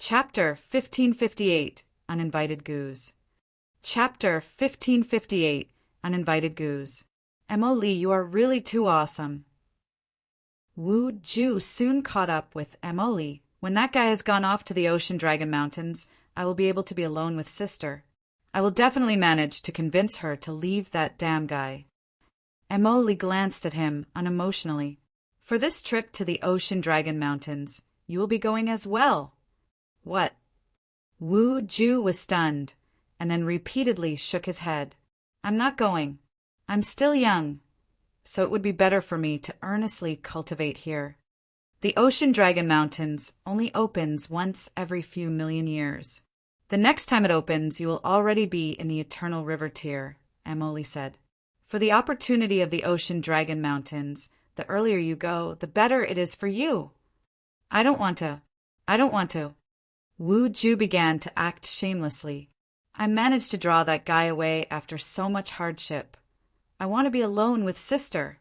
Chapter 1558 Uninvited Goose. Chapter 1558 Uninvited Goose. Emily, you are really too awesome. Wu Ju soon caught up with Emily. When that guy has gone off to the Ocean Dragon Mountains, I will be able to be alone with sister. I will definitely manage to convince her to leave that damn guy. Emily glanced at him unemotionally. For this trip to the Ocean Dragon Mountains, you will be going as well. What? Wu Ju was stunned, and then repeatedly shook his head. I'm not going. I'm still young, so it would be better for me to earnestly cultivate here. The Ocean Dragon Mountains only opens once every few million years. The next time it opens, you will already be in the Eternal River tier, Emily said. For the opportunity of the Ocean Dragon Mountains, the earlier you go, the better it is for you. I don't want to. Wu Ju began to act shamelessly. I managed to draw that guy away after so much hardship. I want to be alone with sister.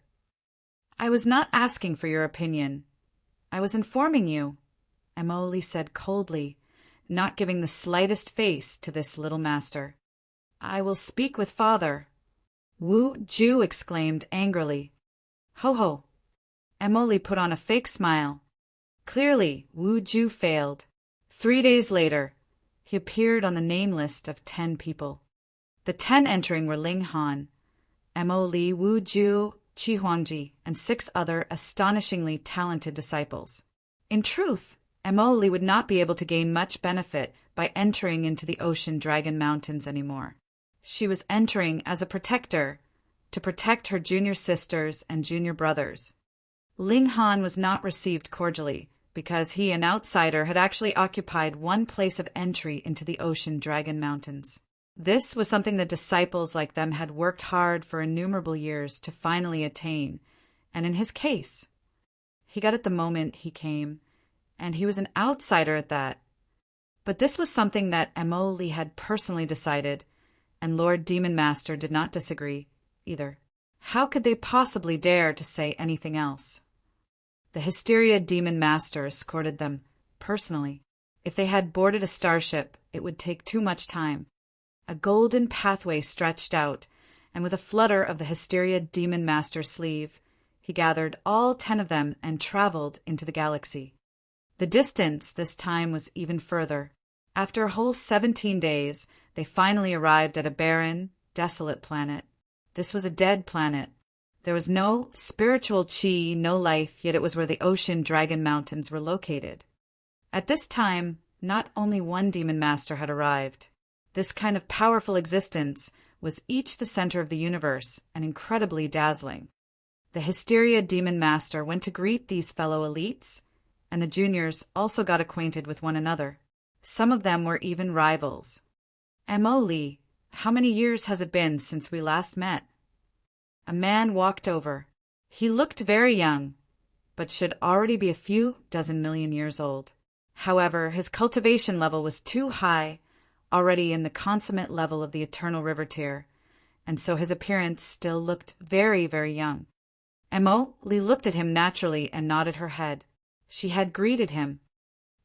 I was not asking for your opinion. I was informing you, Emily said coldly, not giving the slightest face to this little master. I will speak with father. Wu Ju exclaimed angrily. Ho ho. Emily put on a fake smile. Clearly, Wu Ju failed. 3 days later, he appeared on the name list of 10 people. The 10 entering were Ling Han, Emily, Wu Ju, Qi Huangji, and 6 other astonishingly talented disciples. In truth, Emily would not be able to gain much benefit by entering into the Ocean Dragon Mountains anymore. She was entering as a protector, to protect her junior sisters and junior brothers. Ling Han was not received cordially, because he, an outsider, had actually occupied one place of entry into the Ocean Dragon Mountains. This was something that disciples like them had worked hard for innumerable years to finally attain, and in his case, he got it the moment he came, and he was an outsider at that. But this was something that Emily had personally decided, and Lord Demon Master did not disagree, either. How could they possibly dare to say anything else? The Hysteria Demon Master escorted them, personally. If they had boarded a starship, it would take too much time. A golden pathway stretched out, and with a flutter of the Hysteria Demon Master's sleeve, he gathered all 10 of them and traveled into the galaxy. The distance this time was even further. After a whole 17 days, they finally arrived at a barren, desolate planet. This was a dead planet. There was no spiritual chi, no life, yet it was where the Ocean Dragon Mountains were located. At this time, not only one demon master had arrived. This kind of powerful existence was each the center of the universe and incredibly dazzling. The Hysteria Demon Master went to greet these fellow elites, and the juniors also got acquainted with one another. Some of them were even rivals. Emily, how many years has it been since we last met? A man walked over. He looked very young, but should already be a few dozen million years old. However, his cultivation level was too high, already in the consummate level of the Eternal River tier, and so his appearance still looked very, very young. Emily looked at him naturally and nodded her head. She had greeted him.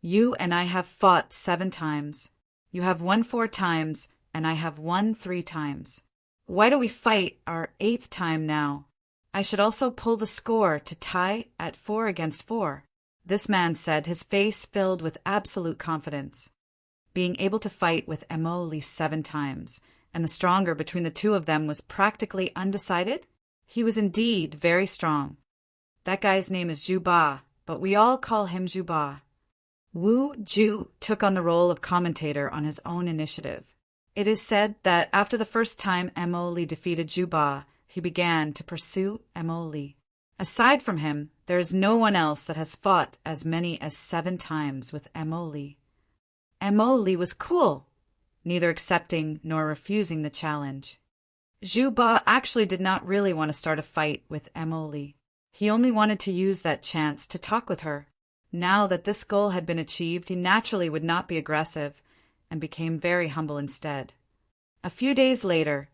You and I have fought 7 times. You have won 4 times, and I have won 3 times. Why do we fight our 8th time now? I should also pull the score to tie at 4 against 4. This man said, his face filled with absolute confidence. Being able to fight with Emily 7 times, and the stronger between the 2 of them was practically undecided? He was indeed very strong. That guy's name is Zhu Ba, but we all call him Zhu Ba. Wu Ju took on the role of commentator on his own initiative. It is said that after the first time Emily defeated Zhu Ba, he began to pursue Emily. Aside from him, there is no one else that has fought as many as 7 times with Emily. Emily was cool, neither accepting nor refusing the challenge. Zhu Ba actually did not really want to start a fight with Emily. He only wanted to use that chance to talk with her. Now that this goal had been achieved, he naturally would not be aggressive, and became very humble instead. A few days later,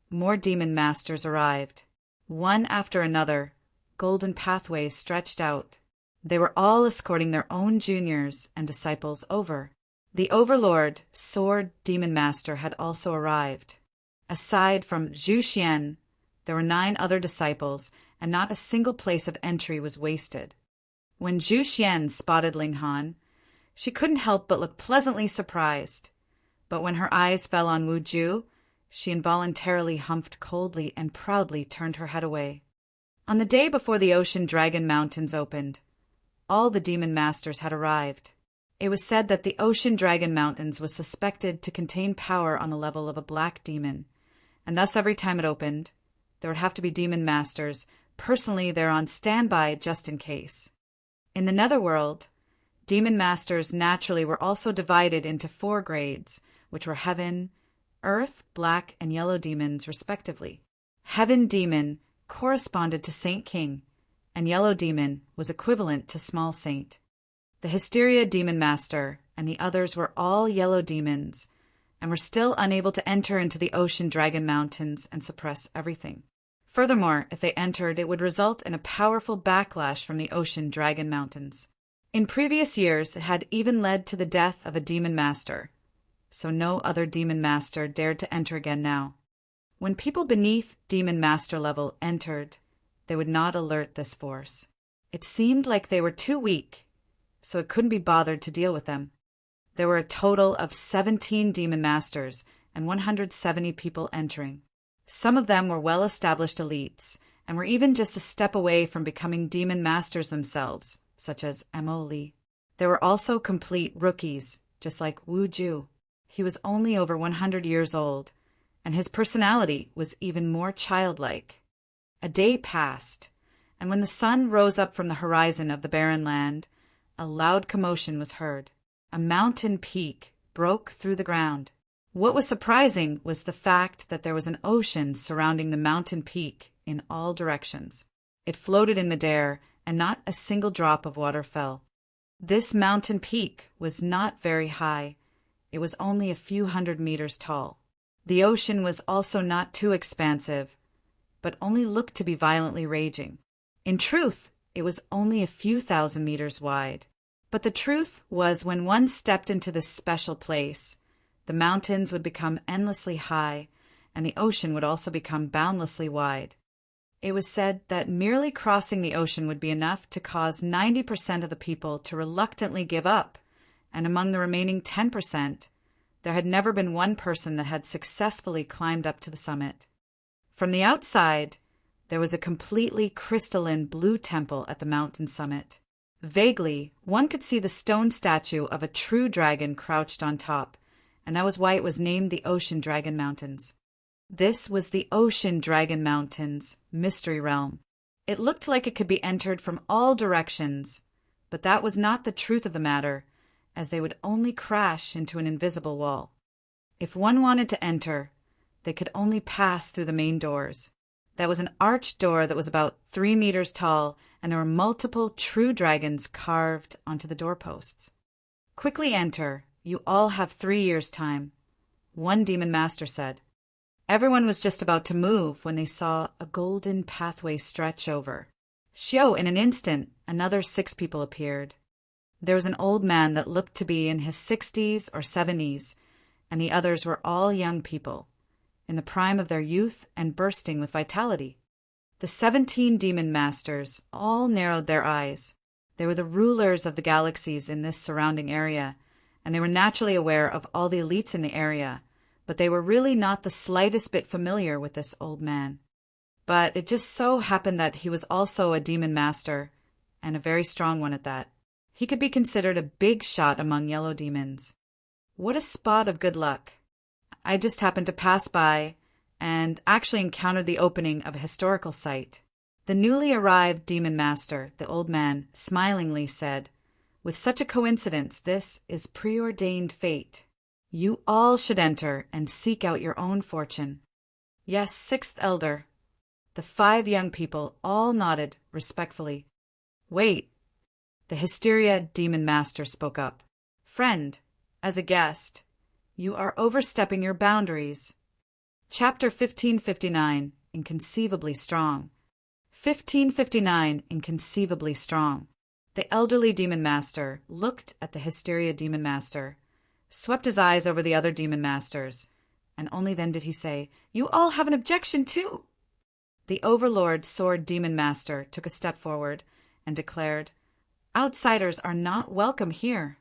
more demon masters arrived. One after another, golden pathways stretched out. They were all escorting their own juniors and disciples over. The overlord, sword demon master, had also arrived. Aside from Zhu Xian, there were 9 other disciples, and not a single place of entry was wasted. When Zhu Xian spotted Ling Han, she couldn't help but look pleasantly surprised. But when her eyes fell on Wu Ju, she involuntarily humphed coldly and proudly turned her head away. On the day before the Ocean Dragon Mountains opened, all the demon masters had arrived. It was said that the Ocean Dragon Mountains was suspected to contain power on the level of a black demon, and thus every time it opened, there would have to be demon masters personally there on standby just in case. In the Netherworld, demon masters naturally were also divided into 4 grades, which were Heaven, Earth, Black, and Yellow demons respectively. Heaven demon corresponded to Saint King, and Yellow demon was equivalent to Small Saint. The Hysteria demon master and the others were all yellow demons, and were still unable to enter into the Ocean Dragon Mountains and suppress everything. Furthermore, if they entered, it would result in a powerful backlash from the Ocean Dragon Mountains. In previous years, it had even led to the death of a demon master, so no other demon master dared to enter again now. When people beneath demon master level entered, they would not alert this force. It seemed like they were too weak, so it couldn't be bothered to deal with them. There were a total of 17 demon masters and 170 people entering. Some of them were well-established elites, and were even just a step away from becoming demon masters themselves, such as Mo Li. There were also complete rookies, just like Wu Ju. He was only over 100 years old, and his personality was even more childlike. A day passed, and when the sun rose up from the horizon of the barren land, a loud commotion was heard. A mountain peak broke through the ground. What was surprising was the fact that there was an ocean surrounding the mountain peak in all directions. It floated in midair, and not a single drop of water fell. This mountain peak was not very high. It was only a few hundred meters tall. The ocean was also not too expansive, but only looked to be violently raging. In truth, it was only a few thousand meters wide. But the truth was, when one stepped into this special place, the mountains would become endlessly high, and the ocean would also become boundlessly wide. It was said that merely crossing the ocean would be enough to cause 90% of the people to reluctantly give up, and among the remaining 10%, there had never been one person that had successfully climbed up to the summit. From the outside, there was a completely crystalline blue temple at the mountain summit. Vaguely, one could see the stone statue of a true dragon crouched on top, and that was why it was named the Ocean Dragon Mountains. This was the Ocean Dragon Mountains mystery realm. It looked like it could be entered from all directions, but that was not the truth of the matter, as they would only crash into an invisible wall. If one wanted to enter, they could only pass through the main doors. That was an arched door that was about 3 meters tall, and there were multiple true dragons carved onto the doorposts. Quickly enter. You all have 3 years' time, one demon master said. Everyone was just about to move when they saw a golden pathway stretch over. Xiao, in an instant, another 6 people appeared. There was an old man that looked to be in his 60s or 70s, and the others were all young people, in the prime of their youth and bursting with vitality. The 17 demon masters all narrowed their eyes. They were the rulers of the galaxies in this surrounding area, and they were naturally aware of all the elites in the area, but they were really not the slightest bit familiar with this old man. But it just so happened that he was also a demon master, and a very strong one at that. He could be considered a big shot among yellow demons. What a spot of good luck. I just happened to pass by and actually encountered the opening of a historical site. The newly arrived demon master, the old man, smilingly said, "With such a coincidence, this is preordained fate. You all should enter and seek out your own fortune." Yes, 6th elder. The 5 young people all nodded respectfully. "Wait." The Hysteria demon master spoke up. "Friend, as a guest, you are overstepping your boundaries." Chapter 1559, Inconceivably Strong. 1559, Inconceivably Strong. The elderly demon master looked at the Hysteria demon master, swept his eyes over the other demon masters, and only then did he say, "You all have an objection too." The Overlord Sword Demon Master took a step forward and declared, "Outsiders are not welcome here."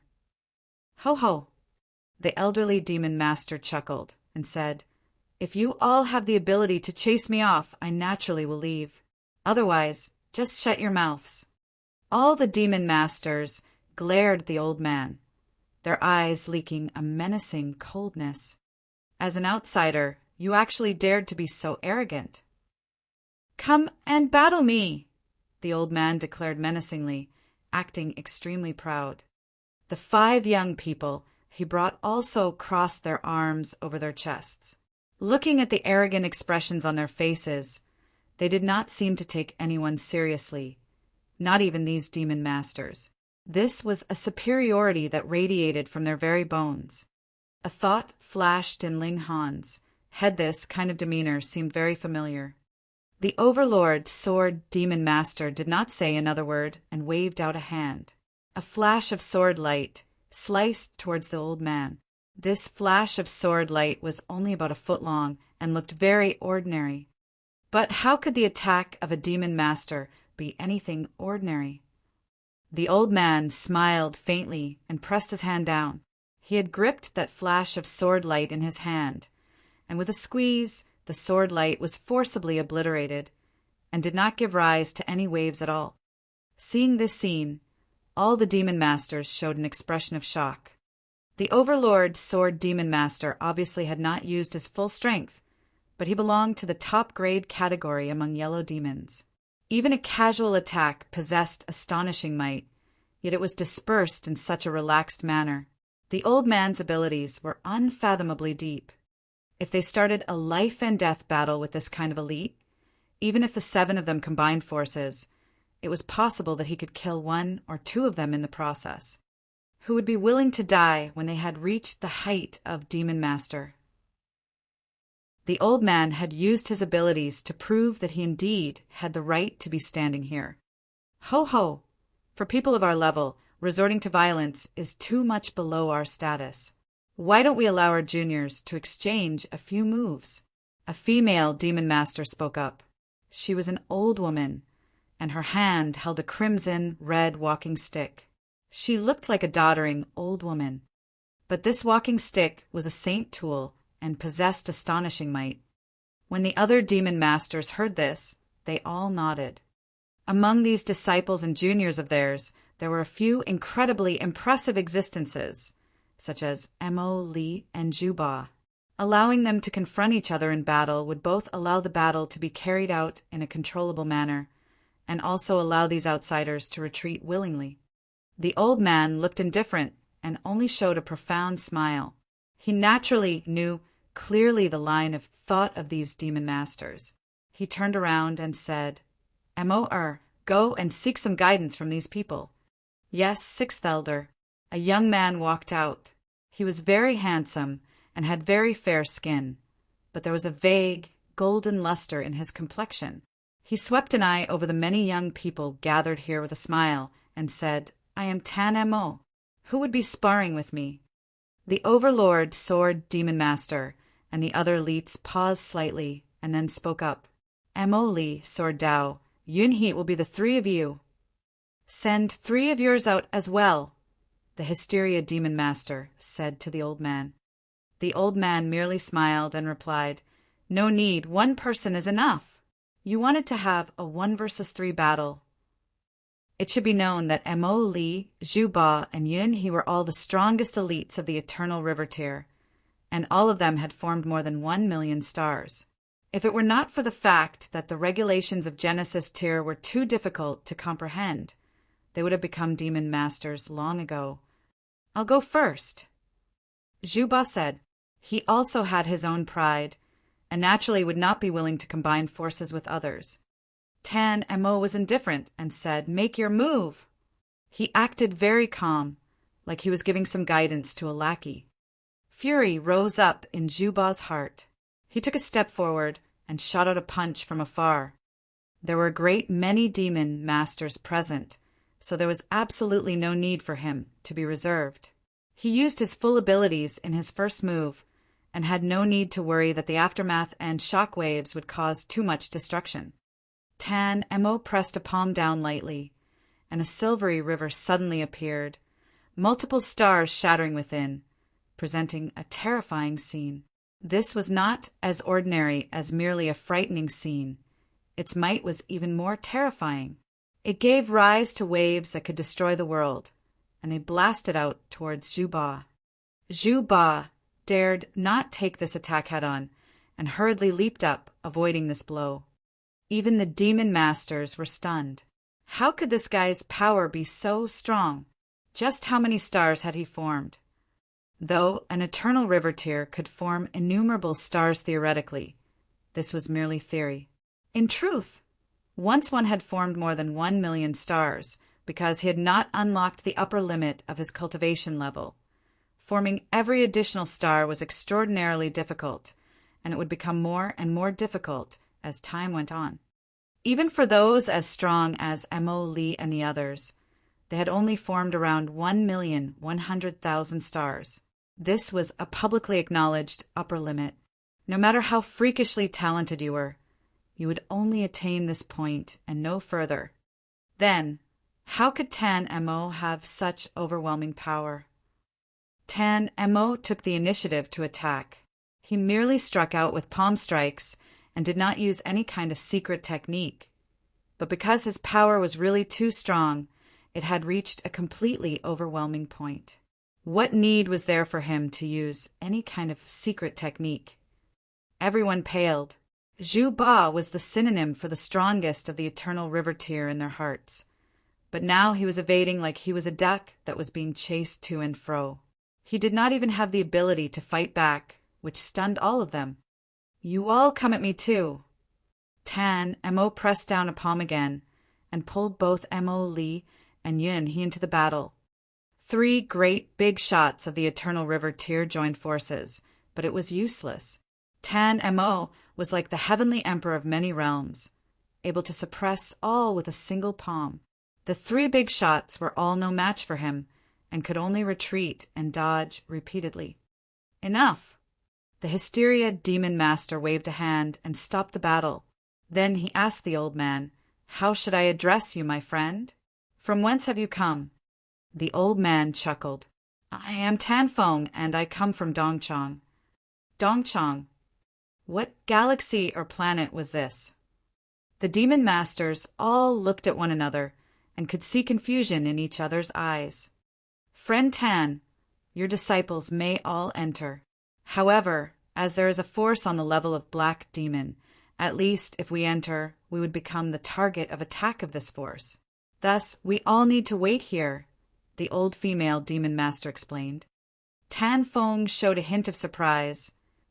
"Ho ho!" The elderly demon master chuckled and said, "If you all have the ability to chase me off, I naturally will leave. Otherwise, just shut your mouths." All the demon masters glared at the old man, their eyes leaking a menacing coldness. "As an outsider, you actually dared to be so arrogant." "Come and battle me," the old man declared menacingly, acting extremely proud. The 5 young people he brought also crossed their arms over their chests. Looking at the arrogant expressions on their faces, they did not seem to take anyone seriously, not even these demon masters. This was a superiority that radiated from their very bones. A thought flashed in Ling Han's head. This kind of demeanor seemed very familiar. The Overlord Sword Demon Master did not say another word and waved out a hand. A flash of sword light sliced towards the old man. This flash of sword light was only about a foot long and looked very ordinary. But how could the attack of a demon master be anything ordinary? The old man smiled faintly and pressed his hand down. He had gripped that flash of sword light in his hand, and with a squeeze, the sword light was forcibly obliterated and did not give rise to any waves at all. Seeing this scene, all the demon masters showed an expression of shock. The Overlord Sword Demon Master obviously had not used his full strength, but he belonged to the top grade category among yellow demons. Even a casual attack possessed astonishing might, yet it was dispersed in such a relaxed manner. The old man's abilities were unfathomably deep. If they started a life-and-death battle with this kind of elite, even if the 7 of them combined forces, it was possible that he could kill 1 or 2 of them in the process, who would be willing to die when they had reached the height of Demon Master. The old man had used his abilities to prove that he indeed had the right to be standing here. Ho ho! For people of our level, resorting to violence is too much below our status. Why don't we allow our juniors to exchange a few moves? A female demon master spoke up. She was an old woman, and her hand held a crimson red walking stick. She looked like a doddering old woman, but this walking stick was a saint tool and possessed astonishing might. When the other demon masters heard this, they all nodded. Among these disciples and juniors of theirs, there were a few incredibly impressive existences, such as Mo, Li, and Juba. Allowing them to confront each other in battle would both allow the battle to be carried out in a controllable manner, and also allow these outsiders to retreat willingly. The old man looked indifferent and only showed a profound smile. He naturally knew clearly the line of thought of these demon masters. He turned around and said, "Mo, go and seek some guidance from these people." "Yes, 6th Elder." A young man walked out. He was very handsome and had very fair skin, but there was a vague, golden luster in his complexion. He swept an eye over the many young people gathered here with a smile and said, "I am Tan Mo. Who would be sparring with me?" The Overlord Sword Demon Master and the other elites paused slightly and then spoke up. "Mo, Li, Sword Dao, Yunhe will be the 3 of you." "Send 3 of yours out as well," the Hysteria Demon Master said to the old man. The old man merely smiled and replied, "No need, 1 person is enough. You wanted to have a 1 versus 3 battle. It should be known that Mo, Li, Juba, and Yunhe were all the strongest elites of the Eternal River Tier, and all of them had formed more than 1 million stars. If it were not for the fact that the regulations of Genesis Tier were too difficult to comprehend, they would have become demon masters long ago. I'll go first." Juba said. He also had his own pride, and naturally would not be willing to combine forces with others. Tan Mo was indifferent and said, "Make your move." He acted very calm, like he was giving some guidance to a lackey. Fury rose up in Juba's heart. He took a step forward and shot out a punch from afar. There were a great many demon masters present, so there was absolutely no need for him to be reserved. He used his full abilities in his first move and had no need to worry that the aftermath and shock waves would cause too much destruction. Mo pressed a palm down lightly, and a silvery river suddenly appeared, multiple stars shattering within, presenting a terrifying scene. This was not as ordinary as merely a frightening scene. Its might was even more terrifying. It gave rise to waves that could destroy the world, and they blasted out towards Zhu Ba. Zhu Ba dared not take this attack head-on, and hurriedly leaped up, avoiding this blow. Even the demon masters were stunned. How could this guy's power be so strong? Just how many stars had he formed? Though an eternal river tier could form innumerable stars theoretically, this was merely theory. In truth, once one had formed more than 1 million stars because he had not unlocked the upper limit of his cultivation level. Forming every additional star was extraordinarily difficult, and it would become more and more difficult as time went on. Even for those as strong as Mo Li and the others, they had only formed around 1,100,000 stars. This was a publicly acknowledged upper limit. No matter how freakishly talented you were, you would only attain this point and no further. Then, how could Mo have such overwhelming power? Mo took the initiative to attack. He merely struck out with palm strikes and did not use any kind of secret technique. But because his power was really too strong, it had reached a completely overwhelming point. What need was there for him to use any kind of secret technique? Everyone paled. Zhu Ba was the synonym for the strongest of the eternal river tier in their hearts. But now he was evading like he was a duck that was being chased to and fro. He did not even have the ability to fight back, which stunned all of them. You all come at me too. Mo pressed down a palm again and pulled both Mo Li and Yun He into the battle. 3 great big shots of the eternal river tier joined forces, but it was useless. Mo was like the heavenly emperor of many realms, able to suppress all with a single palm. The 3 big shots were all no match for him, and could only retreat and dodge repeatedly. Enough! The Hysteria Demon Master waved a hand and stopped the battle. Then he asked the old man, "How should I address you, my friend? From whence have you come?" The old man chuckled. "I am Tanfeng, and I come from Dongchang." Dongchang? What galaxy or planet was this? The demon masters all looked at one another and could see confusion in each other's eyes. "Friend Tan, your disciples may all enter. However, as there is a force on the level of Black Demon, at least if we enter, we would become the target of attack of this force. Thus, we all need to wait here," the old female demon master explained. Tan Feng showed a hint of surprise,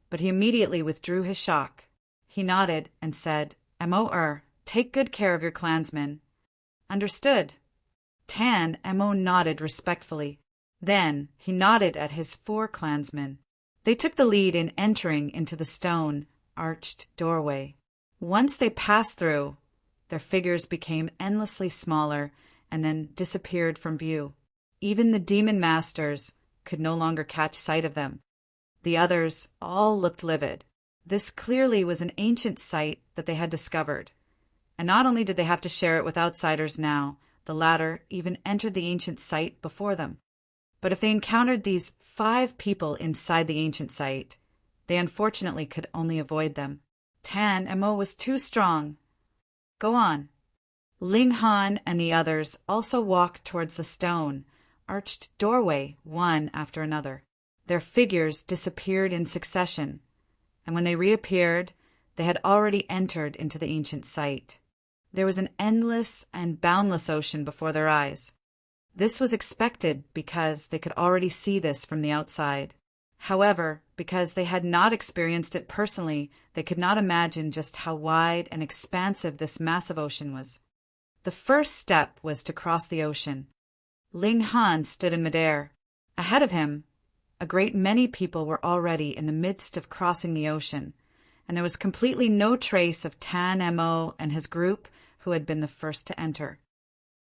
but he immediately withdrew his shock. He nodded and said, "Mo, take good care of your clansmen." "Understood." Mo nodded respectfully. Then he nodded at his 4 clansmen. They took the lead in entering into the stone, arched doorway. Once they passed through, their figures became endlessly smaller and then disappeared from view. Even the demon masters could no longer catch sight of them. The others all looked livid. This clearly was an ancient site that they had discovered. And not only did they have to share it with outsiders now, the latter even entered the ancient site before them. But if they encountered these 5 people inside the ancient site, they unfortunately could only avoid them. Mo was too strong. "Go on." Ling Han and the others also walked towards the stone, arched doorway, one after another. Their figures disappeared in succession, and when they reappeared, they had already entered into the ancient site. There was an endless and boundless ocean before their eyes. This was expected because they could already see this from the outside. However, because they had not experienced it personally, they could not imagine just how wide and expansive this massive ocean was. The first step was to cross the ocean. Ling Han stood in midair. Ahead of him, a great many people were already in the midst of crossing the ocean, and there was completely no trace of Mo and his group who had been the first to enter.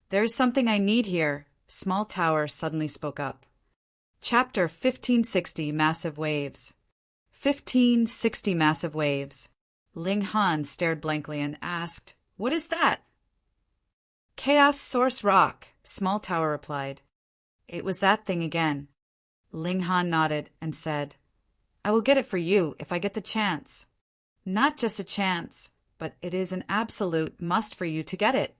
"There is something I need here," Small Tower suddenly spoke up. Chapter 1560 Massive Waves. 1560 Massive Waves. Ling Han stared blankly and asked, "What is that?" "Chaos Source Rock," Small Tower replied. It was that thing again. Ling Han nodded and said, "I will get it for you if I get the chance." "Not just a chance, but it is an absolute must for you to get it,"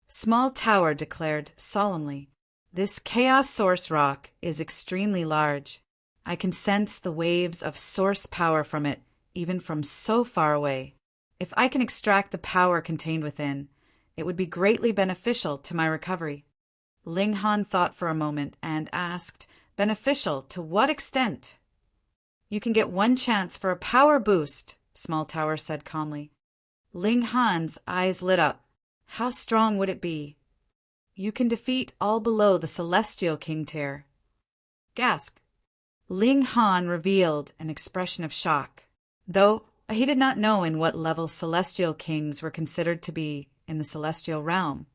Small Tower declared solemnly. "This Chaos Source Rock is extremely large. I can sense the waves of source power from it, even from so far away. If I can extract the power contained within, it would be greatly beneficial to my recovery." Ling Han thought for a moment and asked, "Beneficial to what extent?" "You can get one chance for a power boost," Small Tower said calmly. Ling Han's eyes lit up. "How strong would it be?" "You can defeat all below the Celestial King tier." Gasp. Ling Han revealed an expression of shock, though he did not know in what level Celestial Kings were considered to be in the Celestial Realm.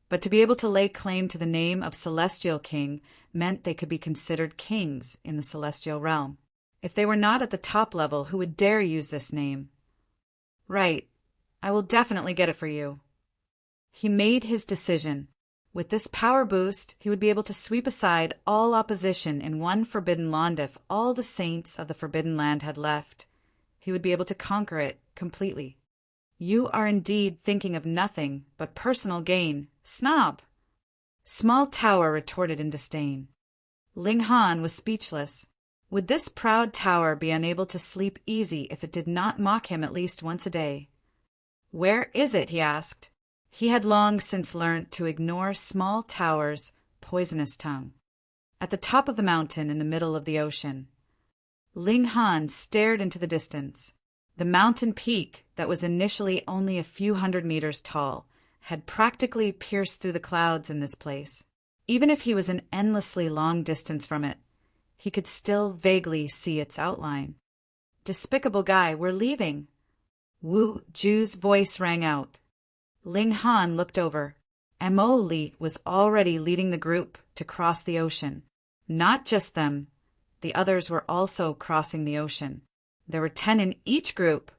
But to be able to lay claim to the name of Celestial King meant they could be considered kings in the Celestial Realm. If they were not at the top level, who would dare use this name? "Right. I will definitely get it for you." He made his decision. With this power boost, he would be able to sweep aside all opposition in one Forbidden Land if all the saints of the Forbidden Land had left. He would be able to conquer it completely. "You are indeed thinking of nothing but personal gain, snob!" Small Tower retorted in disdain. Ling Han was speechless. Would this proud tower be unable to sleep easy if it did not mock him at least once a day? "Where is it?" he asked. He had long since learnt to ignore Small Tower's poisonous tongue. "At the top of the mountain in the middle of the ocean." Ling Han stared into the distance. The mountain peak, that was initially only a few hundred meters tall, had practically pierced through the clouds in this place. Even if he was an endlessly long distance from it, he could still vaguely see its outline. "Despicable guy, we're leaving." Wu Ju's voice rang out. Ling Han looked over. Mo Li was already leading the group to cross the ocean. Not just them. The others were also crossing the ocean. There were 10 in each group,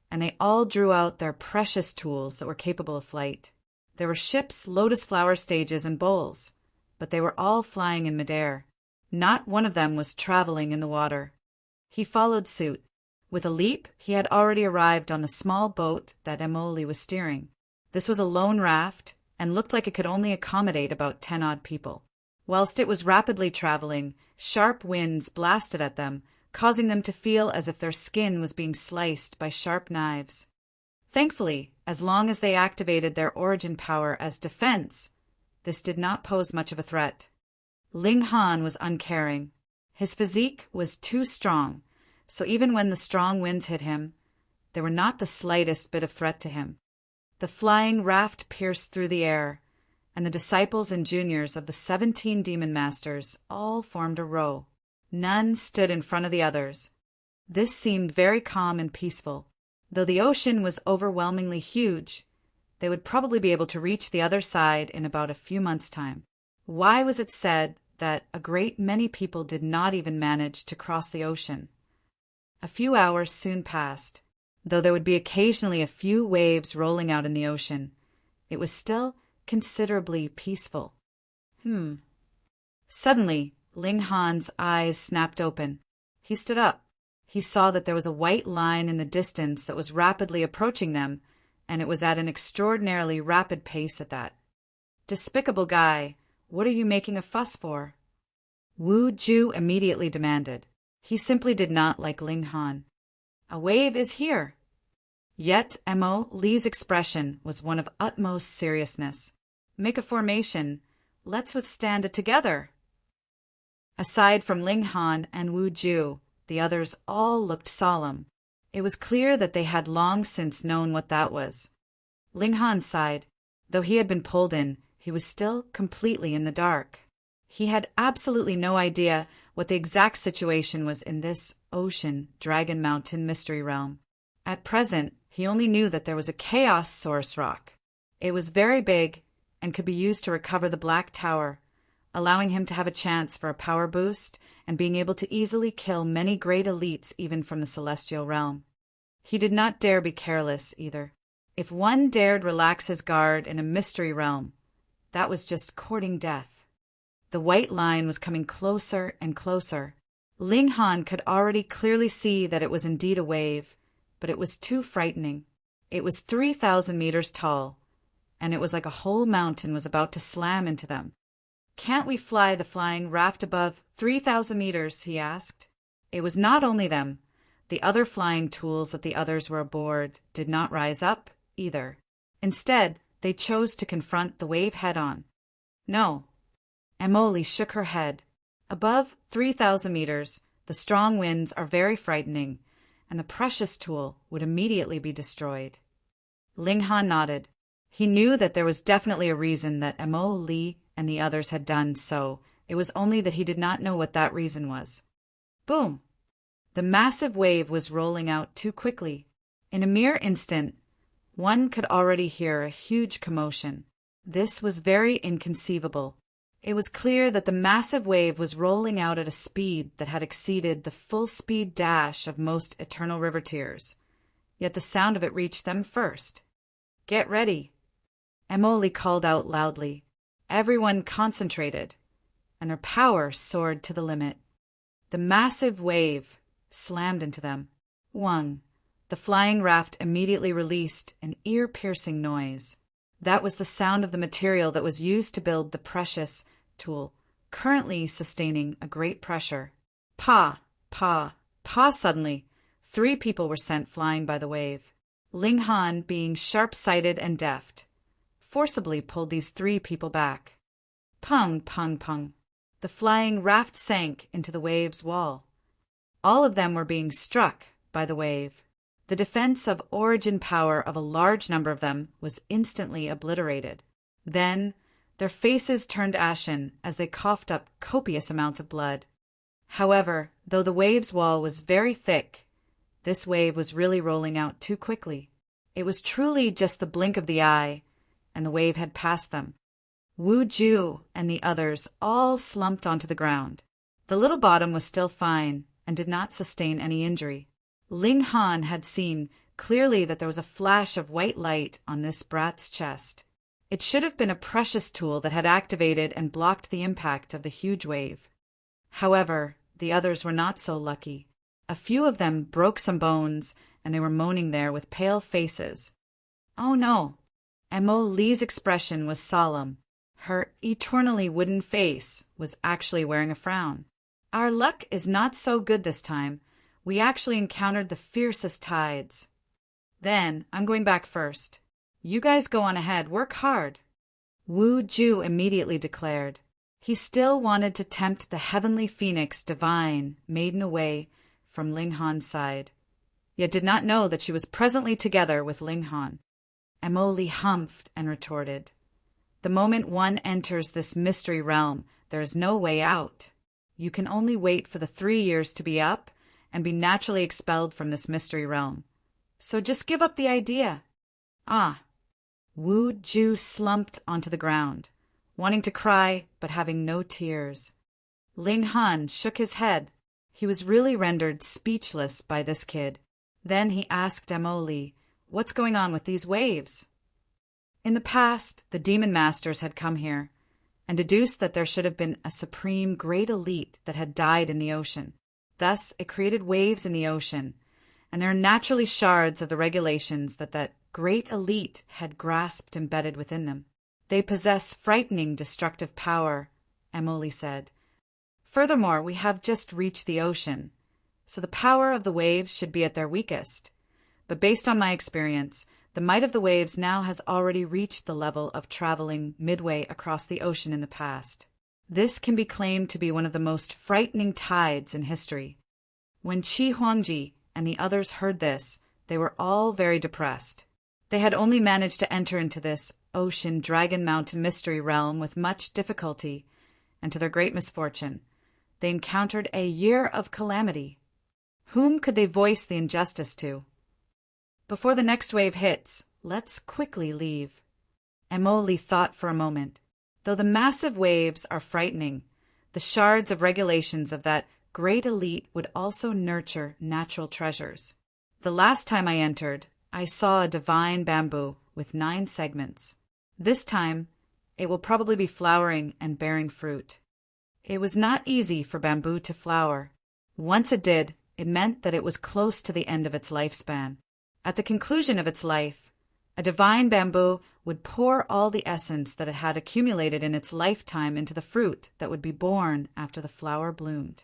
and they all drew out their precious tools that were capable of flight. There were ships, lotus flower stages, and bowls, but they were all flying in midair. Not one of them was traveling in the water. He followed suit. With a leap, he had already arrived on the small boat that Emoli was steering. This was a lone raft, and looked like it could only accommodate about 10 odd people. Whilst it was rapidly traveling, sharp winds blasted at them, causing them to feel as if their skin was being sliced by sharp knives. Thankfully, as long as they activated their origin power as defense, this did not pose much of a threat. Ling Han was uncaring. His physique was too strong, so even when the strong winds hit him, they were not the slightest bit of threat to him. The flying raft pierced through the air, and the disciples and juniors of the 17 demon masters all formed a row. None stood in front of the others. This seemed very calm and peaceful. Though the ocean was overwhelmingly huge, they would probably be able to reach the other side in about a few months' time. Why was it said that a great many people did not even manage to cross the ocean? A few hours soon passed. Though there would be occasionally a few waves rolling out in the ocean, it was still considerably peaceful. Suddenly, Ling Han's eyes snapped open. He stood up. He saw that there was a white line in the distance that was rapidly approaching them, and it was at an extraordinarily rapid pace at that. "Despicable guy, what are you making a fuss for?" Wu Ju immediately demanded. He simply did not like Ling Han. "A wave is here." Yet Mo Li's expression was one of utmost seriousness. "Make a formation. Let's withstand it together." Aside from Ling Han and Wu Ju, the others all looked solemn. It was clear that they had long since known what that was. Ling Han sighed. Though he had been pulled in, he was still completely in the dark. He had absolutely no idea what the exact situation was in this ocean, Dragon Mountain mystery realm. At present, he only knew that there was a chaos source rock. It was very big and could be used to recover the Black Tower, allowing him to have a chance for a power boost and being able to easily kill many great elites even from the celestial realm. He did not dare be careless, either. If one dared relax his guard in a mystery realm, that was just courting death. The white line was coming closer and closer. Ling Han could already clearly see that it was indeed a wave, but it was too frightening. It was 3,000 meters tall, and it was like a whole mountain was about to slam into them. "Can't we fly the flying raft above 3,000 meters?" he asked. It was not only them. The other flying tools that the others were aboard did not rise up, either. Instead, they chose to confront the wave head-on. No. Emily shook her head. Above 3,000 meters, the strong winds are very frightening, and the precious tool would immediately be destroyed. Ling Han nodded. He knew that there was definitely a reason that Emily and the others had done so. It was only that he did not know what that reason was. Boom! The massive wave was rolling out too quickly. In a mere instant, one could already hear a huge commotion. This was very inconceivable. It was clear that the massive wave was rolling out at a speed that had exceeded the full-speed dash of most eternal riveteers. Yet the sound of it reached them first. "Get ready!" Emily called out loudly. Everyone concentrated, and their power soared to the limit. The massive wave slammed into them. Whang! The flying raft immediately released an ear-piercing noise. That was the sound of the material that was used to build the precious tool, currently sustaining a great pressure. Pa! Pa! Pa! Suddenly, 3 people were sent flying by the wave. Ling Han, being sharp-sighted and deft, forcibly pulled these 3 people back. Pung! Pung! Pung! The flying raft sank into the wave's wall. All of them were being struck by the wave. The defense of origin power of a large number of them was instantly obliterated. Then their faces turned ashen as they coughed up copious amounts of blood. However, though the wave's wall was very thick, this wave was really rolling out too quickly. It was truly just the blink of the eye, and the wave had passed them. Wu Ju and the others all slumped onto the ground. The little bottom was still fine and did not sustain any injury. Ling Han had seen clearly that there was a flash of white light on this brat's chest. It should have been a precious tool that had activated and blocked the impact of the huge wave. However, the others were not so lucky. A few of them broke some bones, and they were moaning there with pale faces. Oh no! Emily's expression was solemn. Her eternally wooden face was actually wearing a frown. Our luck is not so good this time. We actually encountered the fiercest tides. Then, I'm going back first. You guys go on ahead, work hard. Wu Ju immediately declared. He still wanted to tempt the heavenly phoenix divine maiden away from Ling Han's side, yet did not know that she was presently together with Ling Han. Emily humphed and retorted. The moment one enters this mystery realm, there is no way out. You can only wait for the 3 years to be up and be naturally expelled from this mystery realm. So just give up the idea. Ah. Wu Ju slumped onto the ground, wanting to cry but having no tears. Ling Han shook his head. He was really rendered speechless by this kid. Then he asked Emily, "What's going on with these waves?" In the past, the demon masters had come here and deduced that there should have been a supreme great elite that had died in the ocean. Thus, it created waves in the ocean, and there are naturally shards of the regulations that great elite had grasped embedded within them. They possess frightening destructive power, Emily said. Furthermore, we have just reached the ocean, so the power of the waves should be at their weakest. But based on my experience, the might of the waves now has already reached the level of traveling midway across the ocean in the past. This can be claimed to be one of the most frightening tides in history. When Qi Huangji and the others heard this, they were all very depressed. They had only managed to enter into this ocean dragon mountain mystery realm with much difficulty, and to their great misfortune, they encountered a year of calamity. Whom could they voice the injustice to? Before the next wave hits, let's quickly leave. Emily thought for a moment. Though the massive waves are frightening, the shards of regulations of that great elite would also nurture natural treasures. The last time I entered, I saw a divine bamboo with 9 segments. This time, it will probably be flowering and bearing fruit. It was not easy for bamboo to flower. Once it did, it meant that it was close to the end of its lifespan. At the conclusion of its life, a divine bamboo would pour all the essence that it had accumulated in its lifetime into the fruit that would be born after the flower bloomed.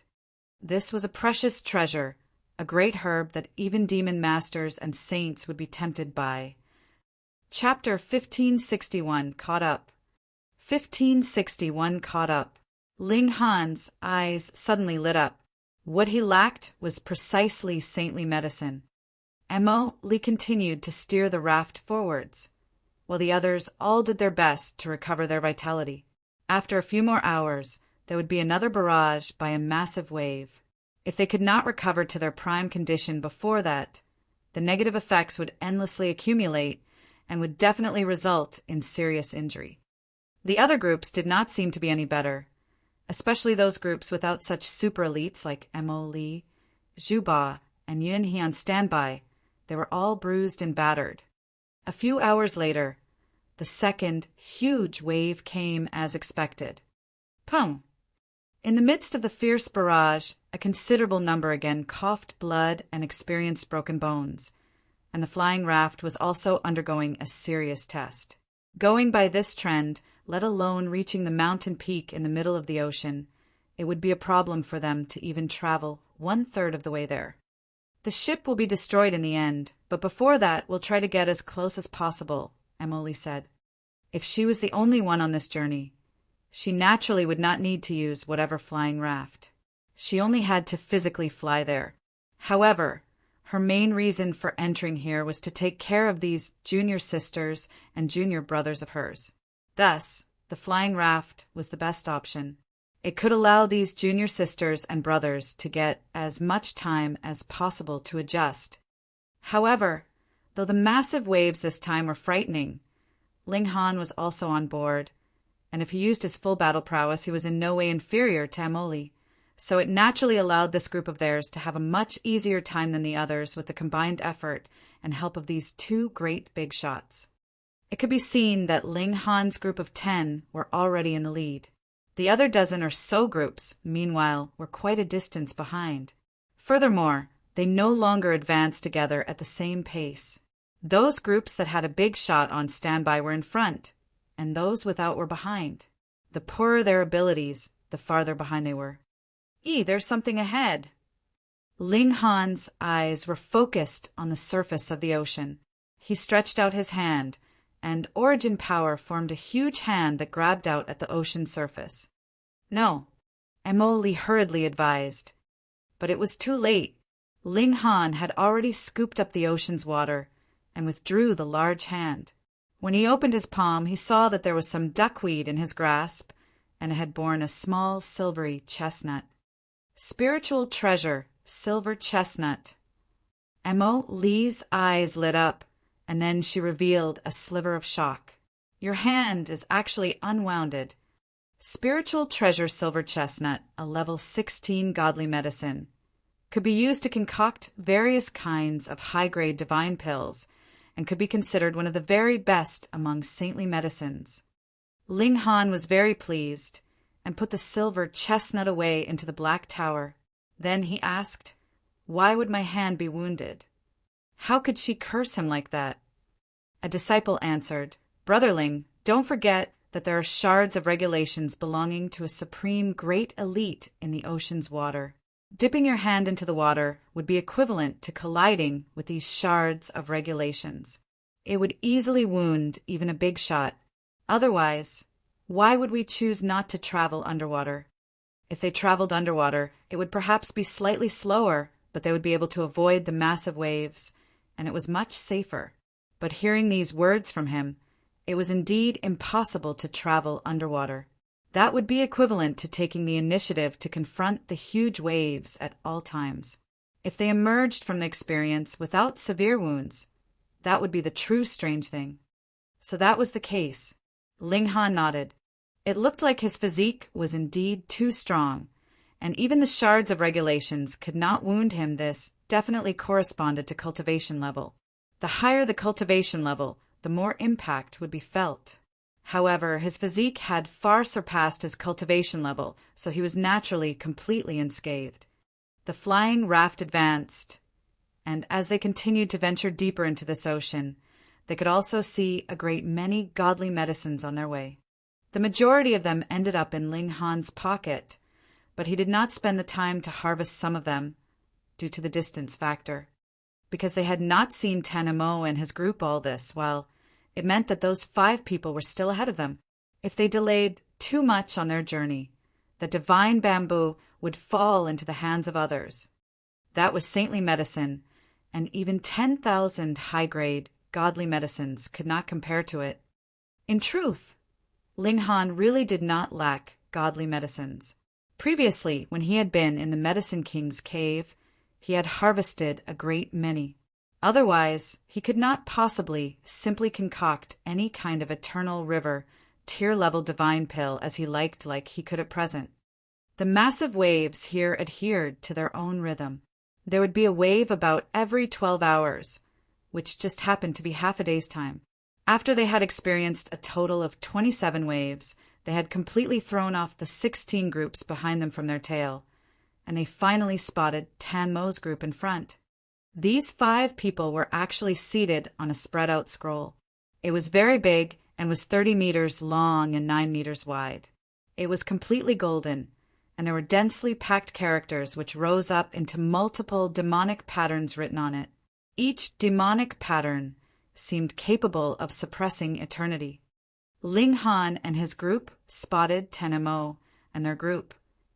This was a precious treasure, a great herb that even demon masters and saints would be tempted by. Chapter 1561 Caught Up. 1561 Caught Up. Ling Han's eyes suddenly lit up. What he lacked was precisely saintly medicine. Emily continued to steer the raft forwards, while the others all did their best to recover their vitality. After a few more hours, there would be another barrage by a massive wave. If they could not recover to their prime condition before that, the negative effects would endlessly accumulate and would definitely result in serious injury. The other groups did not seem to be any better, especially those groups without such super elites like Emily, Zhuba, and Yunhe on standby. They were all bruised and battered. A few hours later, the second huge wave came as expected. Pum! In the midst of the fierce barrage, a considerable number again coughed blood and experienced broken bones, and the flying raft was also undergoing a serious test. Going by this trend, let alone reaching the mountain peak in the middle of the ocean, it would be a problem for them to even travel 1/3 of the way there. The ship will be destroyed in the end, but before that we'll try to get as close as possible, Emily said. If she was the only one on this journey, she naturally would not need to use whatever flying raft. She only had to physically fly there. However, her main reason for entering here was to take care of these junior sisters and junior brothers of hers. Thus, the flying raft was the best option. It could allow these junior sisters and brothers to get as much time as possible to adjust. However, though the massive waves this time were frightening, Ling Han was also on board, and if he used his full battle prowess, he was in no way inferior to Emily, so it naturally allowed this group of theirs to have a much easier time than the others with the combined effort and help of these 2 great big shots. It could be seen that Ling Han's group of 10 were already in the lead. The other dozen or so groups, meanwhile, were quite a distance behind. Furthermore, they no longer advanced together at the same pace. Those groups that had a big shot on standby were in front, and those without were behind. The poorer their abilities, the farther behind they were. There's something ahead. Ling Han's eyes were focused on the surface of the ocean. He stretched out his hand, and origin power formed a huge hand that grabbed out at the ocean surface. No, Emily hurriedly advised. But it was too late. Ling Han had already scooped up the ocean's water and withdrew the large hand. When he opened his palm, he saw that there was some duckweed in his grasp, and it had borne a small silvery chestnut. Spiritual treasure, silver chestnut. Emily's eyes lit up, and then she revealed a sliver of shock. Your hand is actually unwounded. Spiritual treasure silver chestnut, a level 16 godly medicine. Could be used to concoct various kinds of high-grade divine pills, and could be considered one of the very best among saintly medicines. Ling Han was very pleased, and put the silver chestnut away into the black tower. Then he asked, "Why would my hand be wounded?" How could she curse him like that? A disciple answered, "Brother Ling, don't forget that there are shards of regulations belonging to a supreme great elite in the ocean's water. Dipping your hand into the water would be equivalent to colliding with these shards of regulations. It would easily wound even a big shot. Otherwise, why would we choose not to travel underwater? If they traveled underwater, it would perhaps be slightly slower, but they would be able to avoid the massive waves, and it was much safer. But hearing these words from him, it was indeed impossible to travel underwater. That would be equivalent to taking the initiative to confront the huge waves at all times. If they emerged from the experience without severe wounds, that would be the true strange thing. So that was the case. Ling Han nodded. It looked like his physique was indeed too strong, and even the shards of regulations could not wound him. This definitely corresponded to cultivation level. The higher the cultivation level, the more impact would be felt. However, his physique had far surpassed his cultivation level, so he was naturally completely unscathed. The flying raft advanced, and as they continued to venture deeper into this ocean, they could also see a great many godly medicines on their way. The majority of them ended up in Ling Han's pocket, but he did not spend the time to harvest some of them, due to the distance factor, because they had not seen Tan and his group all this while. It meant that those 5 people were still ahead of them. If they delayed too much on their journey, the divine bamboo would fall into the hands of others. That was saintly medicine, and even 10,000 high-grade, godly medicines could not compare to it. In truth, Ling Han really did not lack godly medicines. Previously, when he had been in the Medicine King's cave, he had harvested a great many. Otherwise, he could not possibly simply concoct any kind of eternal river, tier-level divine pill as he liked like he could at present. The massive waves here adhered to their own rhythm. There would be a wave about every 12 hours, which just happened to be half a day's time. After they had experienced a total of 27 waves, they had completely thrown off the 16 groups behind them from their tail, and they finally spotted Tan Mo's group in front. These 5 people were actually seated on a spread-out scroll. It was very big and was 30 meters long and 9 meters wide. It was completely golden, and there were densely packed characters which rose up into multiple demonic patterns written on it. Each demonic pattern seemed capable of suppressing eternity. Ling Han and his group spotted Tan Mo and their group,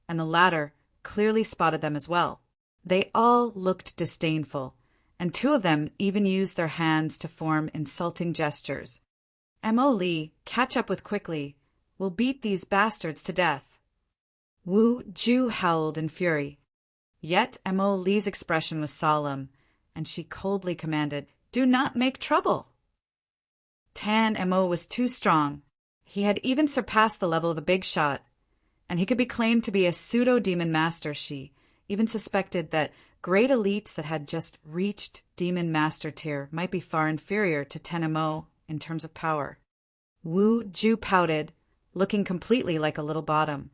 and the latter clearly spotted them as well. They all looked disdainful, and 2 of them even used their hands to form insulting gestures. Mo Li, catch up with quickly. We'll beat these bastards to death. Wu Ju howled in fury. Yet Mo Li's expression was solemn, and she coldly commanded, "Do not make trouble." Tan Mo was too strong. He had even surpassed the level of a big shot, and he could be claimed to be a pseudo-demon master. She even suspected that great elites that had just reached demon master tier might be far inferior to Tan Mo in terms of power. Wu Ju pouted, looking completely like a little bottom.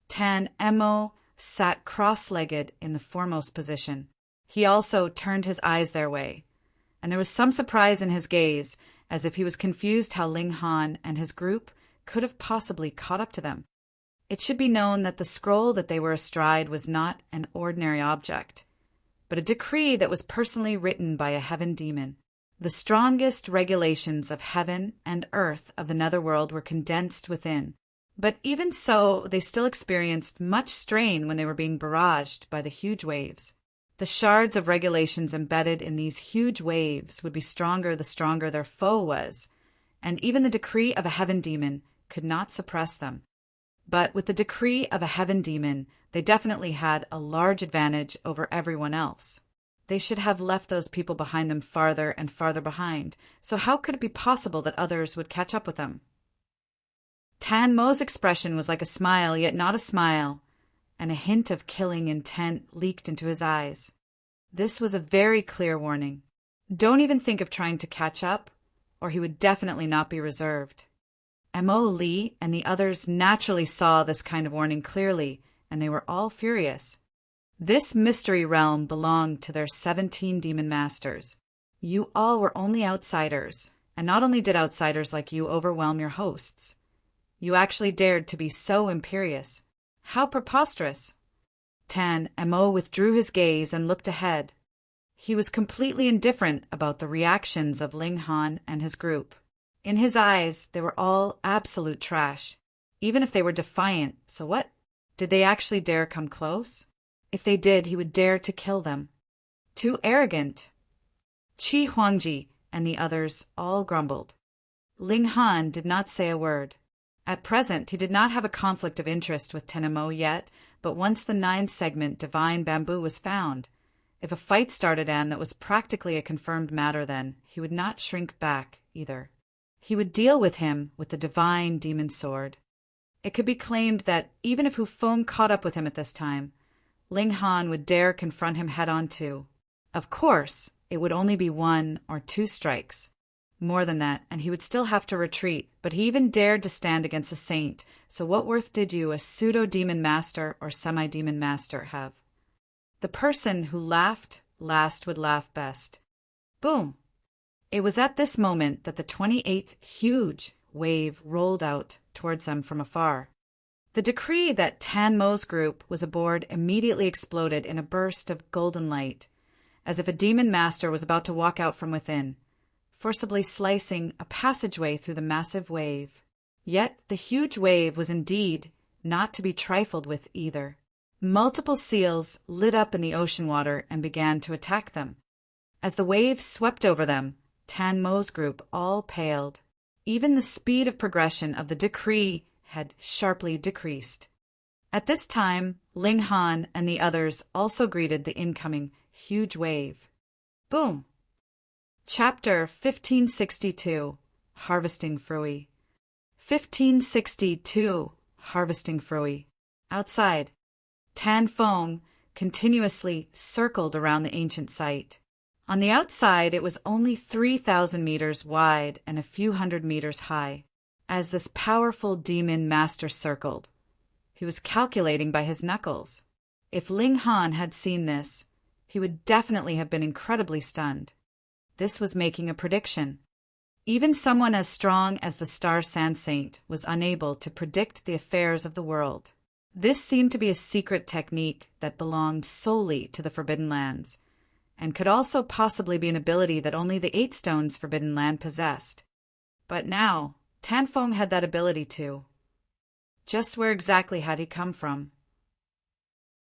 Tan Mo sat cross-legged in the foremost position. He also turned his eyes their way, and there was some surprise in his gaze, as if he was confused how Ling Han and his group could have possibly caught up to them. It should be known that the scroll that they were astride was not an ordinary object, but a decree that was personally written by a heaven demon. The strongest regulations of heaven and earth of the netherworld were condensed within. But even so, they still experienced much strain when they were being barraged by the huge waves. The shards of regulations embedded in these huge waves would be stronger the stronger their foe was, and even the decree of a heaven demon could not suppress them. But with the decree of a heaven demon, they definitely had a large advantage over everyone else. They should have left those people behind them farther and farther behind, so how could it be possible that others would catch up with them? Tan Mo's expression was like a smile, yet not a smile, and a hint of killing intent leaked into his eyes. This was a very clear warning. Don't even think of trying to catch up, or he would definitely not be reserved. Mo Li and the others naturally saw this kind of warning clearly, and they were all furious. This mystery realm belonged to their 17 demon masters. You all were only outsiders, and not only did outsiders like you overwhelm your hosts, you actually dared to be so imperious. How preposterous! Tan Mo withdrew his gaze and looked ahead. He was completely indifferent about the reactions of Ling Han and his group. In his eyes, they were all absolute trash, even if they were defiant. So what? Did they actually dare come close? If they did, he would dare to kill them. Too arrogant. Qi Huangji and the others all grumbled. Ling Han did not say a word. At present, he did not have a conflict of interest with Tan Mo yet, but once the 9-segment divine bamboo was found, if a fight started and that was practically a confirmed matter, then he would not shrink back either. He would deal with him with the divine demon sword. It could be claimed that even if Hu Feng caught up with him at this time, Ling Han would dare confront him head-on too. Of course, it would only be 1 or 2 strikes. More than that, and he would still have to retreat, but he even dared to stand against a saint, so what worth did you, a pseudo-demon master or semi-demon master, have? The person who laughed last would laugh best. Boom! It was at this moment that the 28th huge wave rolled out towards them from afar. The decree that Tan Mo's group was aboard immediately exploded in a burst of golden light, as if a demon master was about to walk out from within, forcibly slicing a passageway through the massive wave. Yet the huge wave was indeed not to be trifled with either. Multiple seals lit up in the ocean water and began to attack them. As the wave swept over them, Tan Mo's group all paled. Even the speed of progression of the decree had sharply decreased. At this time, Ling Han and the others also greeted the incoming huge wave. Boom! Chapter 1562, Harvesting Frui. 1562, Harvesting Frui. Outside, Tan Feng continuously circled around the ancient site. On the outside, it was only 3,000 meters wide and a few hundred meters high. As this powerful demon master circled, he was calculating by his knuckles. If Ling Han had seen this, he would definitely have been incredibly stunned. This was making a prediction. Even someone as strong as the Star Sand Saint was unable to predict the affairs of the world. This seemed to be a secret technique that belonged solely to the Forbidden Lands, and could also possibly be an ability that only the 8 Stones Forbidden Land possessed. But now, Tan Feng had that ability too. Just where exactly had he come from?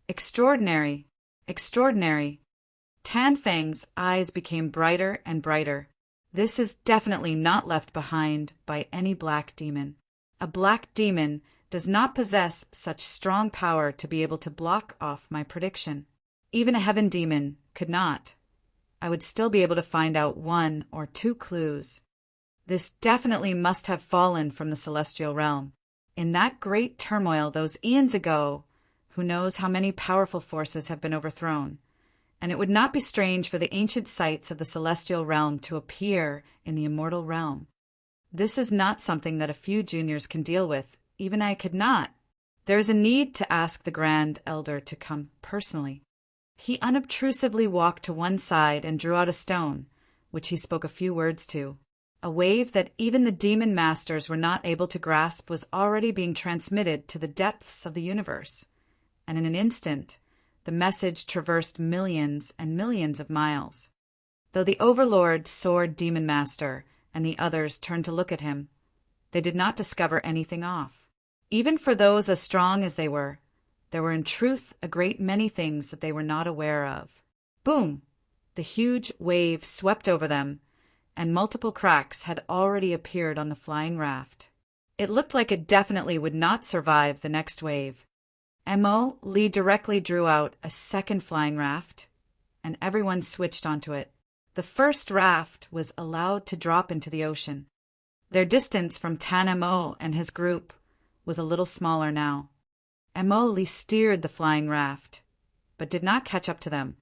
Extraordinary! Extraordinary! Tan Feng's eyes became brighter and brighter. This is definitely not left behind by any black demon. A black demon does not possess such strong power to be able to block off my prediction. Even a heaven demon could not. I would still be able to find out 1 or 2 clues. This definitely must have fallen from the celestial realm. In that great turmoil those eons ago, who knows how many powerful forces have been overthrown, and it would not be strange for the ancient sites of the celestial realm to appear in the immortal realm. This is not something that a few juniors can deal with. Even I could not. There is a need to ask the Grand Elder to come personally. He unobtrusively walked to one side and drew out a stone, which he spoke a few words to. A wave that even the demon masters were not able to grasp was already being transmitted to the depths of the universe, and in an instant, the message traversed millions and millions of miles. Though the Overlord Sword Demon Master and the others turned to look at him, they did not discover anything off. Even for those as strong as they were, there were in truth a great many things that they were not aware of. Boom! The huge wave swept over them, and multiple cracks had already appeared on the flying raft. It looked like it definitely would not survive the next wave. Mo Li directly drew out a second flying raft, and everyone switched onto it. The first raft was allowed to drop into the ocean. Their distance from Tan Mo and his group was a little smaller now. Mo Li steered the flying raft, but did not catch up to them.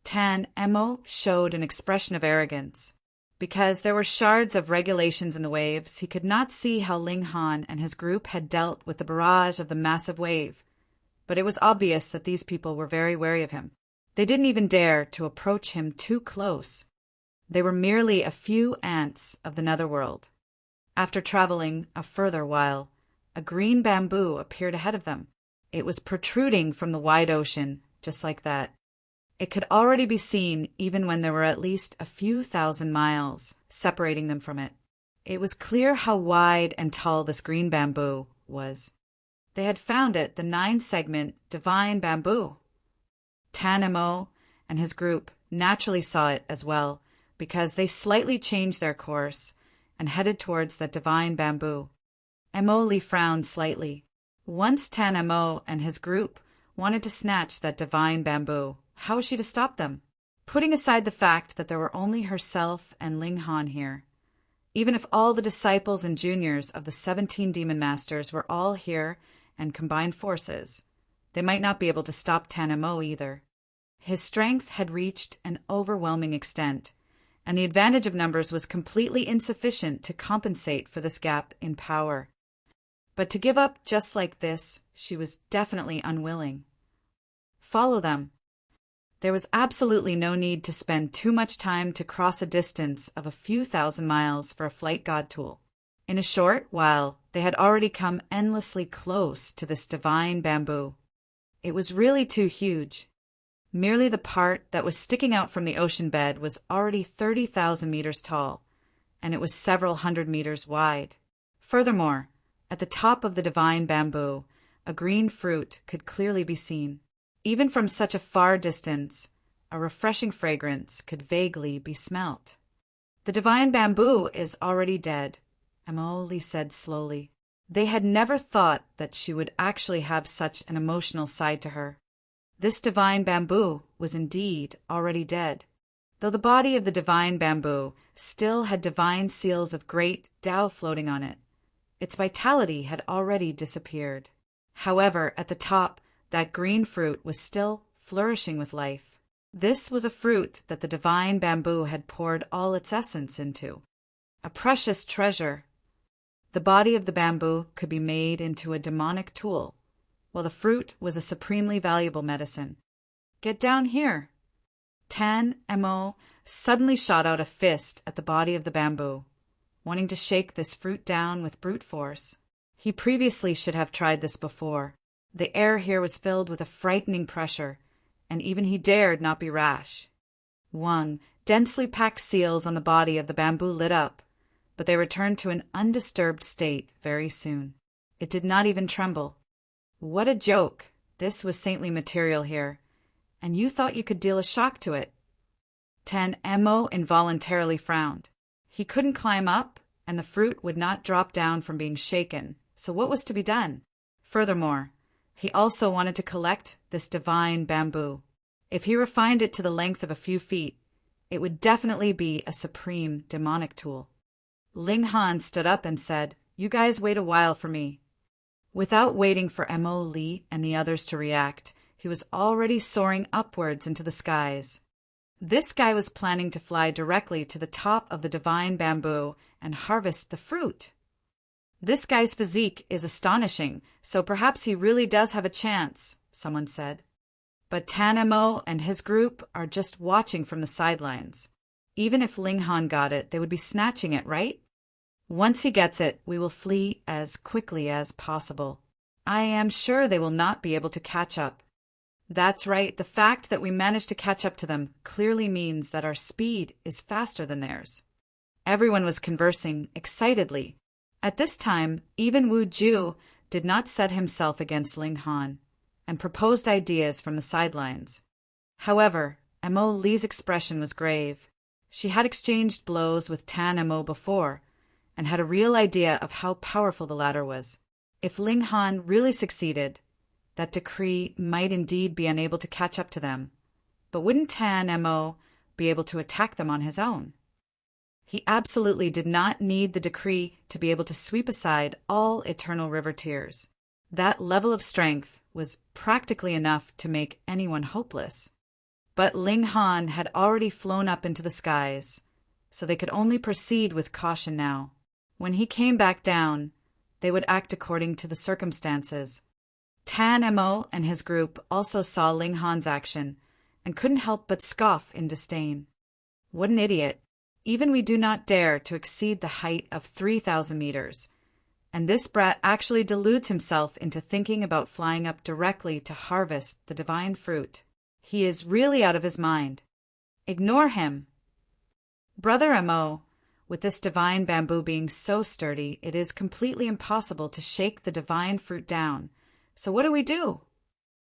Tan Mo showed an expression of arrogance. Because there were shards of regulations in the waves, he could not see how Ling Han and his group had dealt with the barrage of the massive wave. But it was obvious that these people were very wary of him. They didn't even dare to approach him too close. They were merely a few ants of the netherworld. After traveling a further while, a green bamboo appeared ahead of them. It was protruding from the wide ocean, just like that. It could already be seen even when there were at least a few thousand miles separating them from it. It was clear how wide and tall this green bamboo was. They had found it the 9-segment divine bamboo. Tan Mo and his group naturally saw it as well, because they slightly changed their course and headed towards that divine bamboo. Mo Li frowned slightly. Once Tan Mo and his group wanted to snatch that divine bamboo, how was she to stop them? Putting aside the fact that there were only herself and Ling Han here, Even if all the disciples and juniors of the 17 demon masters were all here and combined forces, they might not be able to stop Tan-Mo either. His strength had reached an overwhelming extent, and the advantage of numbers was completely insufficient to compensate for this gap in power. But to give up just like this, she was definitely unwilling. Follow them. There was absolutely no need to spend too much time to cross a distance of a few thousand miles for a flight god tool. In a short while, they had already come endlessly close to this divine bamboo. It was really too huge. Merely the part that was sticking out from the ocean bed was already 30,000 meters tall, and it was several hundred meters wide. Furthermore, at the top of the divine bamboo, a green fruit could clearly be seen. Even from such a far distance, a refreshing fragrance could vaguely be smelt. The divine bamboo is already dead, Emily said slowly. They had never thought that she would actually have such an emotional side to her. This divine bamboo was indeed already dead, though the body of the divine bamboo still had divine seals of great Tao floating on it. Its vitality had already disappeared. However, at the top, that green fruit was still flourishing with life. This was a fruit that the divine bamboo had poured all its essence into. A precious treasure. The body of the bamboo could be made into a demonic tool, while the fruit was a supremely valuable medicine. Get down here. Tan-Mo suddenly shot out a fist at the body of the bamboo, wanting to shake this fruit down with brute force. He previously should have tried this before. The air here was filled with a frightening pressure, and even he dared not be rash. Densely packed seals on the body of the bamboo lit up, but they returned to an undisturbed state very soon. It did not even tremble. What a joke! This was saintly material here, and you thought you could deal a shock to it. Tan-Mo involuntarily frowned. He couldn't climb up, and the fruit would not drop down from being shaken, so what was to be done? Furthermore, he also wanted to collect this divine bamboo. If he refined it to the length of a few feet, it would definitely be a supreme demonic tool. Ling Han stood up and said, "You guys wait a while for me." Without waiting for Emily and the others to react, he was already soaring upwards into the skies. This guy was planning to fly directly to the top of the divine bamboo and harvest the fruit. This guy's physique is astonishing, so perhaps he really does have a chance, someone said. But Tan-Mo and his group are just watching from the sidelines. Even if Ling Han got it, they would be snatching it, right? Once he gets it, we will flee as quickly as possible. I am sure they will not be able to catch up. That's right, the fact that we managed to catch up to them clearly means that our speed is faster than theirs. Everyone was conversing excitedly. At this time, even Wu Ju did not set himself against Ling Han and proposed ideas from the sidelines. However, Emily's expression was grave. She had exchanged blows with Tan-Mo before and had a real idea of how powerful the latter was. If Ling Han really succeeded, that decree might indeed be unable to catch up to them. But wouldn't Tan-Mo be able to attack them on his own? He absolutely did not need the decree to be able to sweep aside all eternal river tears. That level of strength was practically enough to make anyone hopeless. But Ling Han had already flown up into the skies, so they could only proceed with caution now. When he came back down, they would act according to the circumstances. Tan-Mo and his group also saw Ling Han's action and couldn't help but scoff in disdain. What an idiot! Even we do not dare to exceed the height of 3,000 meters, and this brat actually deludes himself into thinking about flying up directly to harvest the divine fruit. He is really out of his mind. Ignore him. Brother Mo, with this divine bamboo being so sturdy, it is completely impossible to shake the divine fruit down. So what do we do?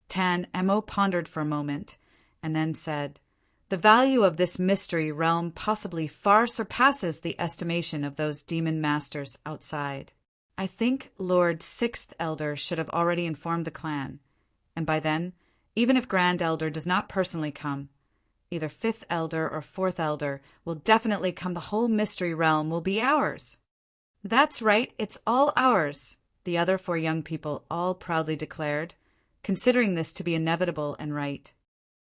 Tan-Mo pondered for a moment, and then said, "The value of this mystery realm possibly far surpasses the estimation of those demon masters outside. I think Lord Sixth Elder should have already informed the clan, and by then, even if Grand Elder does not personally come, either fifth elder or fourth elder, will definitely come. The whole mystery realm will be ours. That's right, it's all ours, the other four young people all proudly declared, considering this to be inevitable and right.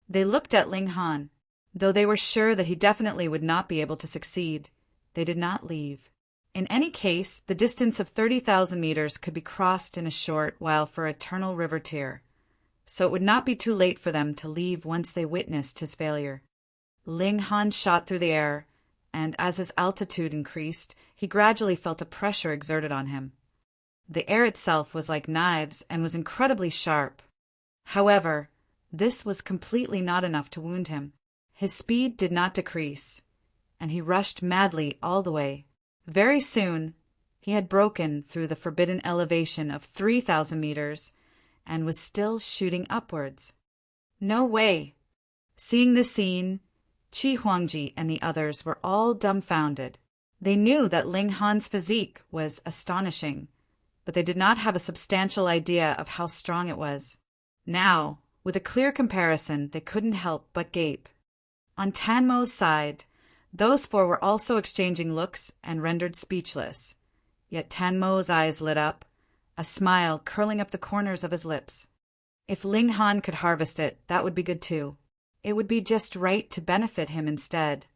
They looked at Ling Han. Though they were sure that he definitely would not be able to succeed, they did not leave. In any case, the distance of 30,000 meters could be crossed in a short while for eternal river tier, so it would not be too late for them to leave once they witnessed his failure. Ling Han shot through the air, and as his altitude increased, he gradually felt a pressure exerted on him. The air itself was like knives and was incredibly sharp. However, this was completely not enough to wound him. His speed did not decrease, and he rushed madly all the way. Very soon, he had broken through the forbidden elevation of 3,000 meters and was still shooting upwards. No way! Seeing this scene, Qi Huangji and the others were all dumbfounded. They knew that Ling Han's physique was astonishing, but they did not have a substantial idea of how strong it was. Now, with a clear comparison, they couldn't help but gape. On Tan Mo's side, those four were also exchanging looks and rendered speechless. Yet Tan Mo's eyes lit up, a smile curling up the corners of his lips. If Ling Han could harvest it, that would be good too. It would be just right to benefit him instead.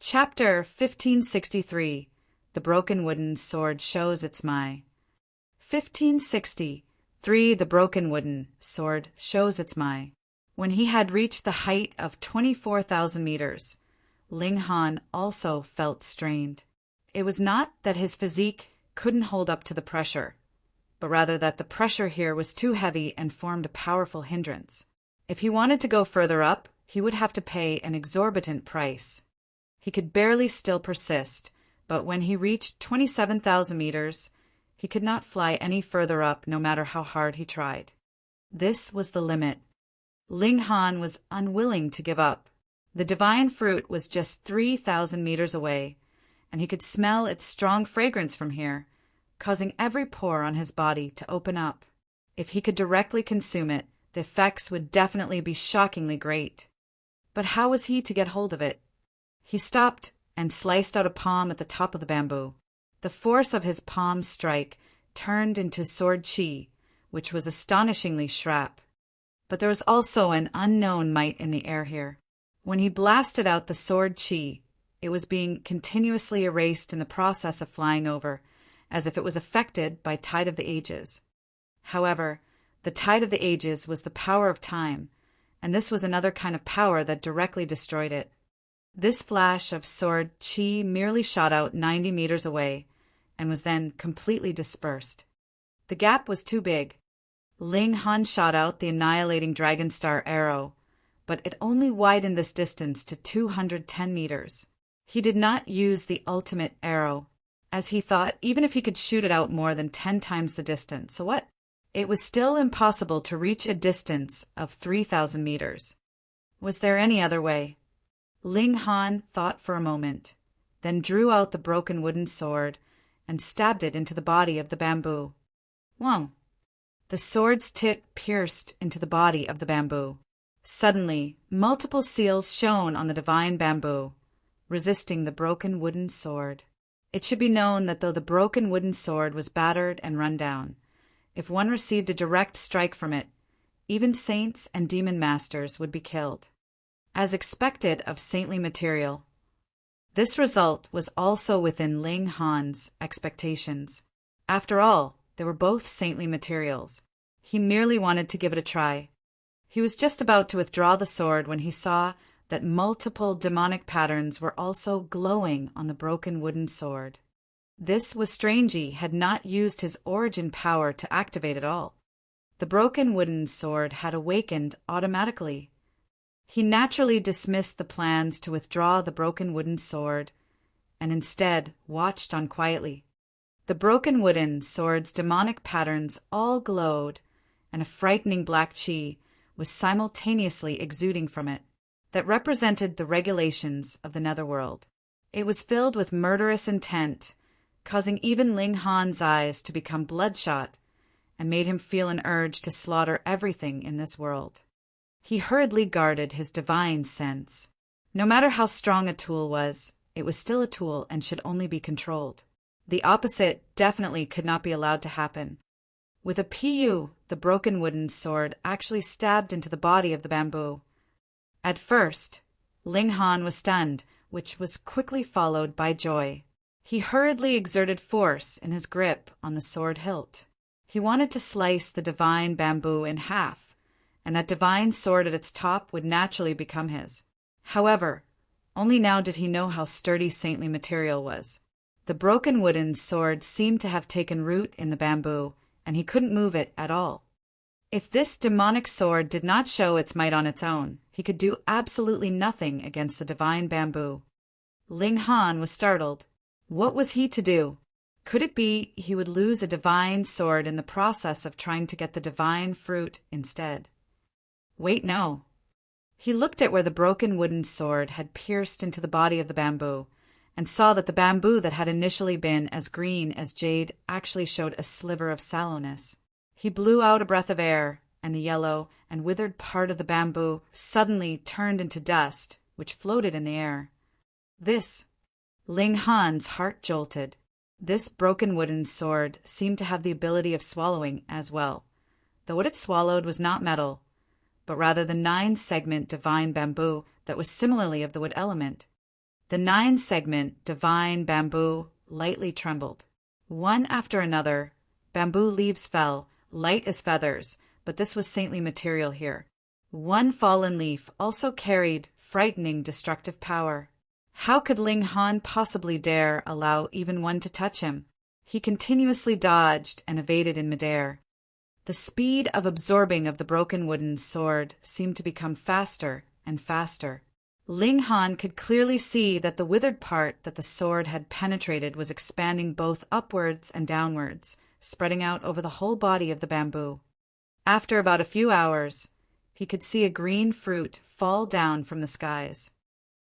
Chapter 1563. The Broken Wooden Sword Shows Its Mai. 1563. The Broken Wooden Sword Shows Its Mai. When he had reached the height of 24,000 meters, Ling Han also felt strained. It was not that his physique couldn't hold up to the pressure, but rather that the pressure here was too heavy and formed a powerful hindrance. If he wanted to go further up, he would have to pay an exorbitant price. He could barely still persist, but when he reached 27,000 meters, he could not fly any further up no matter how hard he tried. This was the limit. Ling Han was unwilling to give up. The divine fruit was just 3,000 meters away, and he could smell its strong fragrance from here, causing every pore on his body to open up. If he could directly consume it, the effects would definitely be shockingly great. But how was he to get hold of it? He stopped and sliced out a palm at the top of the bamboo. The force of his palm strike turned into sword chi, which was astonishingly sharp. But there was also an unknown might in the air here. When he blasted out the sword chi, it was being continuously erased in the process of flying over, as if it was affected by Tide of the Ages. However, the Tide of the Ages was the power of time, and this was another kind of power that directly destroyed it. This flash of sword chi merely shot out 90 meters away, and was then completely dispersed. The gap was too big. Ling Han shot out the annihilating Dragon Star arrow, but it only widened this distance to 210 meters. He did not use the ultimate arrow, as he thought even if he could shoot it out more than 10 times the distance. So what? It was still impossible to reach a distance of 3,000 meters. Was there any other way? Ling Han thought for a moment, then drew out the broken wooden sword and stabbed it into the body of the bamboo. Whoa! The sword's tip pierced into the body of the bamboo. Suddenly, multiple seals shone on the divine bamboo, resisting the broken wooden sword. It should be known that though the broken wooden sword was battered and run down, if one received a direct strike from it, even saints and demon masters would be killed. As expected of saintly material, this result was also within Ling Han's expectations. After all, they were both saintly materials. He merely wanted to give it a try. He was just about to withdraw the sword when he saw that multiple demonic patterns were also glowing on the broken wooden sword. This was strange. He had not used his origin power to activate it all. The broken wooden sword had awakened automatically. He naturally dismissed the plans to withdraw the broken wooden sword, and instead watched on quietly. The broken wooden sword's demonic patterns all glowed, and a frightening black chi was simultaneously exuding from it that represented the regulations of the netherworld. It was filled with murderous intent, causing even Ling Han's eyes to become bloodshot, and made him feel an urge to slaughter everything in this world. He hurriedly guarded his divine sense. No matter how strong a tool was, it was still a tool and should only be controlled. The opposite definitely could not be allowed to happen. With a PU, the broken wooden sword actually stabbed into the body of the bamboo. At first, Ling Han was stunned, which was quickly followed by joy. He hurriedly exerted force in his grip on the sword hilt. He wanted to slice the divine bamboo in half, and that divine sword at its top would naturally become his. However, only now did he know how sturdy saintly material was. The broken wooden sword seemed to have taken root in the bamboo, and he couldn't move it at all. If this demonic sword did not show its might on its own, he could do absolutely nothing against the divine bamboo. Ling Han was startled. What was he to do? Could it be he would lose a divine sword in the process of trying to get the divine fruit instead? Wait, no. He looked at where the broken wooden sword had pierced into the body of the bamboo, and saw that the bamboo that had initially been as green as jade actually showed a sliver of sallowness. He blew out a breath of air, and the yellow and withered part of the bamboo suddenly turned into dust, which floated in the air. Ling Han's heart jolted. This broken wooden sword seemed to have the ability of swallowing as well, though what it swallowed was not metal, but rather the 9-segment divine bamboo that was similarly of the wood element. The 9-segment divine bamboo lightly trembled. One after another, bamboo leaves fell, light as feathers, but this was saintly material here. One fallen leaf also carried frightening destructive power. How could Ling Han possibly dare allow even one to touch him? He continuously dodged and evaded in midair. The speed of absorbing of the broken wooden sword seemed to become faster and faster. Ling Han could clearly see that the withered part that the sword had penetrated was expanding both upwards and downwards, spreading out over the whole body of the bamboo. After about a few hours, he could see a green fruit fall down from the skies.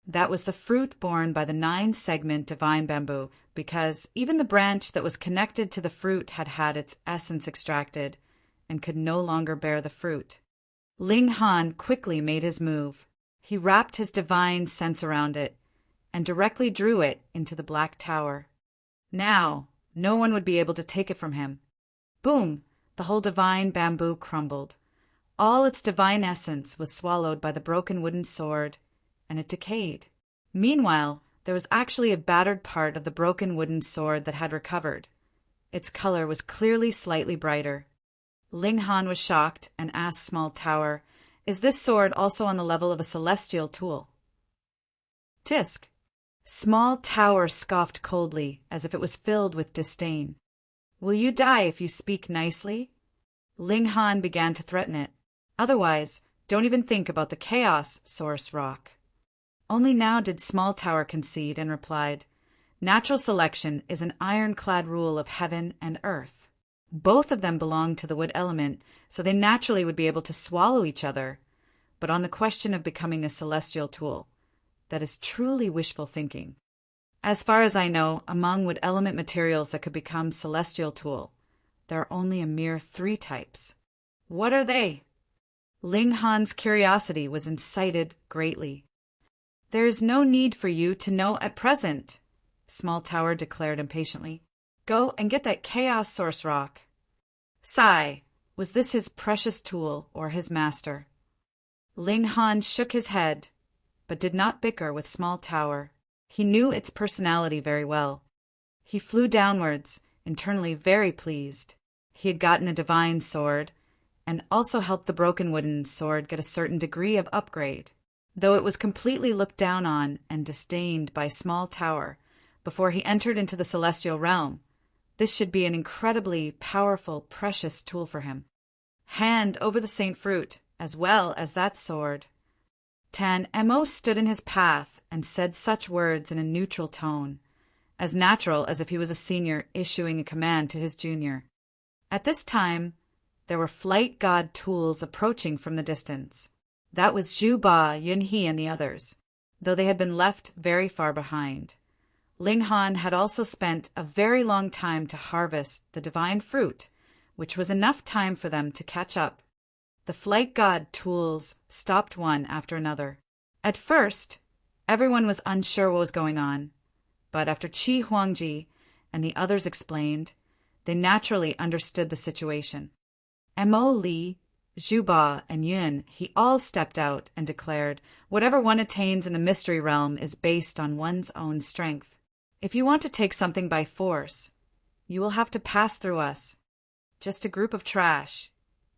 That was the fruit borne by the 9-segment divine bamboo, because even the branch that was connected to the fruit had had its essence extracted and could no longer bear the fruit. Ling Han quickly made his move. He wrapped his divine sense around it and directly drew it into the black tower. Now, no one would be able to take it from him. Boom! The whole divine bamboo crumbled. All its divine essence was swallowed by the broken wooden sword, and it decayed. Meanwhile, there was actually a battered part of the broken wooden sword that had recovered. Its color was clearly slightly brighter. Ling Han was shocked and asked Small Tower, "Is this sword also on the level of a celestial tool?" Tisk. Small Tower scoffed coldly, as if it was filled with disdain. "Will you die if you speak nicely?" Ling Han began to threaten it. "Otherwise, don't even think about the Chaos Source Rock." Only now did Small Tower concede and replied, "Natural selection is an ironclad rule of heaven and earth. Both of them belong to the wood element, so they naturally would be able to swallow each other. But on the question of becoming a celestial tool, that is truly wishful thinking. As far as I know, among wood element materials that could become celestial tool, there are only a mere 3 types. What are they?" Ling Han's curiosity was incited greatly. "There is no need for you to know at present," Small Tower declared impatiently. "Go and get that Chaos Source Rock." Sigh. Was this his precious tool or his master? Ling Han shook his head, but did not bicker with Small Tower. He knew its personality very well. He flew downwards, internally very pleased. He had gotten a divine sword, and also helped the broken wooden sword get a certain degree of upgrade, though it was completely looked down on and disdained by Small Tower before he entered into the celestial realm. This should be an incredibly powerful, precious tool for him. Hand over the Saint Fruit, as well as that sword. Tan Mo stood in his path and said such words in a neutral tone, as natural as if he was a senior issuing a command to his junior. At this time, there were flight god tools approaching from the distance. That was Zhu Ba, Yun He, and the others, though they had been left very far behind. Ling Han had also spent a very long time to harvest the divine fruit, which was enough time for them to catch up. The flight god tools stopped one after another. At first, everyone was unsure what was going on, but after Qi Huangji and the others explained, they naturally understood the situation. Mo Li, Zhu Ba, and Yun He all stepped out and declared, whatever one attains in the mystery realm is based on one's own strength. If you want to take something by force, you will have to pass through us. Just a group of trash.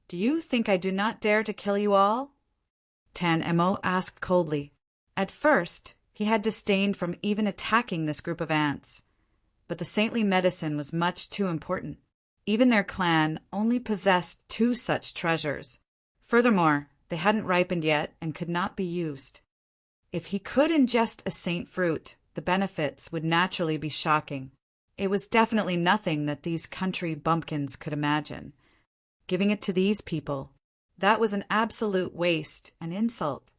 Do you think I do not dare to kill you all? Tan Mo asked coldly. At first, he had disdain from even attacking this group of ants, but the saintly medicine was much too important. Even their clan only possessed 2 such treasures. Furthermore, they hadn't ripened yet and could not be used. If he could ingest a saint fruit, the benefits would naturally be shocking. It was definitely nothing that these country bumpkins could imagine. Giving it to these people, that was an absolute waste and insult.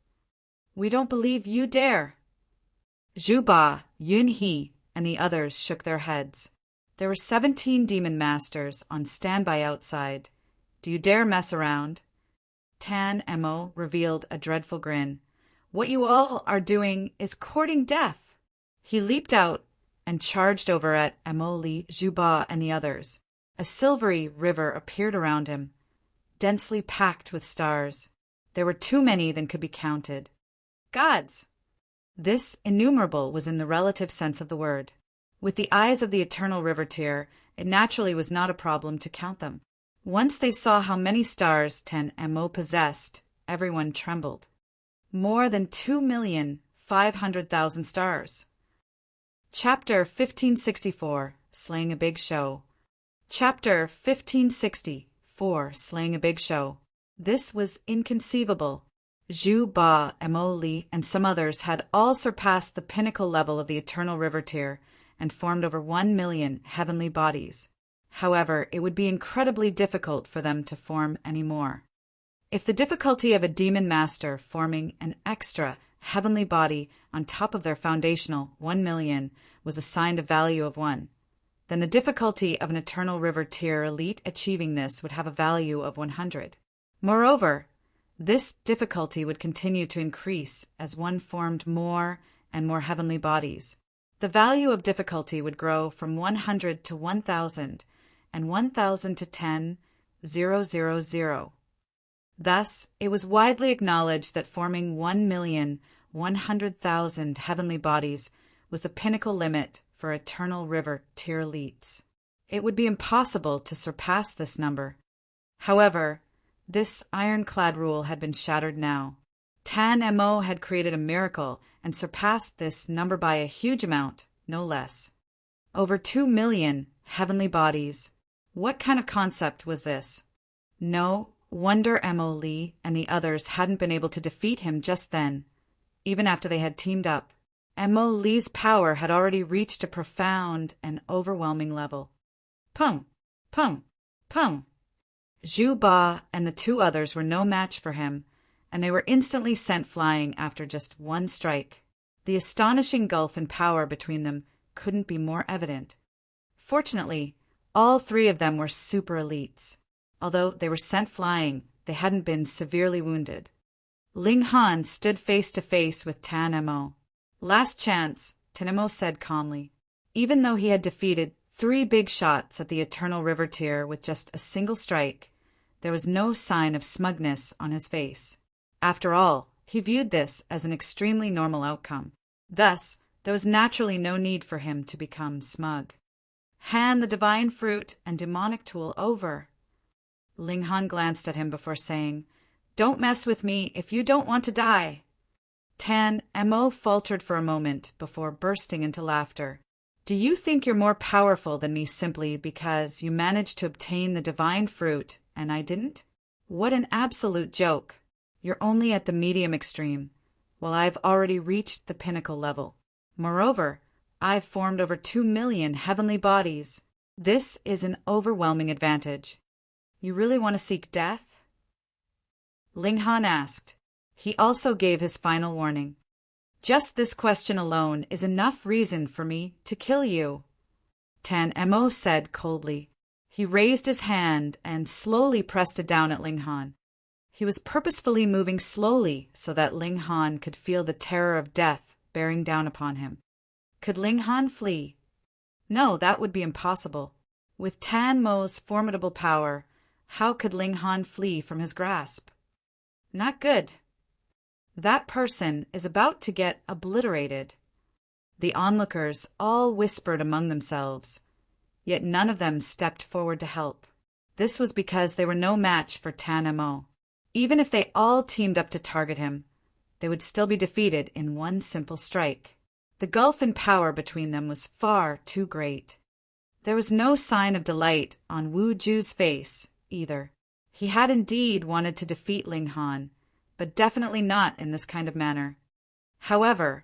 We don't believe you dare. Zhu Ba, Yun He, and the others shook their heads. There were 17 demon masters on standby outside. Do you dare mess around? Tan Mo revealed a dreadful grin. What you all are doing is courting death. He leaped out and charged over at Mo Li, Zhu Ba, and the others. A silvery river appeared around him, densely packed with stars. There were too many than could be counted. Gods! This innumerable was in the relative sense of the word. With the eyes of the eternal river tier, it naturally was not a problem to count them. Once they saw how many stars Tan Mo possessed, everyone trembled. More than 2,500,000 stars. Chapter 1564, Slaying a Big Show. Chapter 1564, Slaying a Big Show. This was inconceivable. Zhu Ba, Mo Li, and some others had all surpassed the pinnacle level of the eternal river tier and formed over 1 million heavenly bodies. However, it would be incredibly difficult for them to form any more. If the difficulty of a demon master forming an extra heavenly body on top of their foundational 1 million was assigned a value of 1, then the difficulty of an eternal river tier elite achieving this would have a value of 100. Moreover, this difficulty would continue to increase as one formed more and more heavenly bodies. The value of difficulty would grow from 100 to 1,000 and 1,000 to 10,000. Thus, it was widely acknowledged that forming 1,100,000 heavenly bodies was the pinnacle limit for eternal river tier elites. It would be impossible to surpass this number. However, this ironclad rule had been shattered now. Tan Mo had created a miracle and surpassed this number by a huge amount, no less. Over 2 million heavenly bodies. What kind of concept was this? No wonder Mo Li and the others hadn't been able to defeat him just then, even after they had teamed up. Mo Li's power had already reached a profound and overwhelming level. Pung! Pung! Pung! Zhu Ba and the 2 others were no match for him, and they were instantly sent flying after just one strike. The astonishing gulf in power between them couldn't be more evident. Fortunately, all 3 of them were super elites. Although they were sent flying, they hadn't been severely wounded. Ling Han stood face to face with Tan Mo. Last chance, Tan Mo said calmly. Even though he had defeated 3 big shots at the eternal river tier with just a single strike, there was no sign of smugness on his face. After all, he viewed this as an extremely normal outcome. Thus, there was naturally no need for him to become smug. Hand the divine fruit and demonic tool over. Ling Han glanced at him before saying, Don't mess with me if you don't want to die. Tan Mo faltered for a moment before bursting into laughter. Do you think you're more powerful than me simply because you managed to obtain the divine fruit and I didn't? What an absolute joke. You're only at the medium extreme, while I've already reached the pinnacle level. Moreover, I've formed over 2 million heavenly bodies. This is an overwhelming advantage. You really want to seek death? Ling Han asked. He also gave his final warning. Just this question alone is enough reason for me to kill you. Tan Mo said coldly. He raised his hand and slowly pressed it down at Ling Han. He was purposefully moving slowly so that Ling Han could feel the terror of death bearing down upon him. Could Ling Han flee? No, that would be impossible. With Tan Mo's formidable power, how could Ling Han flee from his grasp? Not good. That person is about to get obliterated. The onlookers all whispered among themselves, yet none of them stepped forward to help. This was because they were no match for Tan Mo. Even if they all teamed up to target him, they would still be defeated in one simple strike. The gulf in power between them was far too great. There was no sign of delight on Wu Ju's face, either. He had indeed wanted to defeat Ling Han, but definitely not in this kind of manner. However,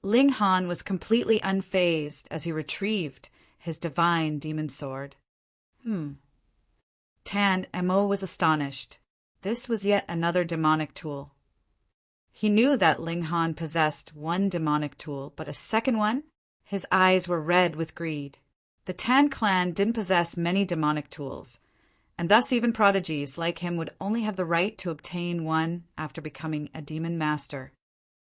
Ling Han was completely unfazed as he retrieved his divine demon sword. Tan Mo was astonished. This was yet another demonic tool. He knew that Ling Han possessed one demonic tool, but a second one? His eyes were red with greed. The Tan clan didn't possess many demonic tools, and thus even prodigies like him would only have the right to obtain one after becoming a demon master.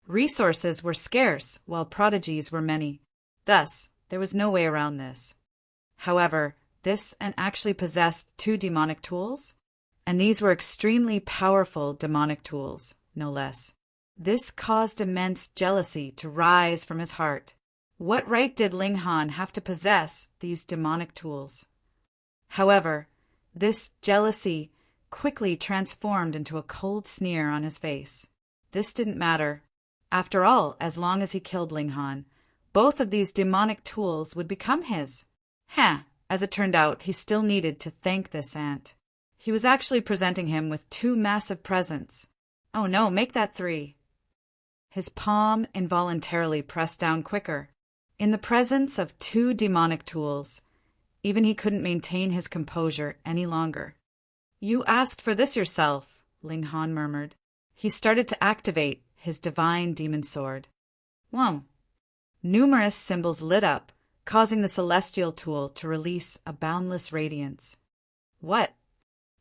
Resources were scarce, while prodigies were many. Thus, there was no way around this. However, this and actually possessed two demonic tools, and these were extremely powerful demonic tools, no less. This caused immense jealousy to rise from his heart. What right did Ling Han have to possess these demonic tools? However, this jealousy quickly transformed into a cold sneer on his face. This didn't matter. After all, as long as he killed Ling Han, both of these demonic tools would become his. As it turned out, he still needed to thank this ant. He was actually presenting him with two massive presents. Oh no, make that 3. His palm involuntarily pressed down quicker. In the presence of two demonic tools, even he couldn't maintain his composure any longer. You asked for this yourself, Ling Han murmured. He started to activate his divine demon sword. Whoa! Numerous symbols lit up, causing the celestial tool to release a boundless radiance. What?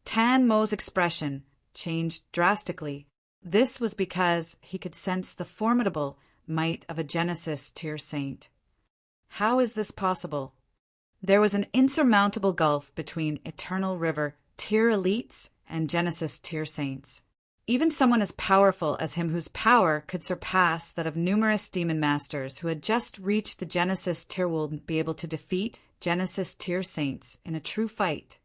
Tan Mo's expression changed drastically. This was because he could sense the formidable might of a Genesis tier saint. How is this possible? There was an insurmountable gulf between Eternal River tier elites and Genesis tier saints. Even someone as powerful as him whose power could surpass that of numerous demon masters who had just reached the Genesis tier will be able to defeat Genesis tier saints in a true fight.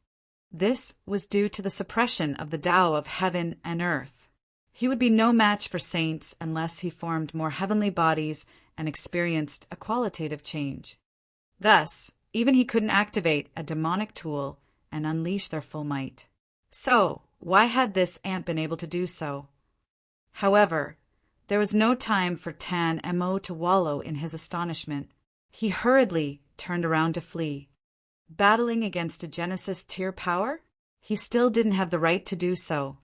This was due to the suppression of the Tao of heaven and earth. He would be no match for saints unless he formed more heavenly bodies and experienced a qualitative change. Thus, even he couldn't activate a demonic tool and unleash their full might. So, why had this ant been able to do so? However, there was no time for Tan Mo to wallow in his astonishment. He hurriedly turned around to flee. Battling against a Genesis tier power? He still didn't have the right to do so.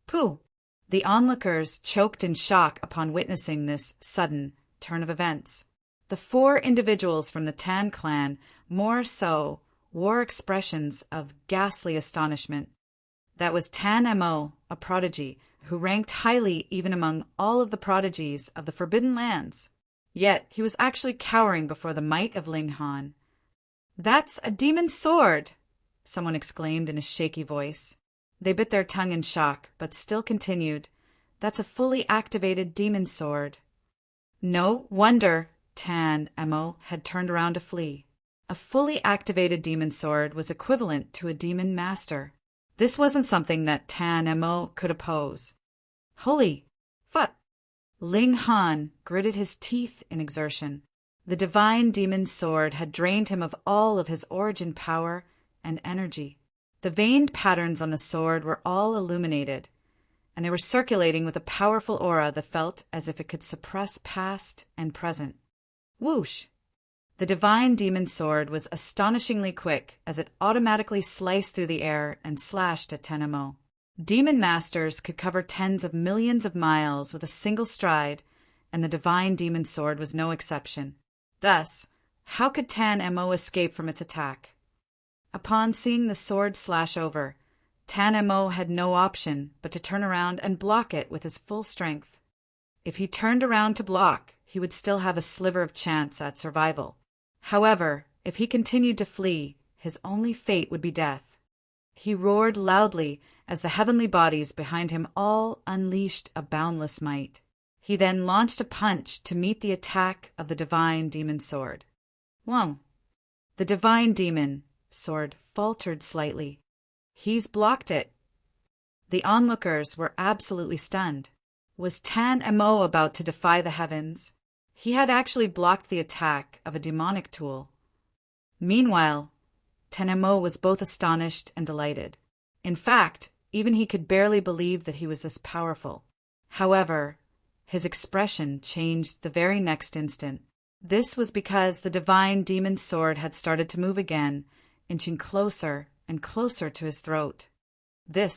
Pooh! The onlookers choked in shock upon witnessing this sudden turn of events. The 4 individuals from the Tan clan, more so, wore expressions of ghastly astonishment. That was Tan Mo, a prodigy, who ranked highly even among all of the prodigies of the Forbidden Lands. Yet he was actually cowering before the might of Ling Han. "That's a demon sword!" someone exclaimed in a shaky voice. They bit their tongue in shock, but still continued, "That's a fully activated demon sword." No wonder Tan Mo had turned around to flee. A fully activated demon sword was equivalent to a demon master. This wasn't something that Tan Mo could oppose. Holy fuck! Ling Han gritted his teeth in exertion. The divine demon sword had drained him of all of his origin power and energy. The veined patterns on the sword were all illuminated, and they were circulating with a powerful aura that felt as if it could suppress past and present. Whoosh! The divine demon sword was astonishingly quick as it automatically sliced through the air and slashed at Tan Mo. Demon masters could cover tens of millions of miles with a single stride, and the divine demon sword was no exception. Thus, how could Tan Mo escape from its attack? Upon seeing the sword slash over, Tan Mo had no option but to turn around and block it with his full strength. If he turned around to block, he would still have a sliver of chance at survival. However, if he continued to flee, his only fate would be death. He roared loudly as the heavenly bodies behind him all unleashed a boundless might. He then launched a punch to meet the attack of the divine demon sword. Whoa! The divine demon sword faltered slightly. He's blocked it. The onlookers were absolutely stunned. Was Tan Mo about to defy the heavens? He had actually blocked the attack of a demonic tool. Meanwhile, Tan Mo was both astonished and delighted. In fact, even he could barely believe that he was this powerful. However, his expression changed the very next instant. This was because the divine demon sword had started to move again, inching closer and closer to his throat. The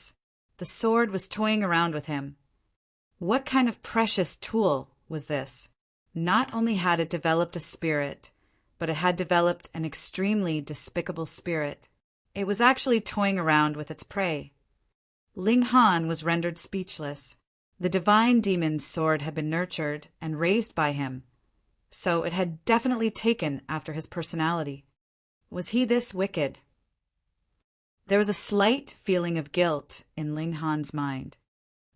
sword was toying around with him. What kind of precious tool was this? Not only had it developed a spirit, but it had developed an extremely despicable spirit. It was actually toying around with its prey. Ling Han was rendered speechless. The divine demon's sword had been nurtured and raised by him, so it had definitely taken after his personality. Was he this wicked? There was a slight feeling of guilt in Ling Han's mind.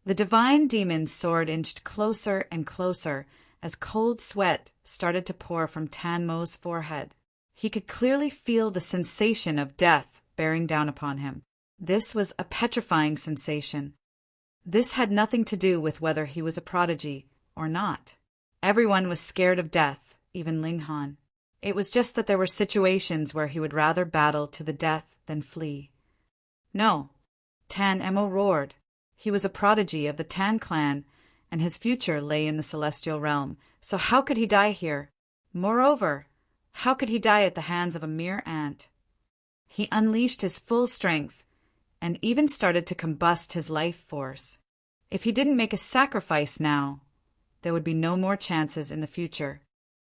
The divine demon's sword inched closer and closer as cold sweat started to pour from Tan Mo's forehead. He could clearly feel the sensation of death bearing down upon him. This was a petrifying sensation. This had nothing to do with whether he was a prodigy or not. Everyone was scared of death, even Ling Han. It was just that there were situations where he would rather battle to the death than flee. No, Tan Mo roared. He was a prodigy of the Tan clan, and his future lay in the celestial realm, so how could he die here? Moreover, how could he die at the hands of a mere ant? He unleashed his full strength, and even started to combust his life force. If he didn't make a sacrifice now, there would be no more chances in the future.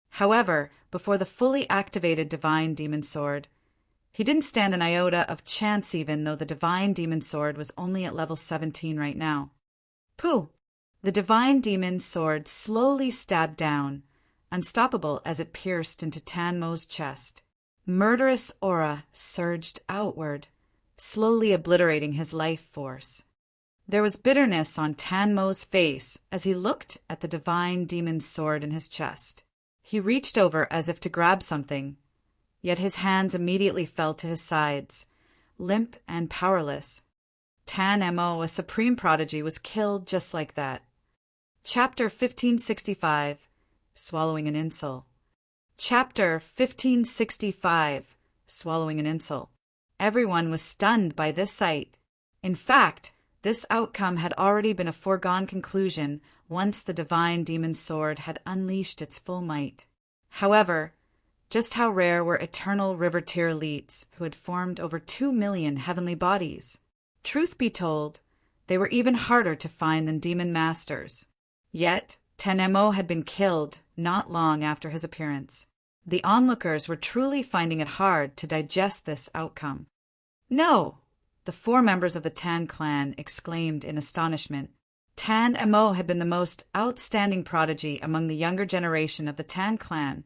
However, before the fully activated divine demon sword, he didn't stand an iota of chance even though the divine demon sword was only at level 17 right now. Pooh! The divine demon sword slowly stabbed down, unstoppable as it pierced into Tan Mo's chest. Murderous aura surged outward, slowly obliterating his life force. There was bitterness on Tan Mo's face as he looked at the divine demon sword in his chest. He reached over as if to grab something, yet his hands immediately fell to his sides, limp and powerless. Tan Mo, a supreme prodigy, was killed just like that. Chapter 1565, Swallowing an Insult. Chapter 1565, Swallowing an Insult. Everyone was stunned by this sight. In fact, this outcome had already been a foregone conclusion once the divine demon sword had unleashed its full might. However, just how rare were eternal river-tier elites who had formed over 2 million heavenly bodies? Truth be told, they were even harder to find than demon masters. Yet, Tan Mo had been killed not long after his appearance. The onlookers were truly finding it hard to digest this outcome. No! The 4 members of the Tan clan exclaimed in astonishment. Tan Mo had been the most outstanding prodigy among the younger generation of the Tan clan,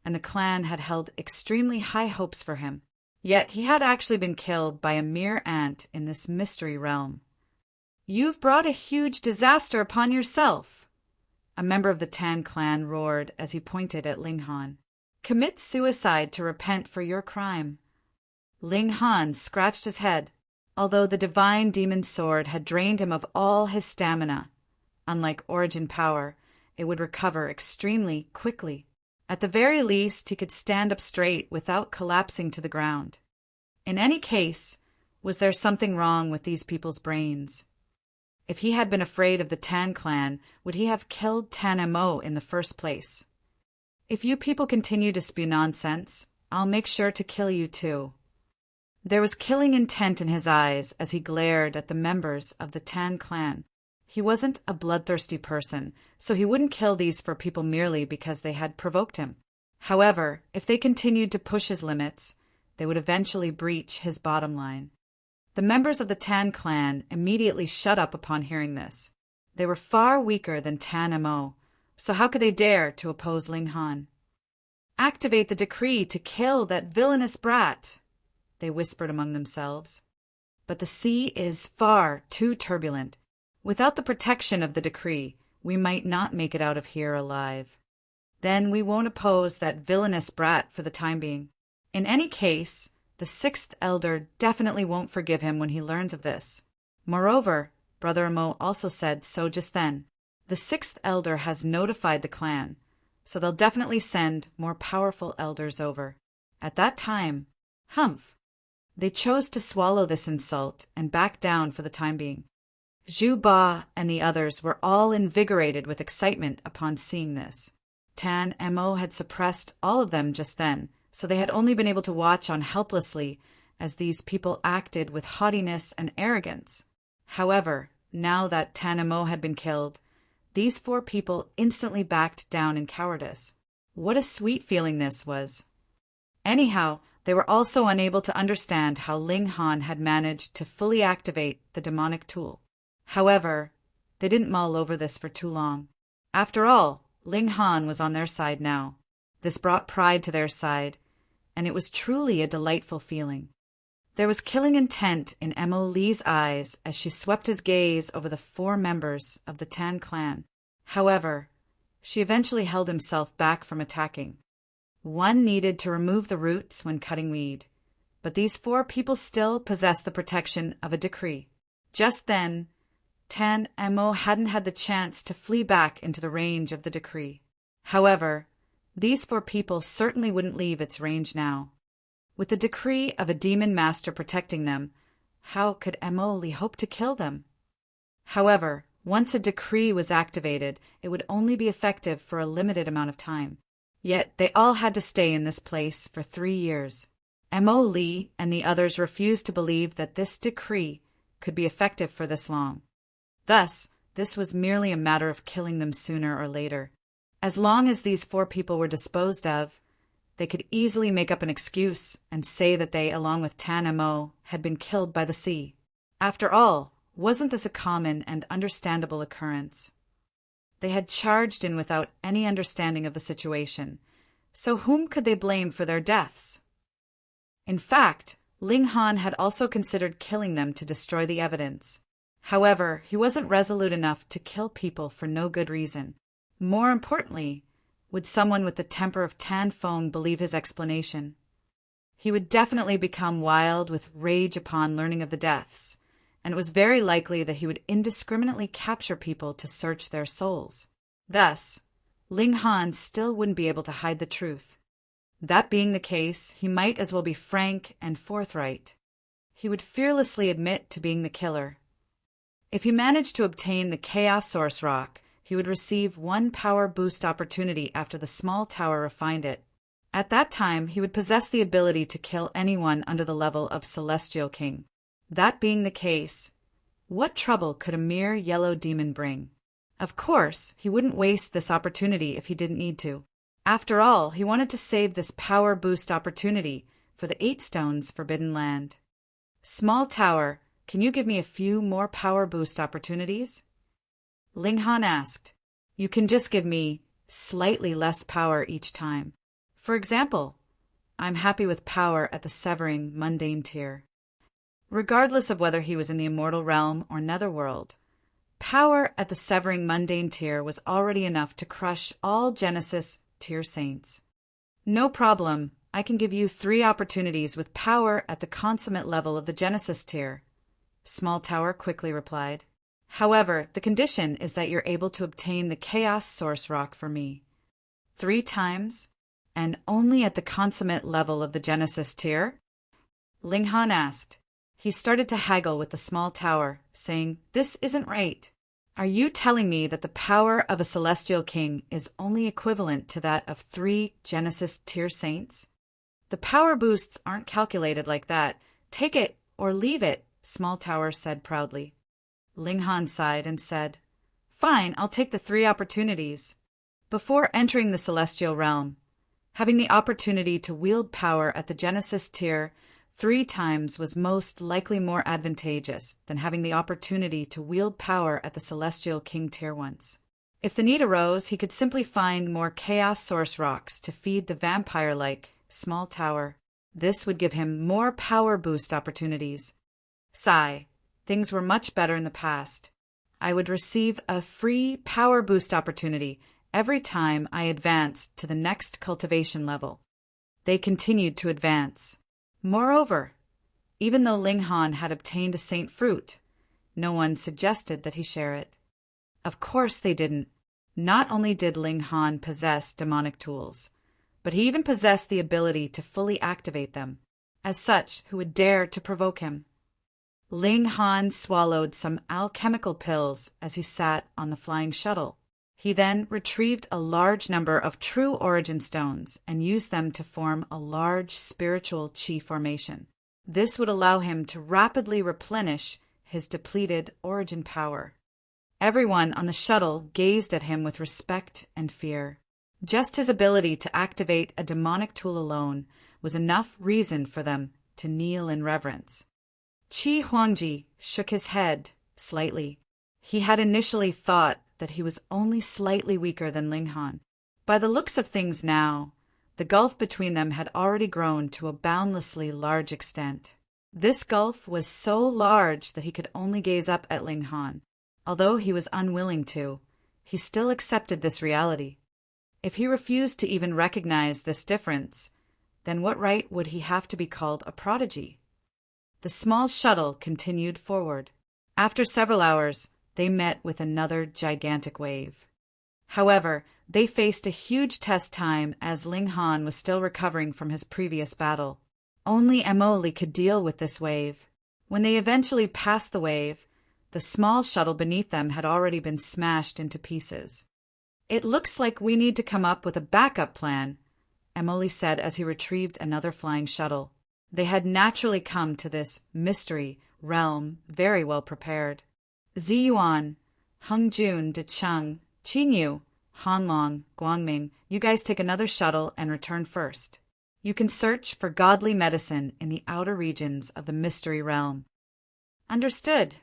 and the clan had held extremely high hopes for him. Yet he had actually been killed by a mere ant in this mystery realm. "You've brought a huge disaster upon yourself," a member of the Tan clan roared as he pointed at Ling Han. "Commit suicide to repent for your crime." Ling Han scratched his head. Although the divine demon sword had drained him of all his stamina, unlike origin power, it would recover extremely quickly. At the very least, he could stand up straight without collapsing to the ground. In any case, was there something wrong with these people's brains? If he had been afraid of the Tan clan, would he have killed Tan Mo in the first place? "If you people continue to spew nonsense, I'll make sure to kill you too." There was killing intent in his eyes as he glared at the members of the Tan clan. He wasn't a bloodthirsty person, so he wouldn't kill these 4 people merely because they had provoked him. However, if they continued to push his limits, they would eventually breach his bottom line. The members of the Tan clan immediately shut up upon hearing this. They were far weaker than Tan Mo, so how could they dare to oppose Ling Han? "Activate the decree to kill that villainous brat," they whispered among themselves. "But the sea is far too turbulent. Without the protection of the decree, we might not make it out of here alive. Then we won't oppose that villainous brat for the time being. In any case, the sixth elder definitely won't forgive him when he learns of this." Moreover, Brother Amo also said so just then. The sixth elder has notified the clan, so they'll definitely send more powerful elders over. At that time, humph! They chose to swallow this insult and back down for the time being. Zhu Ba and the others were all invigorated with excitement upon seeing this. Tan Mo had suppressed all of them just then, so they had only been able to watch on helplessly as these people acted with haughtiness and arrogance. However, now that Tan Mo had been killed, these four people instantly backed down in cowardice. What a sweet feeling this was. Anyhow, they were also unable to understand how Ling Han had managed to fully activate the demonic tool. However, they didn't mull over this for too long. After all, Ling Han was on their side now. This brought pride to their side, and it was truly a delightful feeling. There was killing intent in Mo Li's eyes as she swept his gaze over the four members of the Tan clan. However, she eventually held himself back from attacking. One needed to remove the roots when cutting weed, but these four people still possessed the protection of a decree. Just then, Tan Mo hadn't had the chance to flee back into the range of the decree. However, these four people certainly wouldn't leave its range now. With the decree of a demon master protecting them, how could Emoli hope to kill them? However, once a decree was activated, it would only be effective for a limited amount of time. Yet they all had to stay in this place for 3 years. Emoli and the others refused to believe that this decree could be effective for this long. Thus, this was merely a matter of killing them sooner or later. As long as these four people were disposed of, they could easily make up an excuse and say that they, along with Tan Mo, had been killed by the sea. After all, wasn't this a common and understandable occurrence? They had charged in without any understanding of the situation, so whom could they blame for their deaths? In fact, Ling Han had also considered killing them to destroy the evidence. However, he wasn't resolute enough to kill people for no good reason. More importantly, would someone with the temper of Tan Feng believe his explanation? He would definitely become wild with rage upon learning of the deaths, and it was very likely that he would indiscriminately capture people to search their souls. Thus, Ling Han still wouldn't be able to hide the truth. That being the case, he might as well be frank and forthright. He would fearlessly admit to being the killer. If he managed to obtain the Chaos Source Rock, he would receive 1 power boost opportunity after the small tower refined it. At that time, he would possess the ability to kill anyone under the level of Celestial King. That being the case, what trouble could a mere yellow demon bring? Of course, he wouldn't waste this opportunity if he didn't need to. After all, he wanted to save this power boost opportunity for the 8 stones Forbidden Land. Small tower, can you give me a few more power boost opportunities? Ling Han asked. You can just give me slightly less power each time. For example, I'm happy with power at the Severing Mundane tier. Regardless of whether he was in the Immortal Realm or Netherworld, power at the Severing Mundane tier was already enough to crush all Genesis tier saints. No problem, I can give you 3 opportunities with power at the consummate level of the Genesis tier, Small Tower quickly replied. However, the condition is that you're able to obtain the Chaos Source Rock for me 3 times, and only at the consummate level of the Genesis tier? Ling Han asked. He started to haggle with the small tower, saying, This isn't right. Are you telling me that the power of a Celestial King is only equivalent to that of 3 Genesis tier saints? The power boosts aren't calculated like that. Take it or leave it, Small Tower said proudly. Ling Han sighed and said, Fine, I'll take the 3 opportunities. Before entering the Celestial Realm, having the opportunity to wield power at the Genesis tier 3 times was most likely more advantageous than having the opportunity to wield power at the Celestial King tier once. If the need arose, he could simply find more Chaos Source rocks to feed the vampire-like small tower. This would give him more power boost opportunities. Sigh. Things were much better in the past. I would receive a free power boost opportunity every time I advanced to the next cultivation level. They continued to advance. Moreover, even though Ling Han had obtained a saint fruit, no one suggested that he share it. Of course they didn't. Not only did Ling Han possess demonic tools, but he even possessed the ability to fully activate them. As such, who would dare to provoke him? Ling Han swallowed some alchemical pills as he sat on the flying shuttle. He then retrieved a large number of true origin stones and used them to form a large spiritual chi formation. This would allow him to rapidly replenish his depleted origin power. Everyone on the shuttle gazed at him with respect and fear. Just his ability to activate a demonic tool alone was enough reason for them to kneel in reverence. Qi Huangji shook his head slightly. He had initially thought that he was only slightly weaker than Ling Han. By the looks of things now, the gulf between them had already grown to a boundlessly large extent. This gulf was so large that he could only gaze up at Ling Han. Although he was unwilling to, he still accepted this reality. If he refused to even recognize this difference, then what right would he have to be called a prodigy? The small shuttle continued forward. After several hours, they met with another gigantic wave. However, they faced a huge test time as Ling Han was still recovering from his previous battle. Only Emily could deal with this wave. When they eventually passed the wave, the small shuttle beneath them had already been smashed into pieces. "It looks like we need to come up with a backup plan," Emily said as he retrieved another flying shuttle. They had naturally come to this mystery realm very well prepared. Ziyuan, Hengjun, Decheng, Qingyu, Hanlong, Guangming, you guys take another shuttle and return first. You can search for godly medicine in the outer regions of the mystery realm. Understood.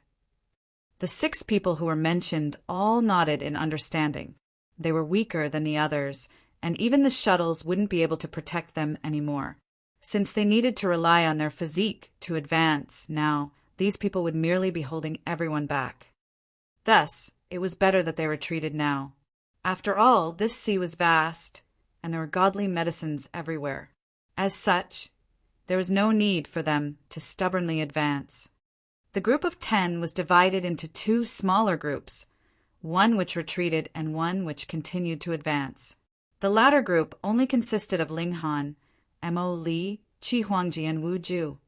The 6 people who were mentioned all nodded in understanding. They were weaker than the others, and even the shuttles wouldn't be able to protect them anymore. Since they needed to rely on their physique to advance now, these people would merely be holding everyone back. Thus, it was better that they retreated now. After all, this sea was vast, and there were godly medicines everywhere. As such, there was no need for them to stubbornly advance. The group of 10 was divided into 2 smaller groups, one which retreated and one which continued to advance. The latter group only consisted of Ling Han, Mo Li, Qi Huangji, and Wu Ju.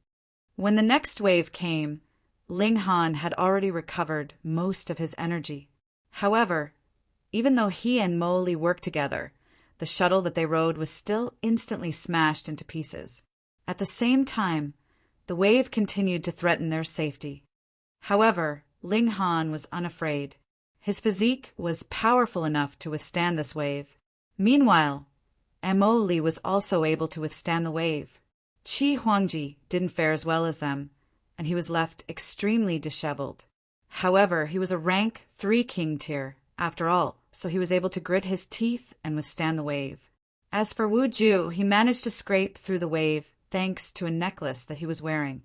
When the next wave came, Ling Han had already recovered most of his energy. However, even though he and Mo Li worked together, the shuttle that they rode was still instantly smashed into pieces. At the same time, the wave continued to threaten their safety. However, Ling Han was unafraid. His physique was powerful enough to withstand this wave. Meanwhile, Mo Li was also able to withstand the wave. Qi Huangji didn't fare as well as them, and he was left extremely disheveled. However, he was a rank 3 king tier, after all, so he was able to grit his teeth and withstand the wave. As for Wu Ju, he managed to scrape through the wave thanks to a necklace that he was wearing.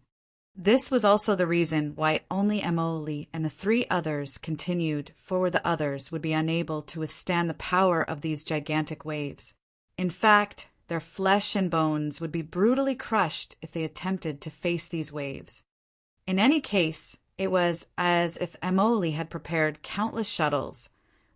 This was also the reason why only Emily and the 3 others continued, for the others would be unable to withstand the power of these gigantic waves. In fact, their flesh and bones would be brutally crushed if they attempted to face these waves. In any case, it was as if Emily had prepared countless shuttles,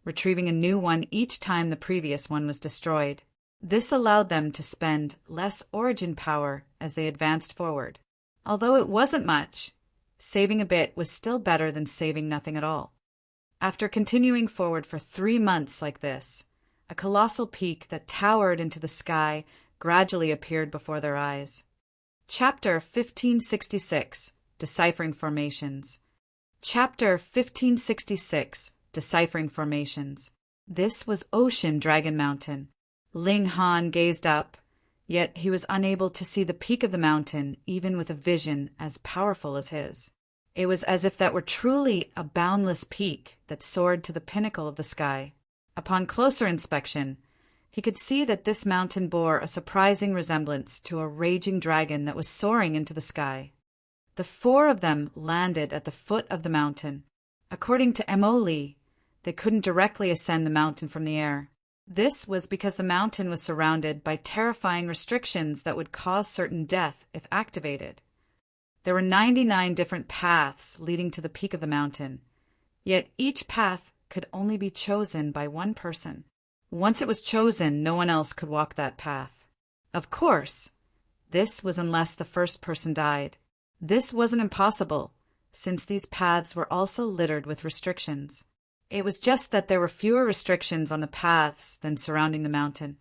retrieving a new one each time the previous one was destroyed. This allowed them to spend less origin power as they advanced forward. Although it wasn't much, saving a bit was still better than saving nothing at all. After continuing forward for 3 months like this, a colossal peak that towered into the sky gradually appeared before their eyes. Chapter 1566, Deciphering Formations. Chapter 1566, Deciphering Formations. This was Ocean Dragon Mountain. Ling Han gazed up, Yet he was unable to see the peak of the mountain even with a vision as powerful as his. It was as if that were truly a boundless peak that soared to the pinnacle of the sky. Upon closer inspection, he could see that this mountain bore a surprising resemblance to a raging dragon that was soaring into the sky. The four of them landed at the foot of the mountain. According to M.O. Lee, they couldn't directly ascend the mountain from the air. This was because the mountain was surrounded by terrifying restrictions that would cause certain death if activated. There were 99 different paths leading to the peak of the mountain, yet each path could only be chosen by one person. Once it was chosen, no one else could walk that path. Of course, this was unless the first person died. This wasn't impossible, since these paths were also littered with restrictions. It was just that there were fewer restrictions on the paths than surrounding the mountain.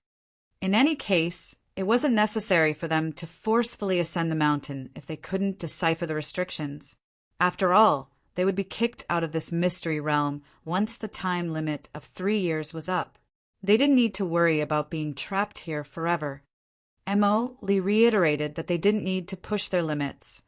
In any case, it wasn't necessary for them to forcefully ascend the mountain if they couldn't decipher the restrictions. After all, they would be kicked out of this mystery realm once the time limit of 3 years was up. They didn't need to worry about being trapped here forever. M.O. Lee reiterated that they didn't need to push their limits,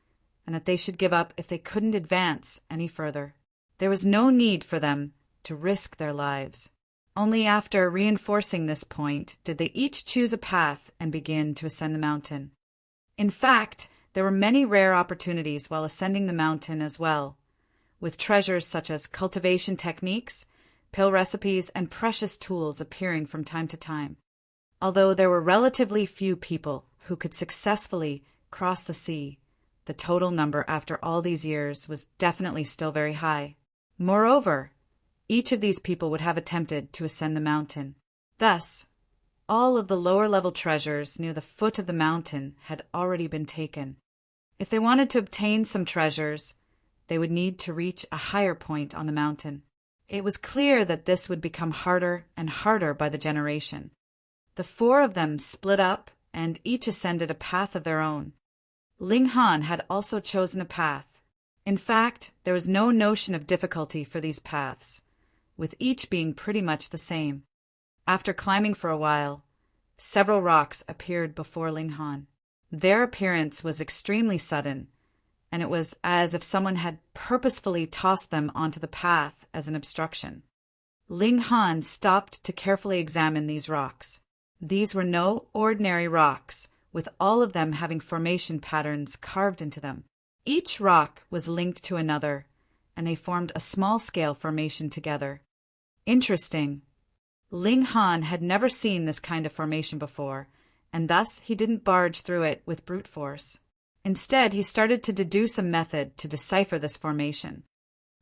and that they should give up if they couldn't advance any further. There was no need for them to risk their lives. Only after reinforcing this point did they each choose a path and begin to ascend the mountain. In fact, there were many rare opportunities while ascending the mountain as well, with treasures such as cultivation techniques, pill recipes, and precious tools appearing from time to time. Although there were relatively few people who could successfully cross the sea, the total number after all these years was definitely still very high. Moreover, each of these people would have attempted to ascend the mountain. Thus, all of the lower-level treasures near the foot of the mountain had already been taken. If they wanted to obtain some treasures, they would need to reach a higher point on the mountain. It was clear that this would become harder and harder by the generation. The four of them split up and each ascended a path of their own. Ling Han had also chosen a path. In fact, there was no notion of difficulty for these paths, with each being pretty much the same. After climbing for a while, several rocks appeared before Ling Han. Their appearance was extremely sudden, and it was as if someone had purposefully tossed them onto the path as an obstruction. Ling Han stopped to carefully examine these rocks. These were no ordinary rocks, with all of them having formation patterns carved into them. Each rock was linked to another, and they formed a small-scale formation together. Interesting. Ling Han had never seen this kind of formation before, and thus he didn't barge through it with brute force. Instead, he started to deduce a method to decipher this formation.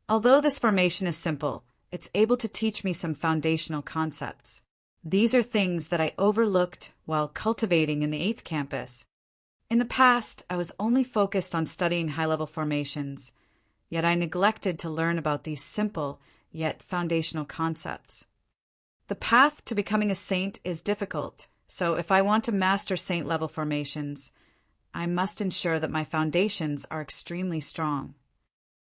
Although this formation is simple, it's able to teach me some foundational concepts. These are things that I overlooked while cultivating in the 8th campus. In the past, I was only focused on studying high-level formations, yet I neglected to learn about these simple yet foundational concepts. The path to becoming a saint is difficult, so if I want to master saint-level formations, I must ensure that my foundations are extremely strong.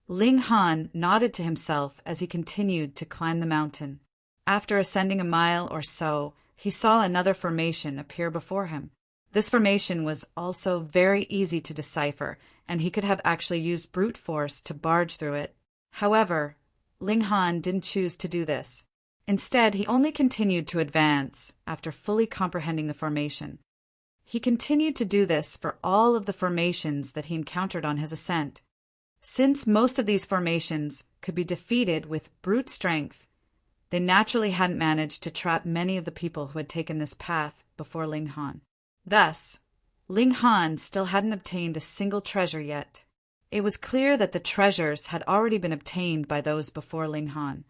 Ling Han nodded to himself as he continued to climb the mountain. After ascending a mile or so, he saw another formation appear before him. This formation was also very easy to decipher, and he could have actually used brute force to barge through it. However, Ling Han didn't choose to do this. Instead, he only continued to advance after fully comprehending the formation. He continued to do this for all of the formations that he encountered on his ascent. Since most of these formations could be defeated with brute strength, they naturally hadn't managed to trap many of the people who had taken this path before Ling Han. Thus, Ling Han still hadn't obtained a single treasure yet. It was clear that the treasures had already been obtained by those before Ling Han.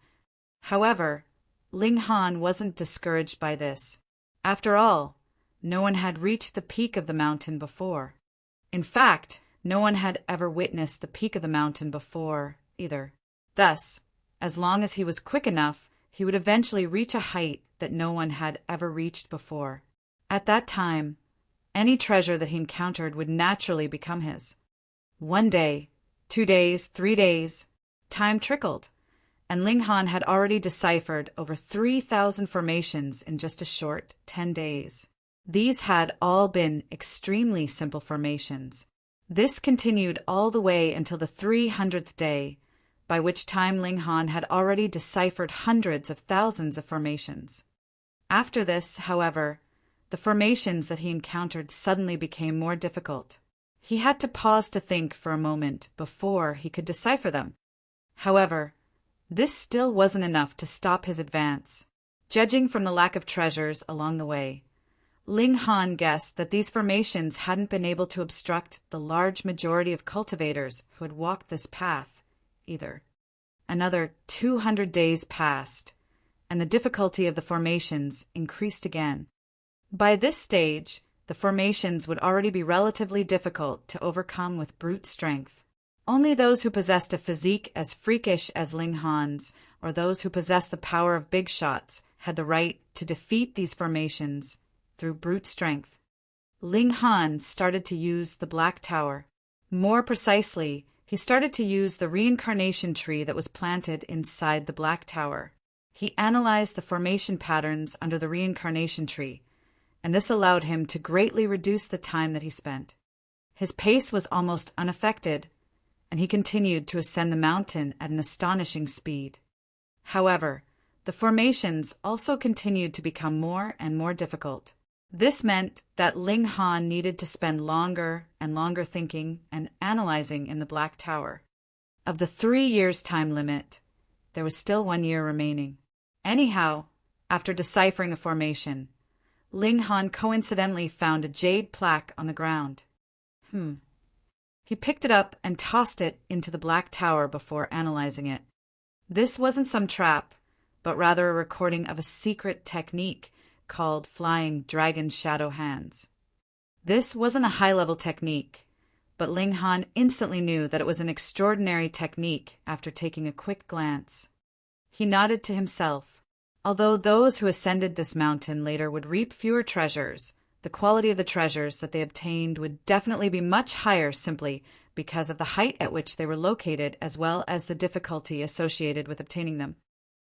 However, Ling Han wasn't discouraged by this. After all, no one had reached the peak of the mountain before. In fact, no one had ever witnessed the peak of the mountain before either. Thus, as long as he was quick enough, he would eventually reach a height that no one had ever reached before. At that time, any treasure that he encountered would naturally become his. 1 day, 2 days, 3 days, time trickled, and Ling Han had already deciphered over 3,000 formations in just a short 10 days. These had all been extremely simple formations. This continued all the way until the 300th day, by which time Ling Han had already deciphered hundreds of thousands of formations. After this, however, the formations that he encountered suddenly became more difficult. He had to pause to think for a moment before he could decipher them. However, this still wasn't enough to stop his advance. Judging from the lack of treasures along the way, Ling Han guessed that these formations hadn't been able to obstruct the large majority of cultivators who had walked this path, either. Another 200 days passed, and the difficulty of the formations increased again. By this stage, the formations would already be relatively difficult to overcome with brute strength. Only those who possessed a physique as freakish as Ling Han's, or those who possessed the power of big shots, had the right to defeat these formations through brute strength. Ling Han started to use the Black Tower. More precisely, he started to use the reincarnation tree that was planted inside the Black Tower. He analyzed the formation patterns under the reincarnation tree, and this allowed him to greatly reduce the time that he spent. His pace was almost unaffected, and he continued to ascend the mountain at an astonishing speed. However, the formations also continued to become more and more difficult. This meant that Ling Han needed to spend longer and longer thinking and analyzing in the Black Tower. Of the 3 years time limit, there was still 1 year remaining. Anyhow, after deciphering a formation, Ling Han coincidentally found a jade plaque on the ground. He picked it up and tossed it into the Black Tower before analyzing it. This wasn't some trap, but rather a recording of a secret technique called Flying Dragon Shadow Hands. This wasn't a high-level technique, but Ling Han instantly knew that it was an extraordinary technique after taking a quick glance. He nodded to himself. Although those who ascended this mountain later would reap fewer treasures, the quality of the treasures that they obtained would definitely be much higher simply because of the height at which they were located as well as the difficulty associated with obtaining them.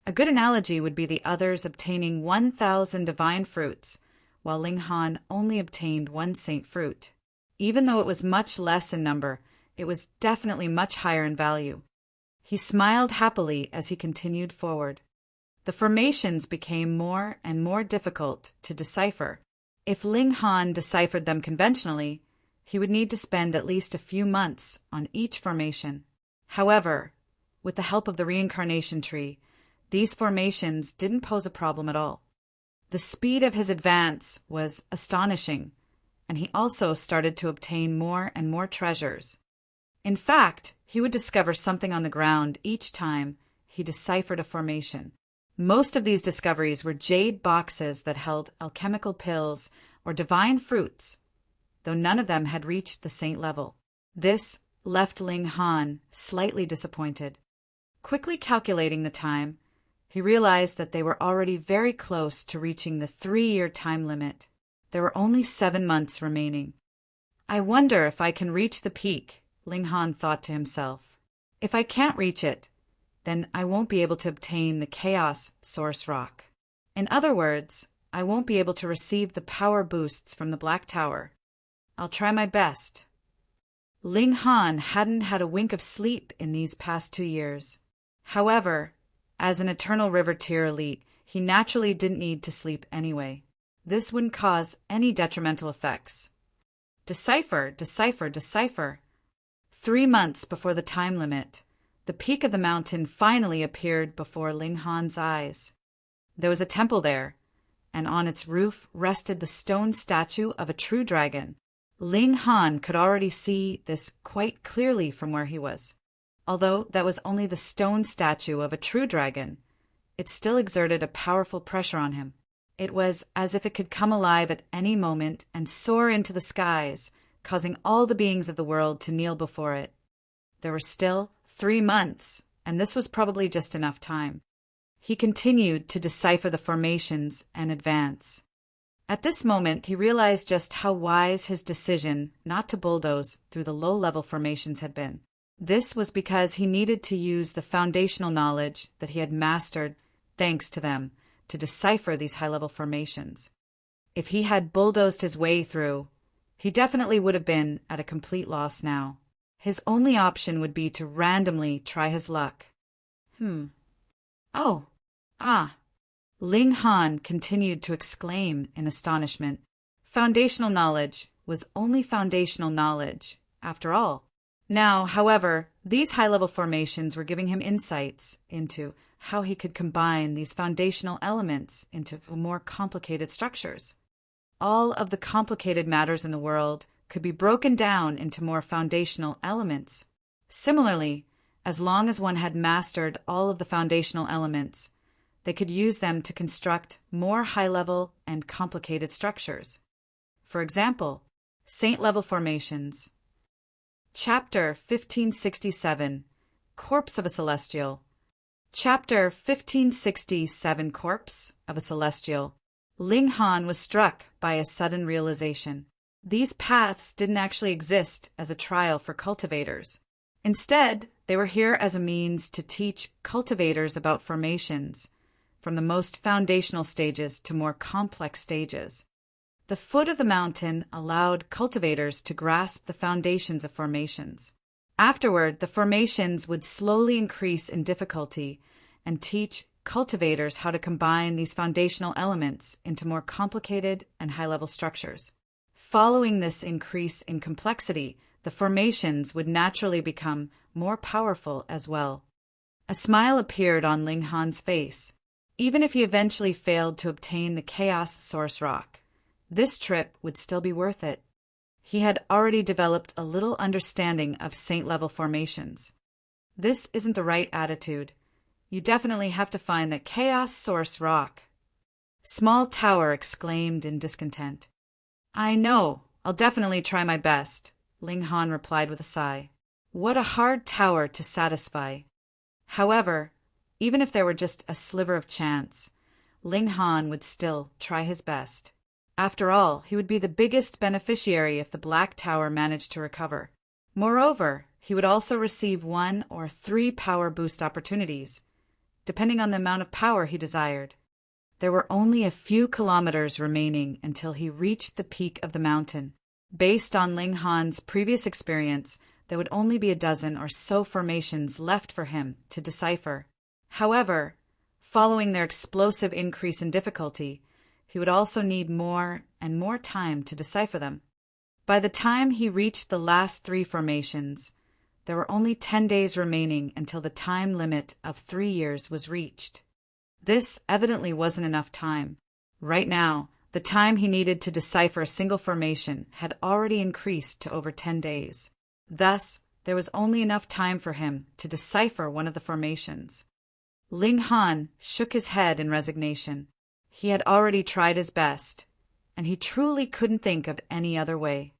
A good analogy would be the others obtaining 1,000 divine fruits, while Ling Han only obtained 1 saint fruit. Even though it was much less in number, it was definitely much higher in value. He smiled happily as he continued forward. The formations became more and more difficult to decipher. If Ling Han deciphered them conventionally, he would need to spend at least a few months on each formation. However, with the help of the reincarnation tree, these formations didn't pose a problem at all. The speed of his advance was astonishing, and he also started to obtain more and more treasures. In fact, he would discover something on the ground each time he deciphered a formation. Most of these discoveries were jade boxes that held alchemical pills or divine fruits, though none of them had reached the saint level. This left Ling Han slightly disappointed. Quickly calculating the time, he realized that they were already very close to reaching the 3-year time limit. There were only 7 months remaining. I wonder if I can reach the peak, Ling Han thought to himself. If I can't reach it, then I won't be able to obtain the Chaos Source Rock. In other words, I won't be able to receive the power boosts from the Black Tower. I'll try my best. Ling Han hadn't had a wink of sleep in these past 2 years. However, as an Eternal River Tier elite, he naturally didn't need to sleep anyway. This wouldn't cause any detrimental effects. Decipher, decipher, decipher. 3 months before the time limit, the peak of the mountain finally appeared before Ling Han's eyes. There was a temple there, and on its roof rested the stone statue of a true dragon. Ling Han could already see this quite clearly from where he was. Although that was only the stone statue of a true dragon, it still exerted a powerful pressure on him. It was as if it could come alive at any moment and soar into the skies, causing all the beings of the world to kneel before it. There were still 3 months, and this was probably just enough time. He continued to decipher the formations and advance. At this moment, he realized just how wise his decision not to bulldoze through the low-level formations had been. This was because he needed to use the foundational knowledge that he had mastered, thanks to them, to decipher these high-level formations. if he had bulldozed his way through, he definitely would have been at a complete loss now. His only option would be to randomly try his luck. Oh. Ah. Ling Han continued to exclaim in astonishment. Foundational knowledge was only foundational knowledge, after all. Now, however, these high-level formations were giving him insights into how he could combine these foundational elements into more complicated structures. All of the complicated matters in the world could be broken down into more foundational elements. Similarly, as long as one had mastered all of the foundational elements, they could use them to construct more high-level and complicated structures. For example, saint-level formations. Chapter 1567, Corpse of a Celestial. Chapter 1567, Corpse of a Celestial. Ling Han was struck by a sudden realization. These paths didn't actually exist as a trial for cultivators. Instead, they were here as a means to teach cultivators about formations, from the most foundational stages to more complex stages. The foot of the mountain allowed cultivators to grasp the foundations of formations. Afterward, the formations would slowly increase in difficulty and teach cultivators how to combine these foundational elements into more complicated and high-level structures. Following this increase in complexity, the formations would naturally become more powerful as well. A smile appeared on Ling Han's face. Even if he eventually failed to obtain the Chaos Source Rock, this trip would still be worth it. He had already developed a little understanding of saint-level formations. This isn't the right attitude. You definitely have to find the Chaos Source Rock. Small Tower exclaimed in discontent. I know. I'll definitely try my best, Ling Han replied with a sigh. What a hard tower to satisfy. However, even if there were just a sliver of chance, Ling Han would still try his best. After all, he would be the biggest beneficiary if the Black Tower managed to recover. Moreover, he would also receive 1 or 3 power boost opportunities, depending on the amount of power he desired. There were only a few kilometers remaining until he reached the peak of the mountain. Based on Ling Han's previous experience, there would only be a dozen or so formations left for him to decipher. However, following their explosive increase in difficulty, he would also need more and more time to decipher them. By the time he reached the last 3 formations, there were only 10 days remaining until the time limit of 3 years was reached. This evidently wasn't enough time. Right now, the time he needed to decipher a single formation had already increased to over 10 days. Thus, there was only enough time for him to decipher one of the formations. Ling Han shook his head in resignation. He had already tried his best, and he truly couldn't think of any other way.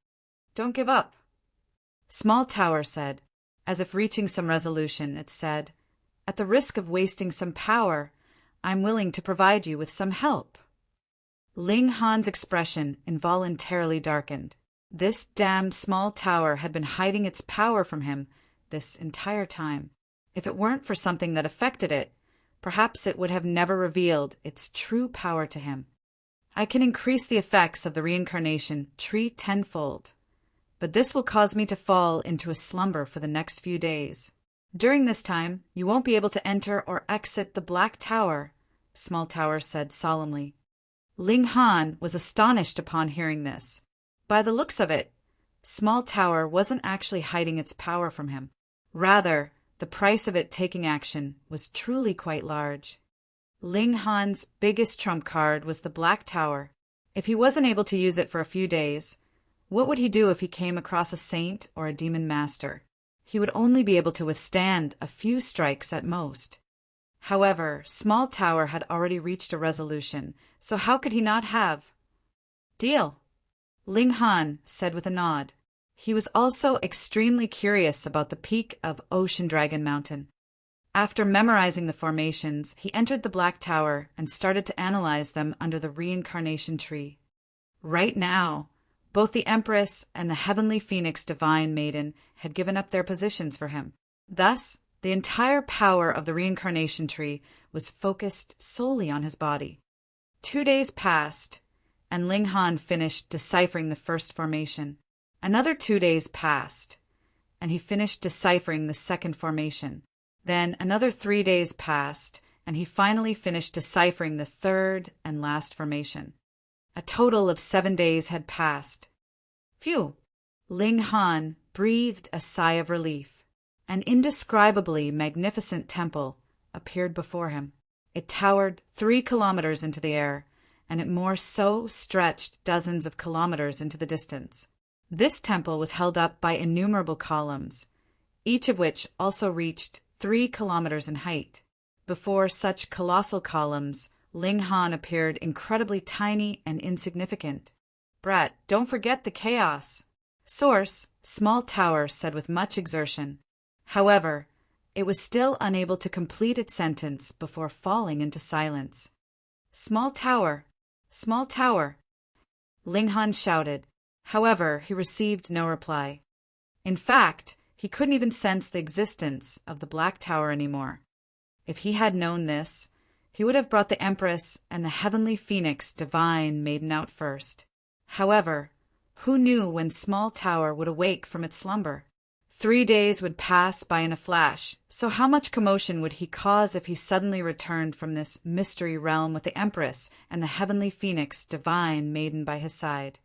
Don't give up. Small Tower said, as if reaching some resolution. It said, at the risk of wasting some power, I'm willing to provide you with some help. Ling Han's expression involuntarily darkened. This damned Small Tower had been hiding its power from him this entire time. If it weren't for something that affected it, perhaps it would have never revealed its true power to him. I can increase the effects of the reincarnation tree 10-fold, but this will cause me to fall into a slumber for the next few days. During this time, you won't be able to enter or exit the Black Tower, Small Tower said solemnly. Ling Han was astonished upon hearing this. By the looks of it, Small Tower wasn't actually hiding its power from him. Rather, the price of it taking action was truly quite large. Ling Han's biggest trump card was the Black Tower. If he wasn't able to use it for a few days, what would he do if he came across a saint or a demon master? He would only be able to withstand a few strikes at most. However, Small Tower had already reached a resolution, so how could he not have? Deal, Ling Han said with a nod. He was also extremely curious about the peak of Ocean Dragon Mountain. After memorizing the formations, he entered the Black Tower and started to analyze them under the reincarnation tree. Right now, both the Empress and the Heavenly Phoenix Divine Maiden had given up their positions for him. Thus, the entire power of the reincarnation tree was focused solely on his body. 2 days passed, and Ling Han finished deciphering the first formation. Another 2 days passed, and he finished deciphering the second formation. Then another 3 days passed, and he finally finished deciphering the third and last formation. A total of 7 days had passed. Phew! Ling Han breathed a sigh of relief. An indescribably magnificent temple appeared before him. It towered 3 kilometers into the air, and it more so stretched dozens of kilometers into the distance. This temple was held up by innumerable columns, each of which also reached 3 kilometers in height. Before such colossal columns, Ling Han appeared incredibly tiny and insignificant. "Brat, don't forget the chaos." "Source," Small Tower said with much exertion. However, it was still unable to complete its sentence before falling into silence. "Small Tower, Small Tower," Ling Han shouted. However, he received no reply. In fact, he couldn't even sense the existence of the Black Tower anymore. If he had known this, he would have brought the Empress and the Heavenly Phoenix Divine Maiden out first. However, who knew when Small Tower would awake from its slumber? 3 days would pass by in a flash, so how much commotion would he cause if he suddenly returned from this mystery realm with the Empress and the Heavenly Phoenix Divine Maiden by his side?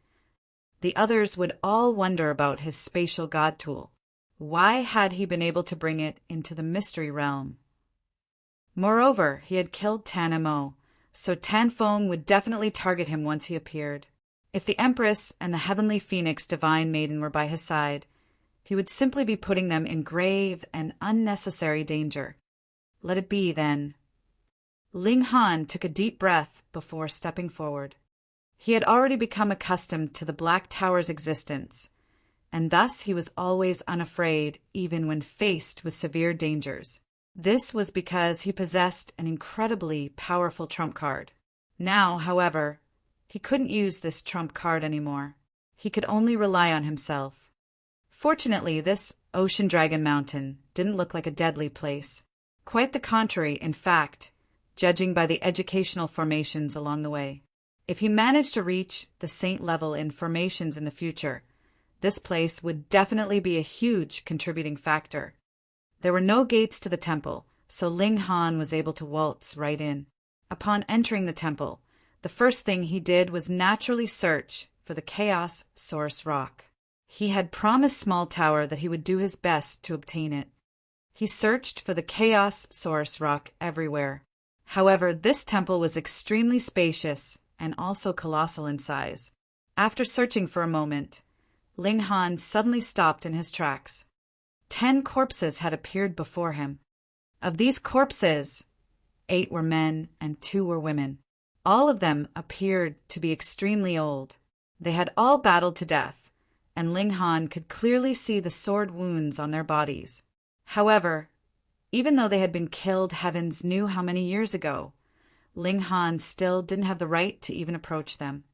The others would all wonder about his spatial god tool. Why had he been able to bring it into the mystery realm? Moreover, he had killed Tan Mo, so Tan Feng would definitely target him once he appeared. If the Empress and the Heavenly Phoenix Divine Maiden were by his side, he would simply be putting them in grave and unnecessary danger. Let it be, then. Ling Han took a deep breath before stepping forward. He had already become accustomed to the Black Tower's existence, and thus he was always unafraid even when faced with severe dangers. This was because he possessed an incredibly powerful trump card. Now, however, he couldn't use this trump card anymore. He could only rely on himself. Fortunately, this Ocean Dragon Mountain didn't look like a deadly place. Quite the contrary, in fact, judging by the educational formations along the way. If he managed to reach the saint level in formations in the future, this place would definitely be a huge contributing factor. There were no gates to the temple, so Ling Han was able to waltz right in. Upon entering the temple, the first thing he did was naturally search for the Chaos Source Rock. He had promised Small Tower that he would do his best to obtain it. He searched for the Chaos Source Rock everywhere. However, this temple was extremely spacious and also colossal in size. After searching for a moment, Ling Han suddenly stopped in his tracks. 10 corpses had appeared before him. Of these corpses, 8 were men and 2 were women. All of them appeared to be extremely old. They had all battled to death, and Ling Han could clearly see the sword wounds on their bodies. However, even though they had been killed heavens knew how many years ago, Ling Han still didn't have the right to even approach them.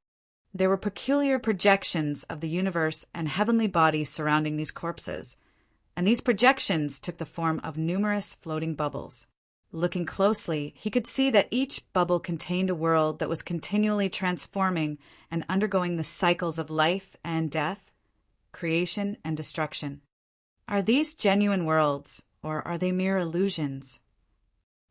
There were peculiar projections of the universe and heavenly bodies surrounding these corpses, and these projections took the form of numerous floating bubbles. Looking closely, he could see that each bubble contained a world that was continually transforming and undergoing the cycles of life and death, creation and destruction. Are these genuine worlds, or are they mere illusions?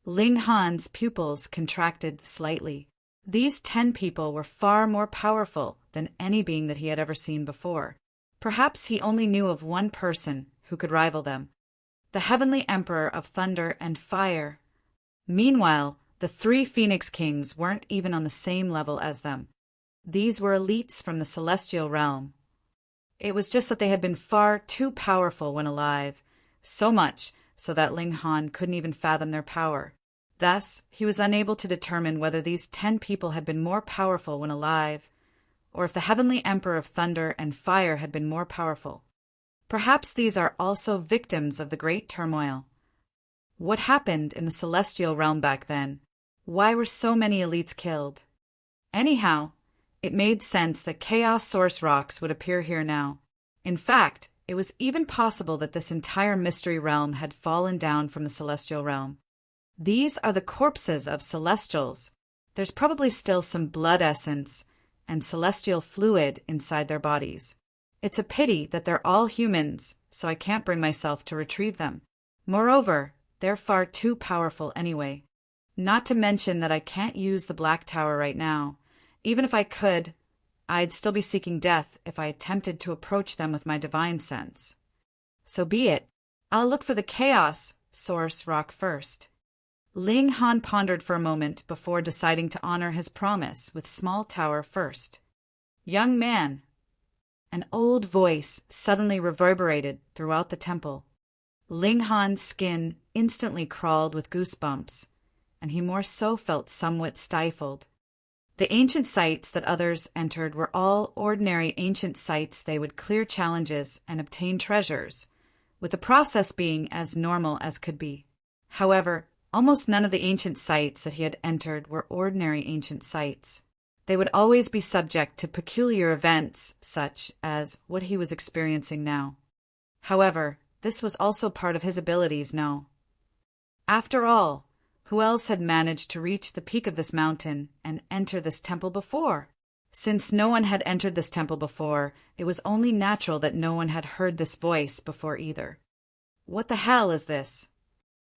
Ling Han's pupils contracted slightly. These 10 people were far more powerful than any being that he had ever seen before. Perhaps he only knew of one person who could rival them, the Heavenly Emperor of Thunder and Fire. Meanwhile, the 3 Phoenix Kings weren't even on the same level as them. These were elites from the celestial realm. It was just that they had been far too powerful when alive, so much so that Ling Han couldn't even fathom their power. Thus, he was unable to determine whether these 10 people had been more powerful when alive, or if the Heavenly Emperor of Thunder and Fire had been more powerful. Perhaps these are also victims of the great turmoil. What happened in the celestial realm back then? Why were so many elites killed? Anyhow, it made sense that Chaos Source Rocks would appear here now. In fact, it was even possible that this entire mystery realm had fallen down from the celestial realm. These are the corpses of celestials. There's probably still some blood essence, and celestial fluid inside their bodies. It's a pity that they're all humans, so I can't bring myself to retrieve them. Moreover, they're far too powerful anyway. Not to mention that I can't use the Black Tower right now. Even if I could, I'd still be seeking death if I attempted to approach them with my divine sense. So be it. I'll look for the Chaos Source Rock first. Ling Han pondered for a moment before deciding to honor his promise with Small Tower first. Young man. An old voice suddenly reverberated throughout the temple. Ling Han's skin instantly crawled with goosebumps, and he more so felt somewhat stifled. The ancient sites that others entered were all ordinary ancient sites. They would clear challenges and obtain treasures, with the process being as normal as could be. However, almost none of the ancient sites that he had entered were ordinary ancient sites. They would always be subject to peculiar events, such as what he was experiencing now. However, this was also part of his abilities, no. After all, who else had managed to reach the peak of this mountain and enter this temple before? Since no one had entered this temple before, it was only natural that no one had heard this voice before either. What the hell is this?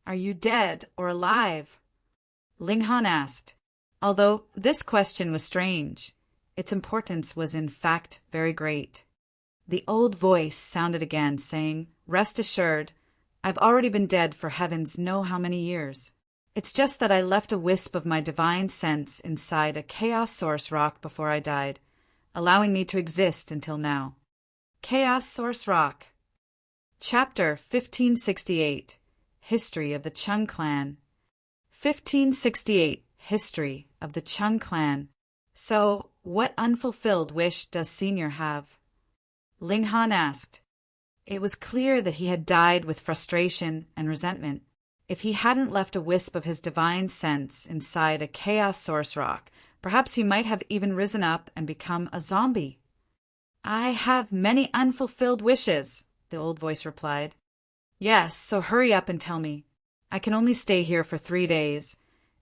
Are you dead or alive? Ling Han asked. Although this question was strange, its importance was in fact very great. The old voice sounded again, saying, "Rest assured, I've already been dead for heavens know how many years. It's just that I left a wisp of my divine sense inside a Chaos Source Rock before I died, allowing me to exist until now." Chaos Source Rock. Chapter 1568. History of the Chung Clan. 1568. History of the Chung Clan. So, what unfulfilled wish does Senior have? Ling Han asked. It was clear that he had died with frustration and resentment. If he hadn't left a wisp of his divine sense inside a Chaos Source Rock, perhaps he might have even risen up and become a zombie. I have many unfulfilled wishes, the old voice replied. Yes, so hurry up and tell me. I can only stay here for 3 days,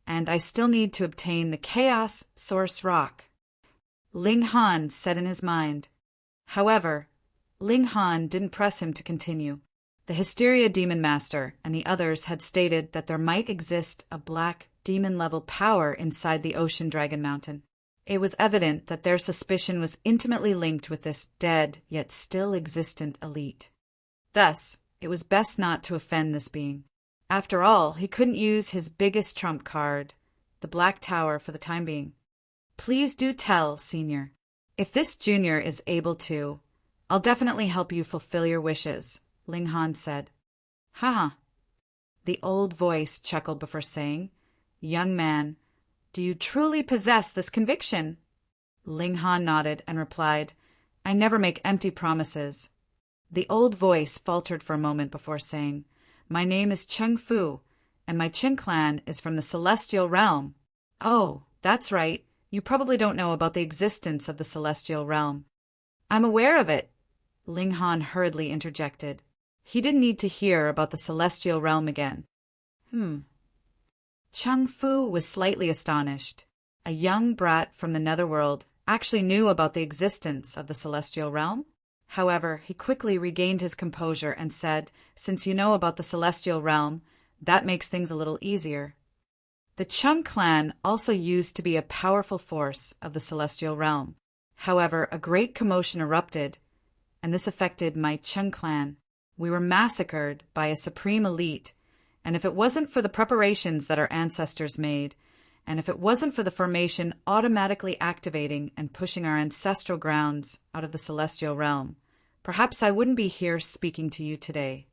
and I still need to obtain the Chaos Source Rock. Ling Han said in his mind. However, Ling Han didn't press him to continue. The Hysteria Demon Master and the others had stated that there might exist a black demon-level power inside the Ocean Dragon Mountain. It was evident that their suspicion was intimately linked with this dead yet still existent elite. Thus, it was best not to offend this being. After all, he couldn't use his biggest trump card, the Black Tower, for the time being. Please do tell, Senior. If this junior is able to, I'll definitely help you fulfill your wishes, Ling Han said. Ha! The old voice chuckled before saying, Young man, do you truly possess this conviction? Ling Han nodded and replied, I never make empty promises. The old voice faltered for a moment before saying, My name is Chung Fu, and my Chung clan is from the Celestial Realm. Oh, that's right. You probably don't know about the existence of the Celestial Realm. I'm aware of it, Ling Han hurriedly interjected. He didn't need to hear about the Celestial Realm again. Chung Fu was slightly astonished. A young brat from the Netherworld actually knew about the existence of the Celestial Realm. However, he quickly regained his composure and said, Since you know about the Celestial Realm, that makes things a little easier. The Chung clan also used to be a powerful force of the Celestial Realm. However, a great commotion erupted, and this affected my Chung clan. We were massacred by a supreme elite, and if it wasn't for the preparations that our ancestors made, and if it wasn't for the formation automatically activating and pushing our ancestral grounds out of the Celestial Realm, perhaps I wouldn't be here speaking to you today.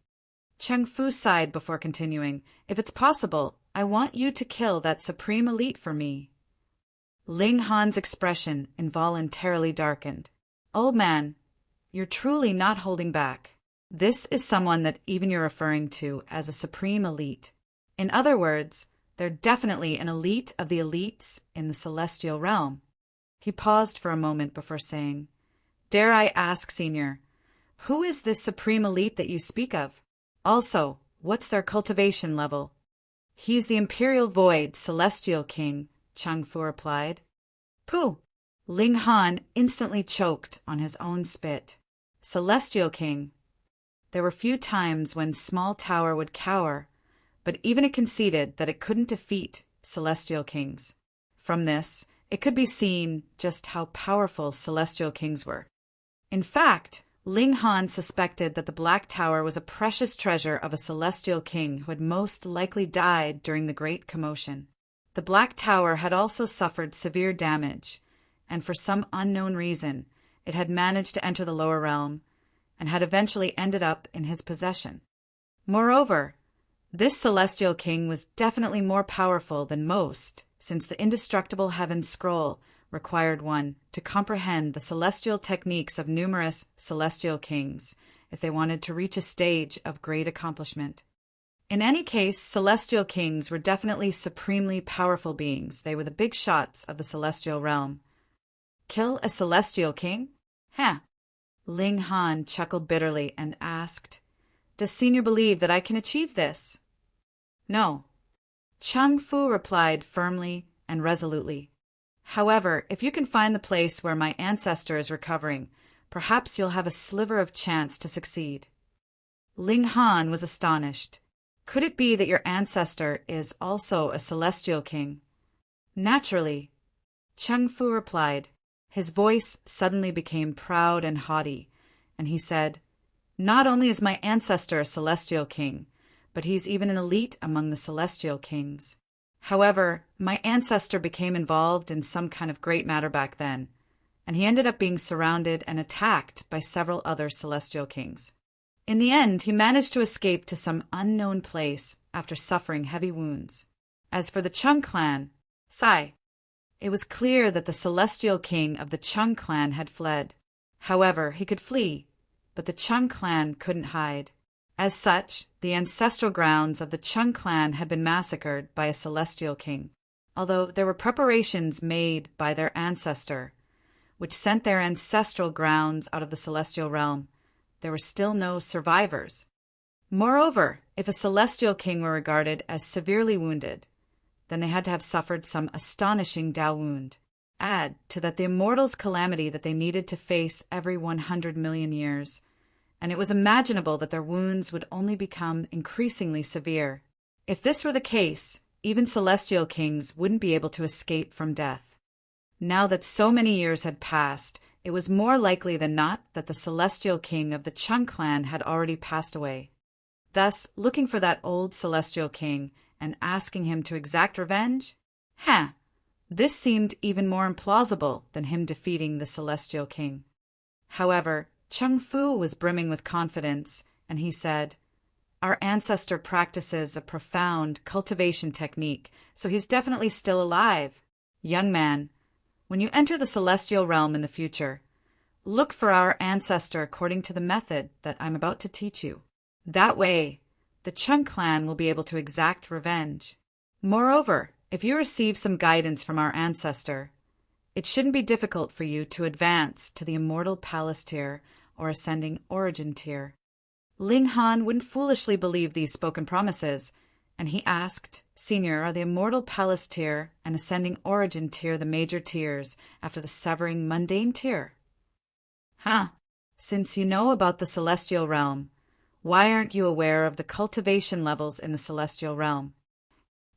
Chung Fu sighed before continuing, If it's possible, I want you to kill that supreme elite for me. Ling Han's expression involuntarily darkened. Old man, you're truly not holding back. This is someone that even you're referring to as a supreme elite. In other words, they're definitely an elite of the elites in the Celestial Realm. He paused for a moment before saying, Dare I ask, Senior, who is this supreme elite that you speak of? Also, what's their cultivation level? He's the Imperial Void Celestial King, Chung Fu replied. Pooh, Ling Han instantly choked on his own spit. Celestial King. There were few times when Small Tower would cower, but even it conceded that it couldn't defeat Celestial Kings. From this, it could be seen just how powerful Celestial Kings were. In fact, Ling Han suspected that the Black Tower was a precious treasure of a Celestial King who had most likely died during the Great Commotion. The Black Tower had also suffered severe damage, and for some unknown reason, it had managed to enter the lower realm, and had eventually ended up in his possession. Moreover, this Celestial King was definitely more powerful than most, since the indestructible Heaven Scroll required one to comprehend the celestial techniques of numerous Celestial Kings if they wanted to reach a stage of great accomplishment. In any case, Celestial Kings were definitely supremely powerful beings. They were the big shots of the Celestial realm. Kill a Celestial King? Huh. Ling Han chuckled bitterly and asked, "Does Senior believe that I can achieve this?" "No." Chung Fu replied firmly and resolutely. "However, if you can find the place where my ancestor is recovering, perhaps you'll have a sliver of chance to succeed." Ling Han was astonished. "Could it be that your ancestor is also a Celestial King?" "Naturally," Chung Fu replied. His voice suddenly became proud and haughty, and he said, "Not only is my ancestor a Celestial King, but he's even an elite among the Celestial Kings. However, my ancestor became involved in some kind of great matter back then, and he ended up being surrounded and attacked by several other Celestial Kings. In the end, he managed to escape to some unknown place after suffering heavy wounds. As for the Chung clan, sigh. It was clear that the Celestial King of the Chung clan had fled. However, he could flee, but the Chung clan couldn't hide. As such, the ancestral grounds of the Chung clan had been massacred by a Celestial King, although there were preparations made by their ancestor, which sent their ancestral grounds out of the Celestial realm. There were still no survivors. Moreover, if a Celestial King were regarded as severely wounded, then they had to have suffered some astonishing Dao wound. Add to that the Immortals' calamity that they needed to face every 100 million years, and it was imaginable that their wounds would only become increasingly severe. If this were the case, even Celestial Kings wouldn't be able to escape from death. Now that so many years had passed, it was more likely than not that the Celestial King of the Chung clan had already passed away. Thus, looking for that old Celestial King and asking him to exact revenge? This seemed even more implausible than him defeating the Celestial King. However, Chung Fu was brimming with confidence, and he said, "Our ancestor practices a profound cultivation technique, so he's definitely still alive. Young man, when you enter the Celestial realm in the future, look for our ancestor according to the method that I'm about to teach you. That way, the Chung clan will be able to exact revenge. Moreover, if you receive some guidance from our ancestor, it shouldn't be difficult for you to advance to the Immortal Palace tier or Ascending Origin tier." Ling Han wouldn't foolishly believe these spoken promises, and he asked, "Senior, are the Immortal Palace tier and Ascending Origin tier the major tiers after the Severing Mundane tier?" Since you know about the Celestial realm, why aren't you aware of the cultivation levels in the Celestial realm?"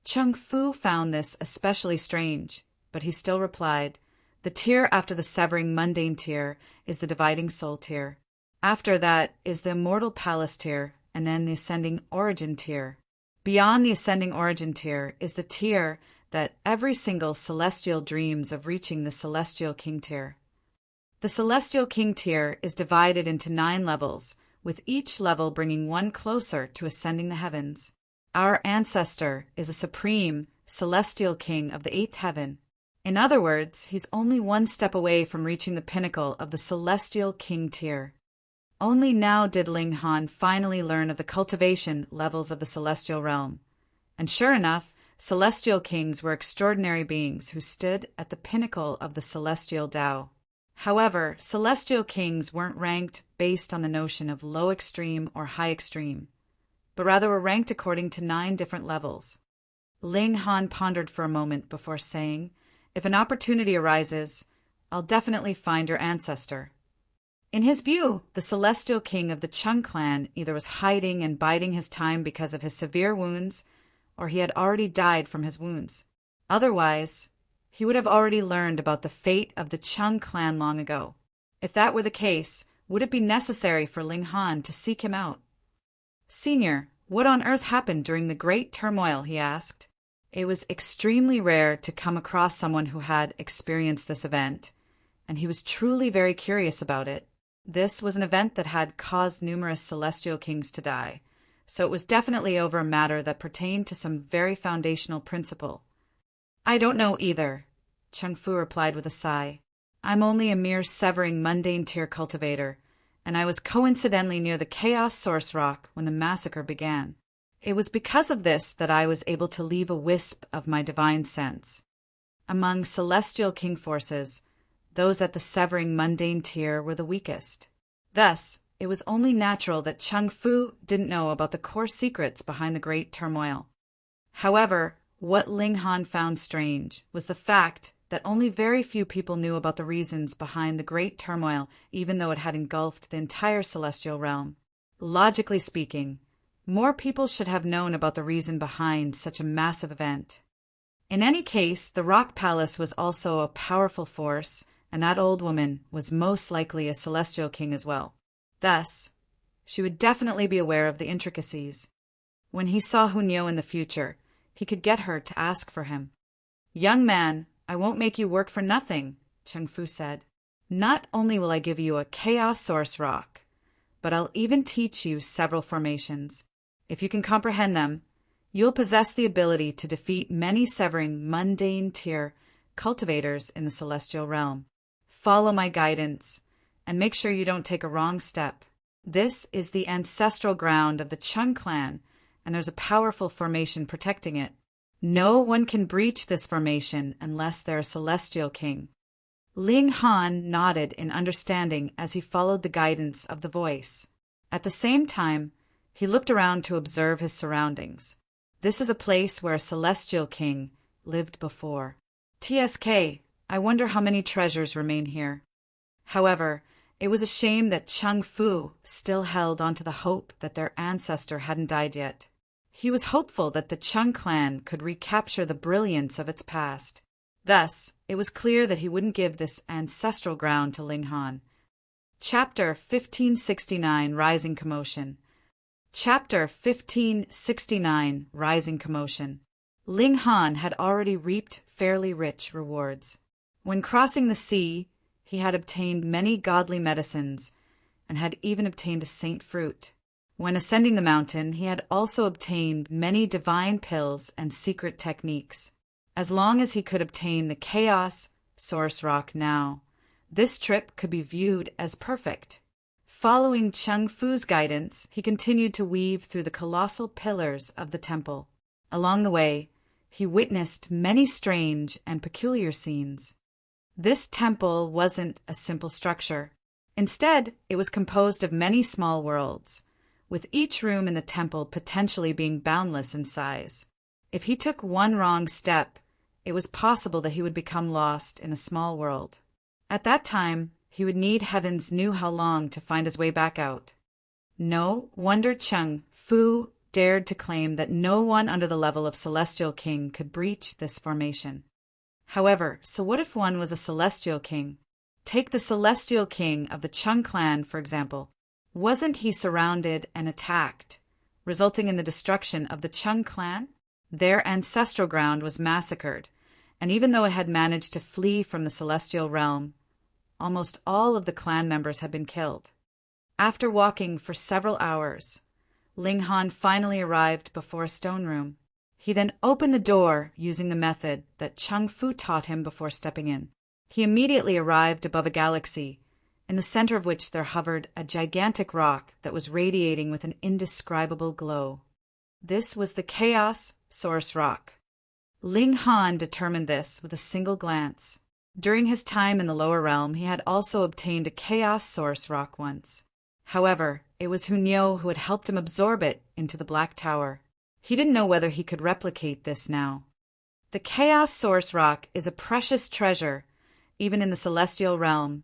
Chung Fu found this especially strange, but he still replied, "The tier after the Severing Mundane tier is the Dividing Soul tier. After that is the Immortal Palace tier, and then the Ascending Origin tier. Beyond the Ascending Origin tier is the tier that every single Celestial dreams of reaching the Celestial King tier. The Celestial King tier is divided into 9 levels, with each level bringing one closer to ascending the heavens. Our ancestor is a supreme Celestial King of the 8th heaven. In other words, he's only one step away from reaching the pinnacle of the Celestial King tier. Only now did Ling Han finally learn of the cultivation levels of the Celestial realm. And sure enough, Celestial Kings were extraordinary beings who stood at the pinnacle of the Celestial Tao. However, Celestial Kings weren't ranked based on the notion of low extreme or high extreme, but rather were ranked according to 9 different levels. Ling Han pondered for a moment before saying, "If an opportunity arises, I'll definitely find your ancestor. In his view, the celestial king of the Chung clan either was hiding and biding his time because of his severe wounds, or he had already died from his wounds. Otherwise, he would have already learned about the fate of the Chung clan long ago. If that were the case, would it be necessary for Ling Han to seek him out? Senior, what on earth happened during the Great Turmoil? He asked. It was extremely rare to come across someone who had experienced this event, and he was truly very curious about it. This was an event that had caused numerous celestial kings to die, so it was definitely over a matter that pertained to some very foundational principle. I don't know either, Chung Fu replied with a sigh. I'm only a mere severing mundane tier cultivator, and I was coincidentally near the Chaos Source Rock when the massacre began. It was because of this that I was able to leave a wisp of my divine sense. Among celestial king forces, those at the severing mundane tier were the weakest. Thus, it was only natural that Chung Fu didn't know about the core secrets behind the Great Turmoil. However, what Ling Han found strange was the fact that only very few people knew about the reasons behind the Great Turmoil, even though it had engulfed the entire celestial realm. Logically speaking, more people should have known about the reason behind such a massive event. In any case, the Rock Palace was also a powerful force, and that old woman was most likely a celestial king as well. Thus, she would definitely be aware of the intricacies. When he saw Hunyeo in the future, he could get her to ask for him. Young man, I won't make you work for nothing, Chung Fu said. Not only will I give you a Chaos Source Rock, but I'll even teach you several formations. If you can comprehend them, you'll possess the ability to defeat many severing mundane tier cultivators in the celestial realm. Follow my guidance, and make sure you don't take a wrong step. This is the ancestral ground of the Chung clan, and there's a powerful formation protecting it. No one can breach this formation unless they're a celestial king. Ling Han nodded in understanding as he followed the guidance of the voice. At the same time, he looked around to observe his surroundings. This is a place where a celestial king lived before. TSK, I wonder how many treasures remain here. However, it was a shame that Chung Fu still held onto the hope that their ancestor hadn't died yet. He was hopeful that the Chung clan could recapture the brilliance of its past. Thus, it was clear that he wouldn't give this ancestral ground to Ling Han. Chapter 1569 Rising Commotion. Chapter 1569 Rising Commotion. Ling Han had already reaped fairly rich rewards. When crossing the sea, he had obtained many godly medicines and had even obtained a saint fruit. When ascending the mountain, he had also obtained many divine pills and secret techniques. As long as he could obtain the Chaos Source Rock now, this trip could be viewed as perfect. Following Chung Fu's guidance, he continued to weave through the colossal pillars of the temple. Along the way, he witnessed many strange and peculiar scenes. This temple wasn't a simple structure. Instead, it was composed of many small worlds, with each room in the temple potentially being boundless in size. If he took one wrong step, it was possible that he would become lost in a small world. At that time, he would need heavens knew how long to find his way back out. No wonder Chung Fu dared to claim that no one under the level of Celestial King could breach this formation. However, so what if one was a Celestial King? Take the Celestial King of the Chung clan, for example. Wasn't he surrounded and attacked, resulting in the destruction of the Chung clan? Their ancestral ground was massacred, and even though it had managed to flee from the celestial realm, almost all of the clan members had been killed. After walking for several hours, Ling Han finally arrived before a stone room. He then opened the door using the method that Chung Fu taught him before stepping in. He immediately arrived above a galaxy, in the center of which there hovered a gigantic rock that was radiating with an indescribable glow. This was the Chaos Source Rock. Ling Han determined this with a single glance. During his time in the lower realm, he had also obtained a Chaos Source Rock once. However, it was Hunyeo who had helped him absorb it into the Black Tower. He didn't know whether he could replicate this now. The Chaos Source Rock is a precious treasure. even in the celestial realm,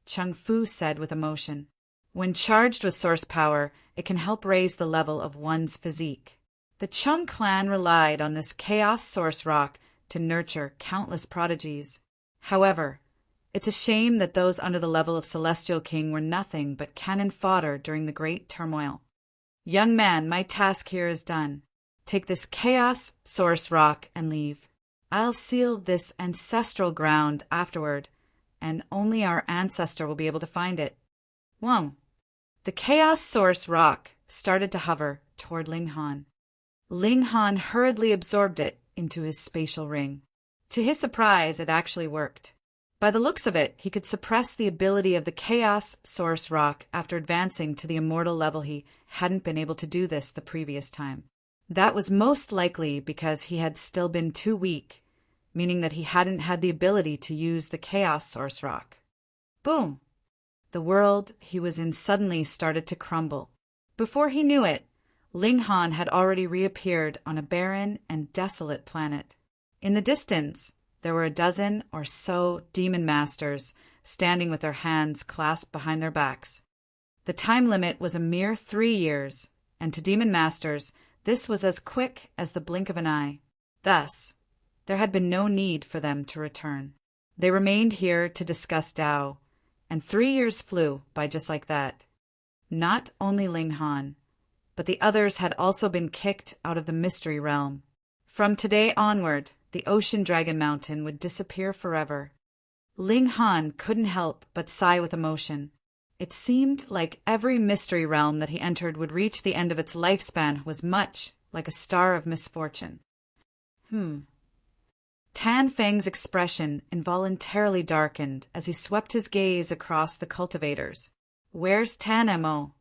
Chung Fu said with emotion. When charged with source power, it can help raise the level of one's physique. The Chung clan relied on this chaos source rock to nurture countless prodigies. However, it's a shame that those under the level of Celestial King were nothing but cannon fodder during the great turmoil. Young man, my task here is done. Take this chaos source rock and leave. I'll seal this ancestral ground afterward, and only our ancestor will be able to find it. Whoa! The chaos source rock started to hover toward Ling Han. Ling Han hurriedly absorbed it into his spatial ring. To his surprise, it actually worked. By the looks of it, he could suppress the ability of the chaos source rock after advancing to the immortal level. He hadn't been able to do this the previous time. That was most likely because he had still been too weak, meaning that he hadn't had the ability to use the chaos source rock. Boom! The world he was in suddenly started to crumble. Before he knew it, Ling Han had already reappeared on a barren and desolate planet. In the distance, there were a dozen or so demon masters standing with their hands clasped behind their backs. The time limit was a mere 3 years, and to demon masters, this was as quick as the blink of an eye. Thus, there had been no need for them to return. They remained here to discuss Tao, and 3 years flew by just like that. Not only Ling Han, but the others had also been kicked out of the mystery realm. From today onward, the ocean dragon mountain would disappear forever. Ling Han couldn't help but sigh with emotion. It seemed like every mystery realm that he entered would reach the end of its lifespan was much like a star of misfortune. Tan Feng's expression involuntarily darkened as he swept his gaze across the cultivators. Where's Tan Mo?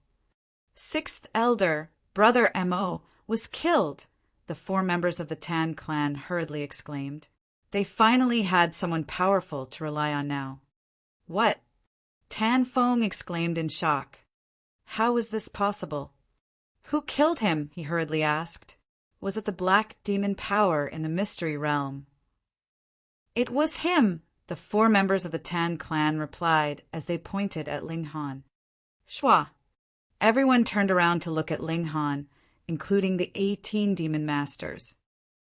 Sixth elder, brother Mo, was killed, the 4 members of the Tan clan hurriedly exclaimed. They finally had someone powerful to rely on now. What? Tan Feng exclaimed in shock. How was this possible? Who killed him? He hurriedly asked. Was it the black demon power in the mystery realm? It was him, the 4 members of the Tan clan replied as they pointed at Ling Han. Shwa. Everyone turned around to look at Ling Han, including the 18 demon masters.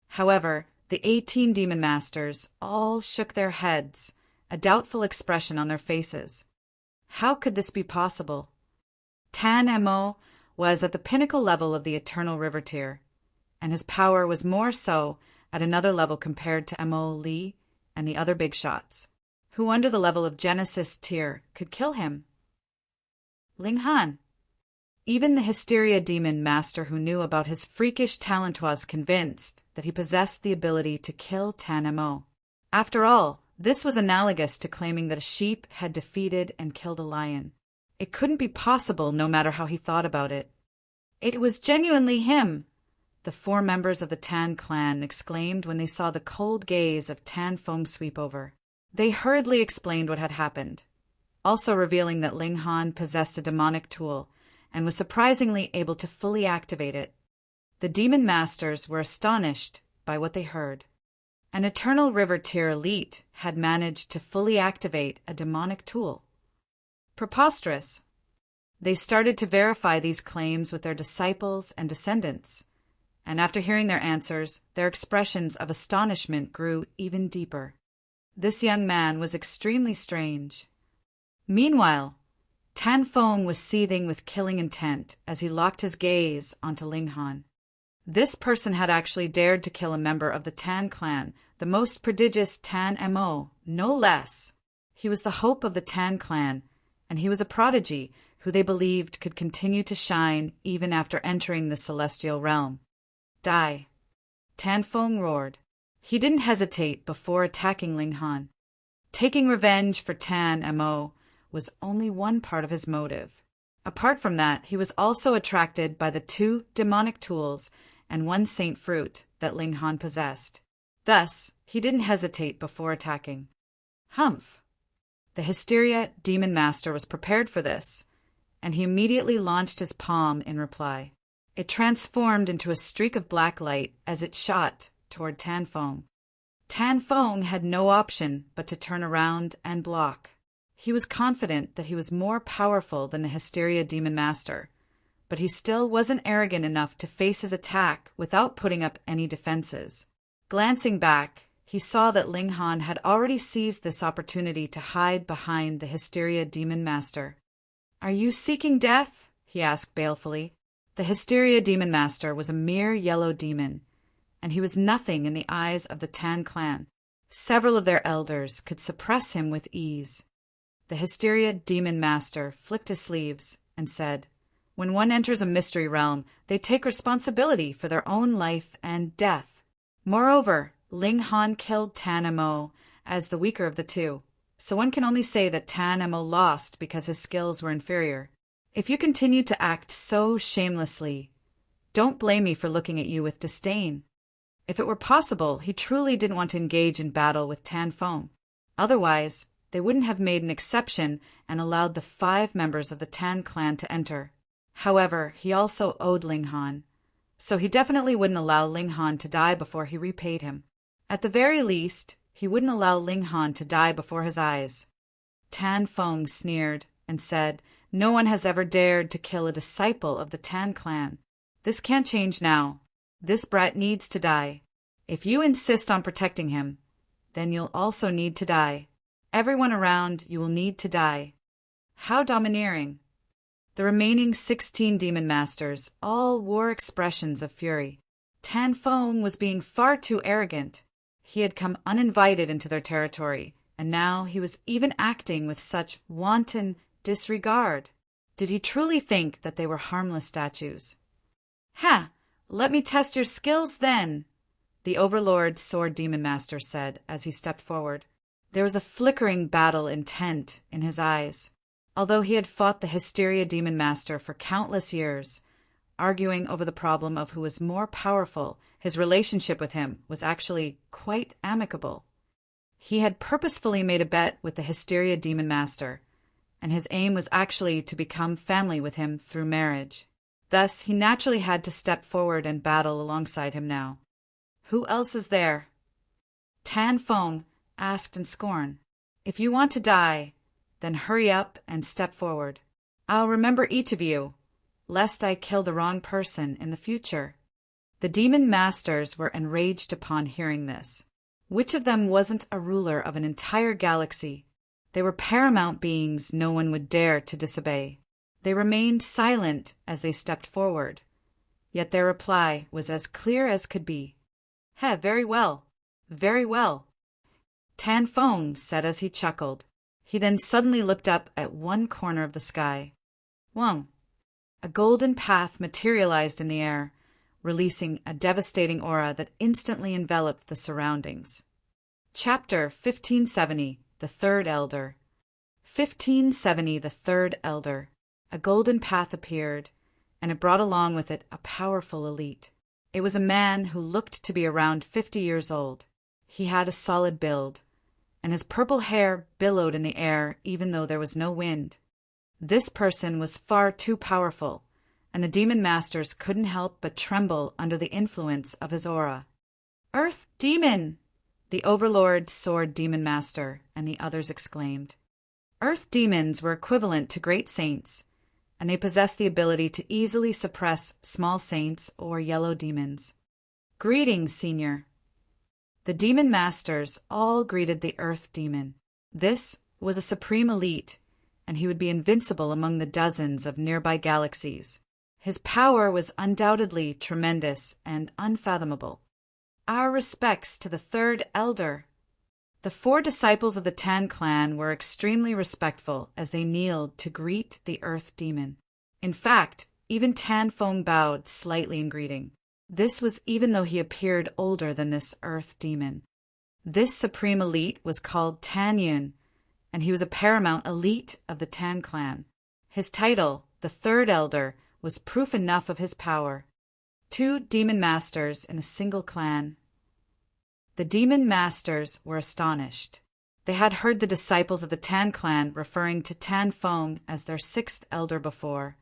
However, the 18 demon masters all shook their heads, a doubtful expression on their faces. How could this be possible? Tan Mo was at the pinnacle level of the eternal river tier, and his power was more so at another level compared to Mo Li and the other big shots, who under the level of Genesis tier could kill him. Ling Han. Even the Hysteria demon master who knew about his freakish talent was convinced that he possessed the ability to kill Tan Mo. After all, this was analogous to claiming that a sheep had defeated and killed a lion. It couldn't be possible no matter how he thought about it. It was genuinely him, the 4 members of the Tan clan exclaimed when they saw the cold gaze of Tan Feng sweep over. They hurriedly explained what had happened, also revealing that Ling Han possessed a demonic tool and was surprisingly able to fully activate it. The demon masters were astonished by what they heard. An Eternal River tier elite had managed to fully activate a demonic tool. Preposterous. They started to verify these claims with their disciples and descendants, and after hearing their answers, their expressions of astonishment grew even deeper. This young man was extremely strange. Meanwhile, Tan Feng was seething with killing intent as he locked his gaze onto Ling Han. This person had actually dared to kill a member of the Tan clan, the most prodigious Tan Mo, no less. He was the hope of the Tan clan, and he was a prodigy who they believed could continue to shine even after entering the celestial realm. Die. Tan Feng roared. He didn't hesitate before attacking Ling Han. Taking revenge for Tan Mo was only one part of his motive. Apart from that, he was also attracted by the 2 demonic tools and 1 saint fruit that Ling Han possessed. Thus, he didn't hesitate before attacking. Humph! The Hysteria demon master was prepared for this, and he immediately launched his palm in reply. It transformed into a streak of black light as it shot toward Tan Feng. Tan Fong had no option but to turn around and block. He was confident that he was more powerful than the Hysteria Demon Master, but he still wasn't arrogant enough to face his attack without putting up any defenses. Glancing back, he saw that Ling Han had already seized this opportunity to hide behind the Hysteria Demon Master. "Are you seeking death?" he asked balefully. The Hysteria Demon Master was a mere yellow demon, and he was nothing in the eyes of the Tan clan. Several of their elders could suppress him with ease. The Hysteria Demon Master flicked his sleeves and said, "When one enters a mystery realm, they take responsibility for their own life and death. Moreover, Ling Han killed Tan Mo as the weaker of the two, so one can only say that Tan Mo lost because his skills were inferior. If you continue to act so shamelessly, don't blame me for looking at you with disdain." If it were possible, he truly didn't want to engage in battle with Tan Fong. Otherwise, they wouldn't have made an exception and allowed the 5 members of the Tan clan to enter. However, he also owed Ling Han, so he definitely wouldn't allow Ling Han to die before he repaid him. At the very least, he wouldn't allow Ling Han to die before his eyes. Tan Fong sneered and said, "No one has ever dared to kill a disciple of the Tan clan. This can't change now. This brat needs to die. If you insist on protecting him, then you'll also need to die. Everyone around you will need to die." How domineering. The remaining 16 demon masters all wore expressions of fury. Tan Fong was being far too arrogant. He had come uninvited into their territory, and now he was even acting with such wanton disregard. Did he truly think that they were harmless statues? "Ha! Let me test your skills, then," the Overlord Sword Demon Master said as he stepped forward. There was a flickering battle intent in his eyes. Although he had fought the Hysteria Demon Master for countless years, arguing over the problem of who was more powerful, his relationship with him was actually quite amicable. He had purposefully made a bet with the Hysteria Demon Master, and his aim was actually to become family with him through marriage. Thus, he naturally had to step forward and battle alongside him now. "Who else is there?" Tan Fong asked in scorn. "If you want to die, then hurry up and step forward. I'll remember each of you, lest I kill the wrong person in the future." The demon masters were enraged upon hearing this. Which of them wasn't a ruler of an entire galaxy? They were paramount beings no one would dare to disobey. They remained silent as they stepped forward, yet their reply was as clear as could be. Very well, very well," Tan Fong said as he chuckled. He then suddenly looked up at one corner of the sky. Whoa! A golden path materialized in the air, releasing a devastating aura that instantly enveloped the surroundings. Chapter 1570, The Third Elder. 1570, The Third Elder. A golden path appeared, and it brought along with it a powerful elite. It was a man who looked to be around 50 years old. He had a solid build, and his purple hair billowed in the air even though there was no wind. This person was far too powerful, and the demon masters couldn't help but tremble under the influence of his aura. "Earth Demon!" the Overlord Sword Demon Master and the others exclaimed. Earth demons were equivalent to great saints, and they possessed the ability to easily suppress small saints or yellow demons. "Greetings, Senior." The demon masters all greeted the Earth Demon. This was a supreme elite, and he would be invincible among the dozens of nearby galaxies. His power was undoubtedly tremendous and unfathomable. "Our respects to the Third Elder." The 4 disciples of the Tan clan were extremely respectful as they kneeled to greet the Earth Demon. In fact, even Tan Fong bowed slightly in greeting. This was even though he appeared older than this Earth Demon. This supreme elite was called Tan Yun, and he was a paramount elite of the Tan clan. His title, the Third Elder, was proof enough of his power. 2 demon masters in a single clan. The demon masters were astonished. They had heard the disciples of the Tan clan referring to Tan Fong as their 6th elder before,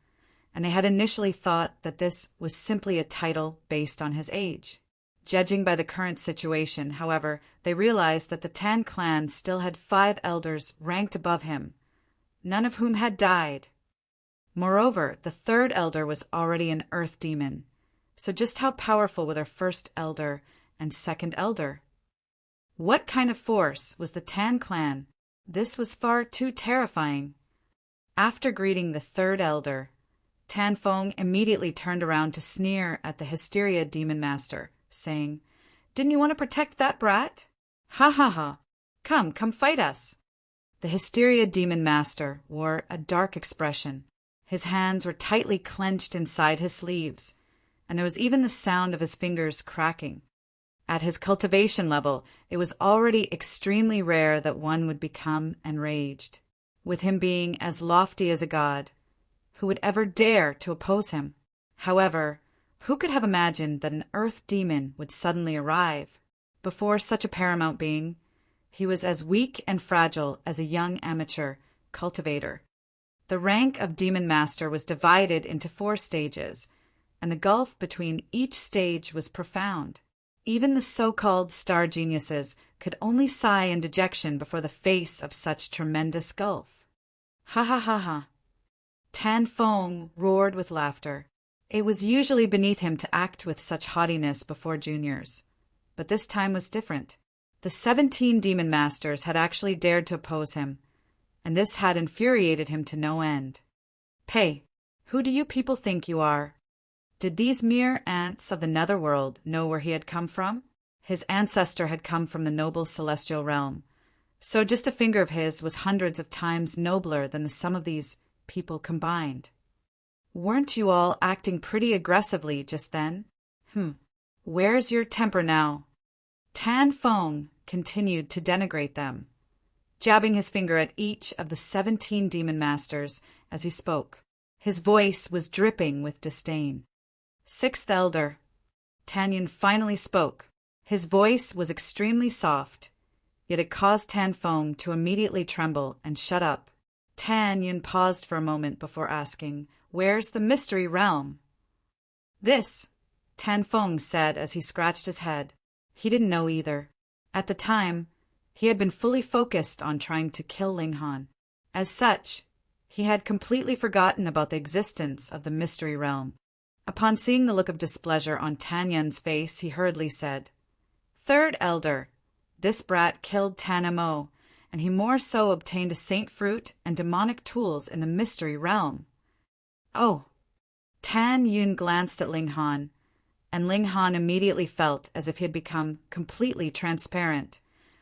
and they had initially thought that this was simply a title based on his age. Judging by the current situation, however, they realized that the Tan clan still had 5 elders ranked above him, none of whom had died. Moreover, the 3rd elder was already an earth demon. So just how powerful were their 1st elder and 2nd elder? What kind of force was the Tan clan? This was far too terrifying. After greeting the 3rd elder, Tan Feng immediately turned around to sneer at the Hysteria Demon Master, saying, "Didn't you want to protect that brat? Ha ha ha! Come fight us!" The Hysteria Demon Master wore a dark expression. His hands were tightly clenched inside his sleeves, and there was even the sound of his fingers cracking. At his cultivation level, it was already extremely rare that one would become enraged. With him being as lofty as a god, who would ever dare to oppose him? However, who could have imagined that an earth demon would suddenly arrive? Before such a paramount being, he was as weak and fragile as a young amateur cultivator. The rank of Demon Master was divided into 4 stages, and the gulf between each stage was profound. Even the so-called star geniuses could only sigh in dejection before the face of such tremendous gulf. Ha ha ha ha! Tan Feng roared with laughter. It was usually beneath him to act with such haughtiness before juniors, but this time was different. The 17 demon masters had actually dared to oppose him, and this had infuriated him to no end. "Pay, who do you people think you are?" Did these mere ants of the netherworld know where he had come from? His ancestor had come from the noble celestial realm, so just a finger of his was hundreds of times nobler than the sum of these people combined. Weren't you all acting pretty aggressively just then? Where's your temper now? Tan Feng continued to denigrate them, jabbing his finger at each of the 17 demon masters as he spoke. His voice was dripping with disdain. 6th elder. Tan Yin finally spoke. His voice was extremely soft, yet it caused Tan Feng to immediately tremble and shut up. Tan Yin paused for a moment before asking, "Where's the mystery realm?" "This," Tan Feng said as he scratched his head. He didn't know either. At the time, he had been fully focused on trying to kill Ling Han. As such, he had completely forgotten about the existence of the mystery realm. Upon seeing the look of displeasure on Tan Yin's face, he hurriedly said, "3rd elder, this brat killed Tan Mo, and he more so obtained a saint fruit and demonic tools in the mystery realm." "Oh." Tan Yin glanced at Ling Han, and Ling Han immediately felt as if he had become completely transparent,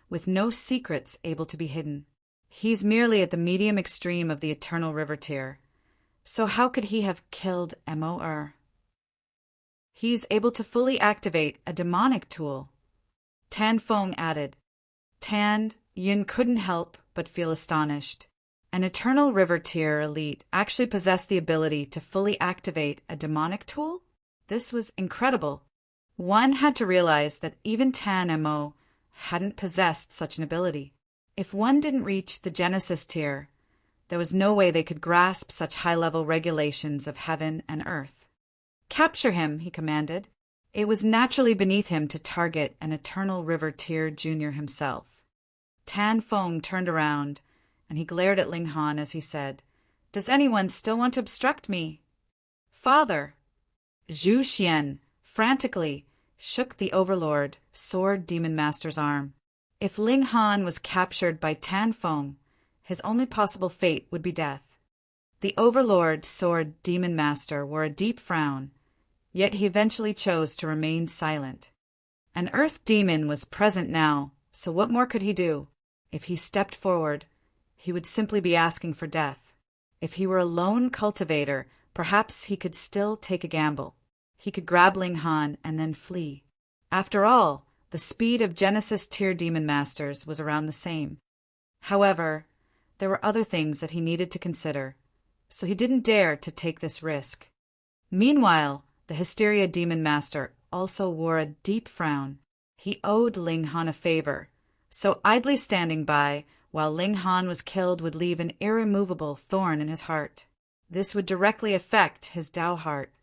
with no secrets able to be hidden. He's merely at the medium extreme of the eternal river tier, so how could he have killed Mor? He's able to fully activate a demonic tool. Tan Feng added. Tan Yin couldn't help but feel astonished. An eternal river tier elite actually possessed the ability to fully activate a demonic tool? This was incredible. One had to realize that even Tan Mo hadn't possessed such an ability. If one didn't reach the Genesis tier, there was no way they could grasp such high-level regulations of heaven and earth. "Capture him," he commanded. It was naturally beneath him to target an eternal river tier junior himself. Tan Feng turned around, and he glared at Ling Han as he said, "Does anyone still want to obstruct me?" "Father!" Zhu Xian, frantically, shook the Overlord Sword Demon Master's arm. If Ling Han was captured by Tan Feng, his only possible fate would be death. The Overlord Sword Demon Master wore a deep frown, yet he eventually chose to remain silent. An earth demon was present now, so what more could he do? If he stepped forward, he would simply be asking for death. If he were a lone cultivator, perhaps he could still take a gamble. He could grab Ling Han and then flee. After all, the speed of Genesis tier demon masters was around the same. However, there were other things that he needed to consider, so he didn't dare to take this risk. Meanwhile, the Hysteria Demon Master also wore a deep frown. He owed Ling Han a favor, so idly standing by while Ling Han was killed would leave an irremovable thorn in his heart. This would directly affect his Tao heart.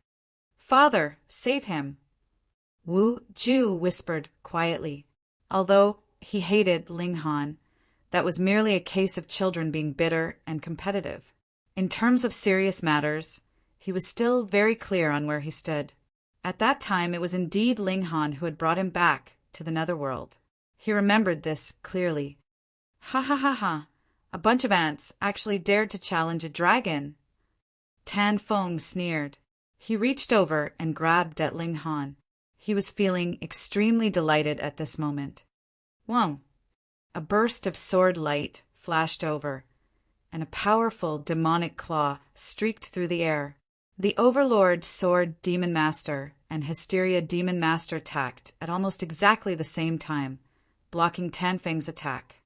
"Father, save him!" Wu Ju whispered quietly. Although he hated Ling Han, that was merely a case of children being bitter and competitive. In terms of serious matters, he was still very clear on where he stood. At that time, it was indeed Ling Han who had brought him back to the netherworld. He remembered this clearly. Ha ha ha ha! A bunch of ants actually dared to challenge a dragon! Tan Feng sneered. He reached over and grabbed at Ling Han. He was feeling extremely delighted at this moment. Whoa! A burst of sword light flashed over, and a powerful demonic claw streaked through the air. The Overlord Sword Demon Master and Hysteria Demon Master attacked at almost exactly the same time, blocking Tan Feng's attack.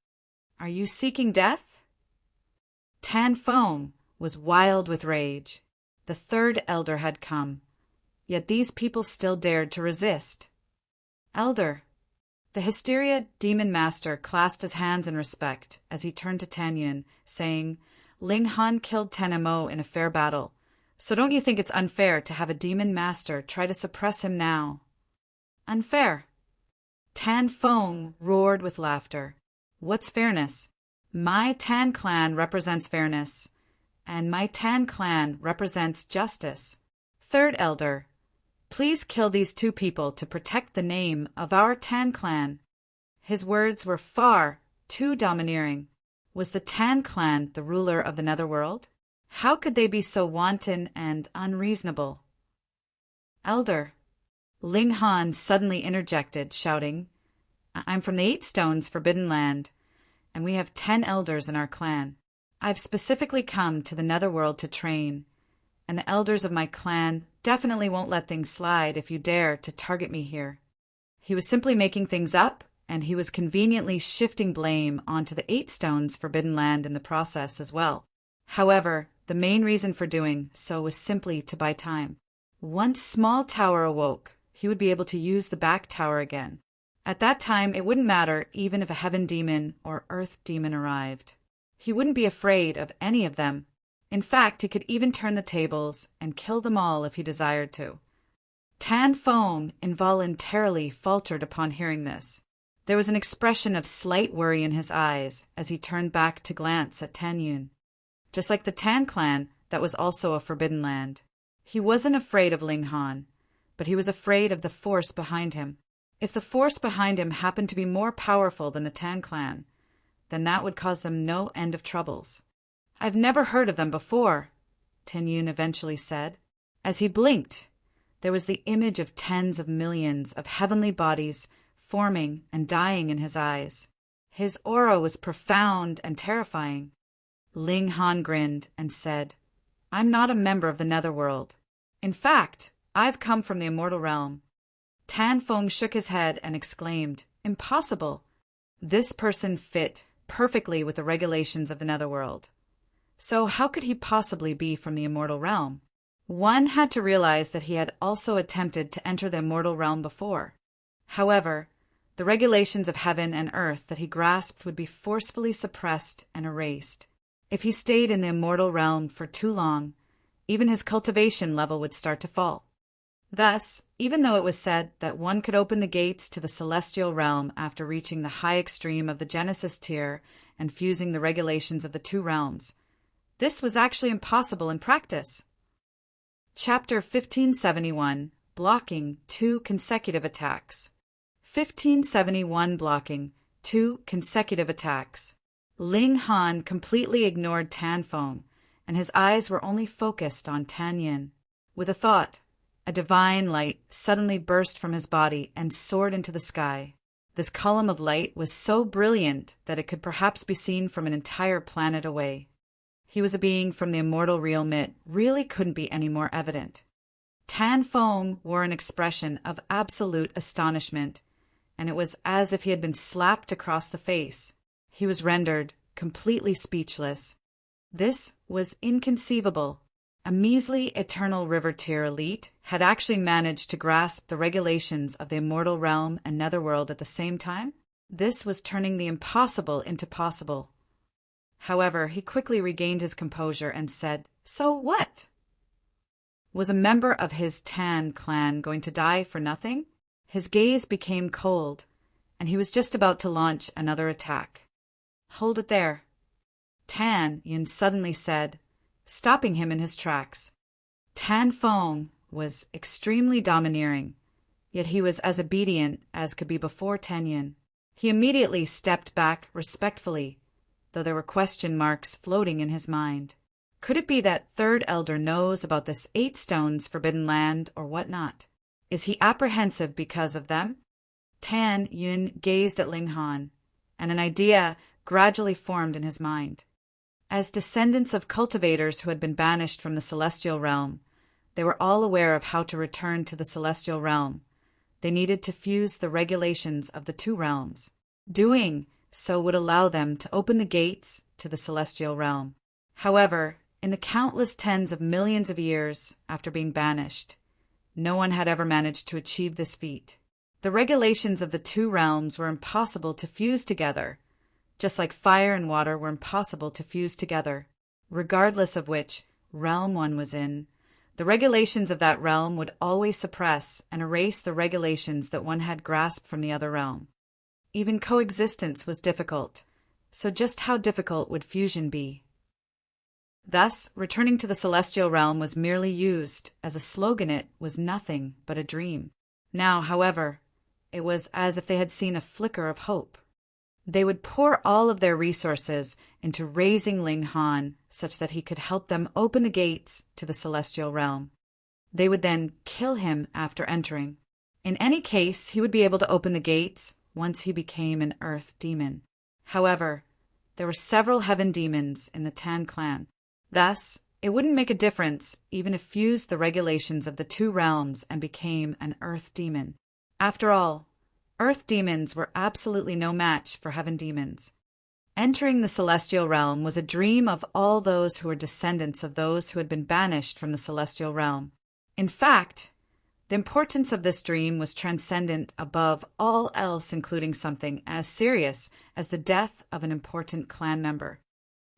Are you seeking death? Tan Feng was wild with rage. The third elder had come, yet these people still dared to resist. Elder. The Hysteria Demon Master clasped his hands in respect as he turned to Tan Yin, saying, Ling Han killed Tan Mo in a fair battle, so don't you think it's unfair to have a Demon Master try to suppress him now? Unfair. Tan Feng roared with laughter. What's fairness? My Tan clan represents fairness, and my Tan clan represents justice. Third elder. Please kill these two people to protect the name of our Tan clan. His words were far too domineering. Was the Tan clan the ruler of the netherworld? How could they be so wanton and unreasonable? Elder. Ling Han suddenly interjected, shouting, I'm from the 8 Stones Forbidden Land, and we have 10 elders in our clan. I've specifically come to the netherworld to train, and the elders of my clan definitely won't let things slide if you dare to target me here. He was simply making things up, and he was conveniently shifting blame onto the 8 Stones Forbidden Land in the process as well. However, the main reason for doing so was simply to buy time. Once Small Tower awoke, he would be able to use the back tower again. At that time, it wouldn't matter even if a heaven demon or earth demon arrived. He wouldn't be afraid of any of them. In fact, he could even turn the tables and kill them all if he desired to. Tan Feng involuntarily faltered upon hearing this. There was an expression of slight worry in his eyes as he turned back to glance at Tan Yun. Just like the Tan clan, that was also a forbidden land. He wasn't afraid of Ling Han, but he was afraid of the force behind him. If the force behind him happened to be more powerful than the Tan clan, then that would cause them no end of troubles. I've never heard of them before, Tan Yun eventually said. As he blinked, there was the image of tens of millions of heavenly bodies forming and dying in his eyes. His aura was profound and terrifying. Ling Han grinned and said, I'm not a member of the netherworld. In fact, I've come from the immortal realm. Tan Feng shook his head and exclaimed, Impossible! This person fit perfectly with the regulations of the netherworld. So how could he possibly be from the immortal realm? One had to realize that he had also attempted to enter the immortal realm before. However, the regulations of heaven and earth that he grasped would be forcefully suppressed and erased. If he stayed in the immortal realm for too long, even his cultivation level would start to fall. Thus, even though it was said that one could open the gates to the celestial realm after reaching the high extreme of the Genesis tier and fusing the regulations of the two realms, this was actually impossible in practice. Chapter 1571, Blocking 2 Consecutive Attacks. 1571 Blocking 2 Consecutive Attacks. Ling Han completely ignored Tan Feng, and his eyes were only focused on Tan Yin. With a thought, a divine light suddenly burst from his body and soared into the sky. This column of light was so brilliant that it could perhaps be seen from an entire planet away. He was a being from the immortal realm. It really couldn't be any more evident. Tan Feng wore an expression of absolute astonishment, and it was as if he had been slapped across the face. He was rendered completely speechless. This was inconceivable. A measly Eternal River Tier elite had actually managed to grasp the regulations of the immortal realm and netherworld at the same time? This was turning the impossible into possible. However, he quickly regained his composure and said, So what? Was a member of his Tan clan going to die for nothing? His gaze became cold, and he was just about to launch another attack. "Hold it there," Tan Yin suddenly said, stopping him in his tracks. Tan Feng was extremely domineering, yet he was as obedient as could be before Tan Yin. He immediately stepped back respectfully, though there were question marks floating in his mind. Could it be that third elder knows about this 8 stones forbidden land or what not? Is he apprehensive because of them? Tan Yin gazed at Ling Han, and an idea gradually formed in his mind. As descendants of cultivators who had been banished from the celestial realm, they were all aware of how to return to the celestial realm. They needed to fuse the regulations of the 2 realms. Doing so would allow them to open the gates to the celestial realm. However, in the countless tens of millions of years after being banished, no one had ever managed to achieve this feat. The regulations of the 2 realms were impossible to fuse together, just like fire and water were impossible to fuse together. Regardless of which realm one was in, the regulations of that realm would always suppress and erase the regulations that one had grasped from the other realm. Even coexistence was difficult, so just how difficult would fusion be? Thus, returning to the celestial realm was merely used as a slogan. It was nothing but a dream. Now, however, it was as if they had seen a flicker of hope. They would pour all of their resources into raising Ling Han such that he could help them open the gates to the celestial realm. They would then kill him after entering. In any case, he would be able to open the gates once he became an earth demon. However, there were several heaven demons in the Tan clan. Thus, it wouldn't make a difference even if fused the regulations of the 2 realms and became an earth demon. After all, earth demons were absolutely no match for heaven demons. Entering the celestial realm was a dream of all those who were descendants of those who had been banished from the celestial realm. In fact, the importance of this dream was transcendent above all else, including something as serious as the death of an important clan member.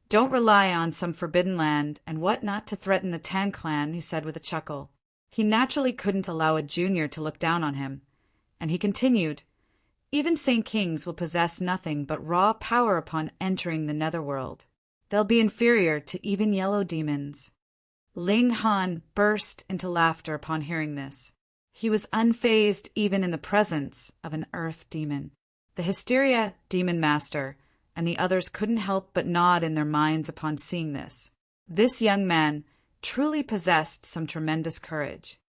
"Don't rely on some forbidden land and what not to threaten the Tan clan," he said with a chuckle. He naturally couldn't allow a junior to look down on him, and he continued, "Even Saint Kings will possess nothing but raw power upon entering the netherworld. They'll be inferior to even yellow demons." Ling Han burst into laughter upon hearing this. He was unfazed even in the presence of an earth demon. The Hysteria Demon Master and the others couldn't help but nod in their minds upon seeing this. This young man truly possessed some tremendous courage.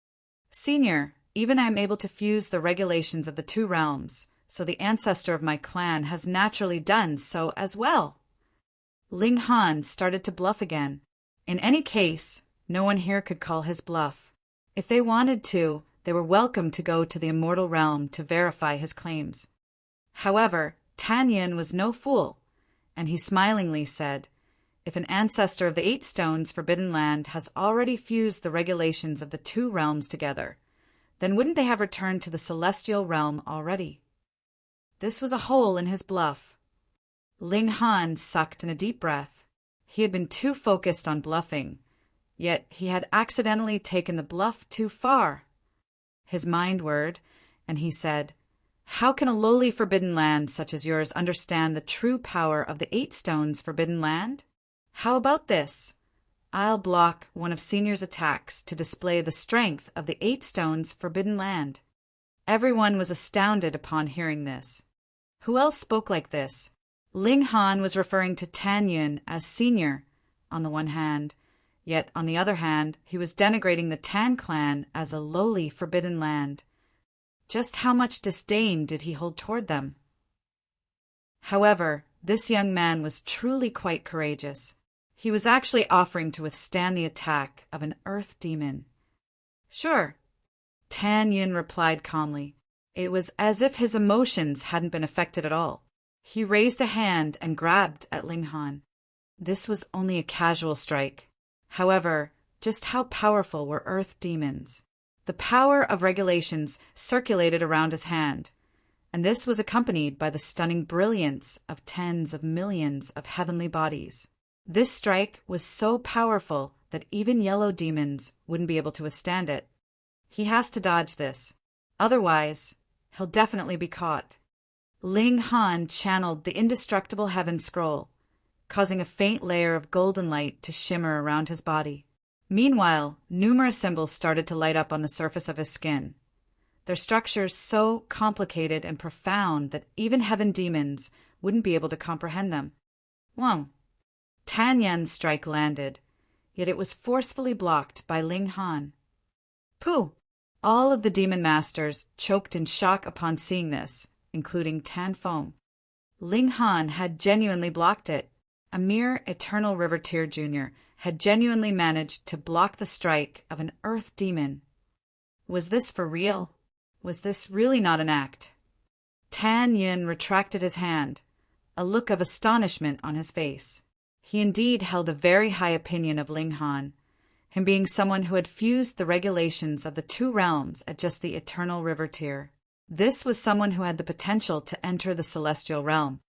"Senior, even I am able to fuse the regulations of the 2 realms, so the ancestor of my clan has naturally done so as well." Ling Han started to bluff again. In any case, no one here could call his bluff. If they wanted to, they were welcome to go to the immortal realm to verify his claims. However, Tan Yin was no fool, and he smilingly said, "If an ancestor of the 8 stones forbidden land has already fused the regulations of the 2 realms together, then wouldn't they have returned to the celestial realm already?" This was a hole in his bluff. Ling Han sucked in a deep breath. He had been too focused on bluffing, yet he had accidentally taken the bluff too far. His mind whirred, and he said, "How can a lowly forbidden land such as yours understand the true power of the 8 stones forbidden land? How about this? I'll block one of Senior's attacks to display the strength of the 8 stones forbidden land." Everyone was astounded upon hearing this. Who else spoke like this? Ling Han was referring to Tan Yin as Senior, on the one hand, yet on the other hand, he was denigrating the Tan clan as a lowly forbidden land. Just how much disdain did he hold toward them? However, this young man was truly quite courageous. He was actually offering to withstand the attack of an earth demon. "Sure," Tan Yin replied calmly. It was as if his emotions hadn't been affected at all. He raised a hand and grabbed at Ling Han. This was only a casual strike. However, just how powerful were earth demons? The power of regulations circulated around his hand, and this was accompanied by the stunning brilliance of tens of millions of heavenly bodies. This strike was so powerful that even yellow demons wouldn't be able to withstand it. He has to dodge this. Otherwise, He'll definitely be caught. Ling Han channeled the indestructible heaven scroll, causing a faint layer of golden light to shimmer around his body. Meanwhile, numerous symbols started to light up on the surface of his skin, their structures so complicated and profound that even heaven demons wouldn't be able to comprehend them. Whoa! Tan Yan's strike landed, yet it was forcefully blocked by Ling Han. Pooh! All of the demon masters choked in shock upon seeing this, including Tan Feng. Ling Han had genuinely blocked it. A mere Eternal River Tear Jr. had genuinely managed to block the strike of an earth demon. Was this for real? Was this really not an act? Tan Yin retracted his hand, a look of astonishment on his face. He indeed held a very high opinion of Ling Han, him being someone who had fused the regulations of the two realms at just the Eternal River Tier. This was someone who had the potential to enter the celestial realm.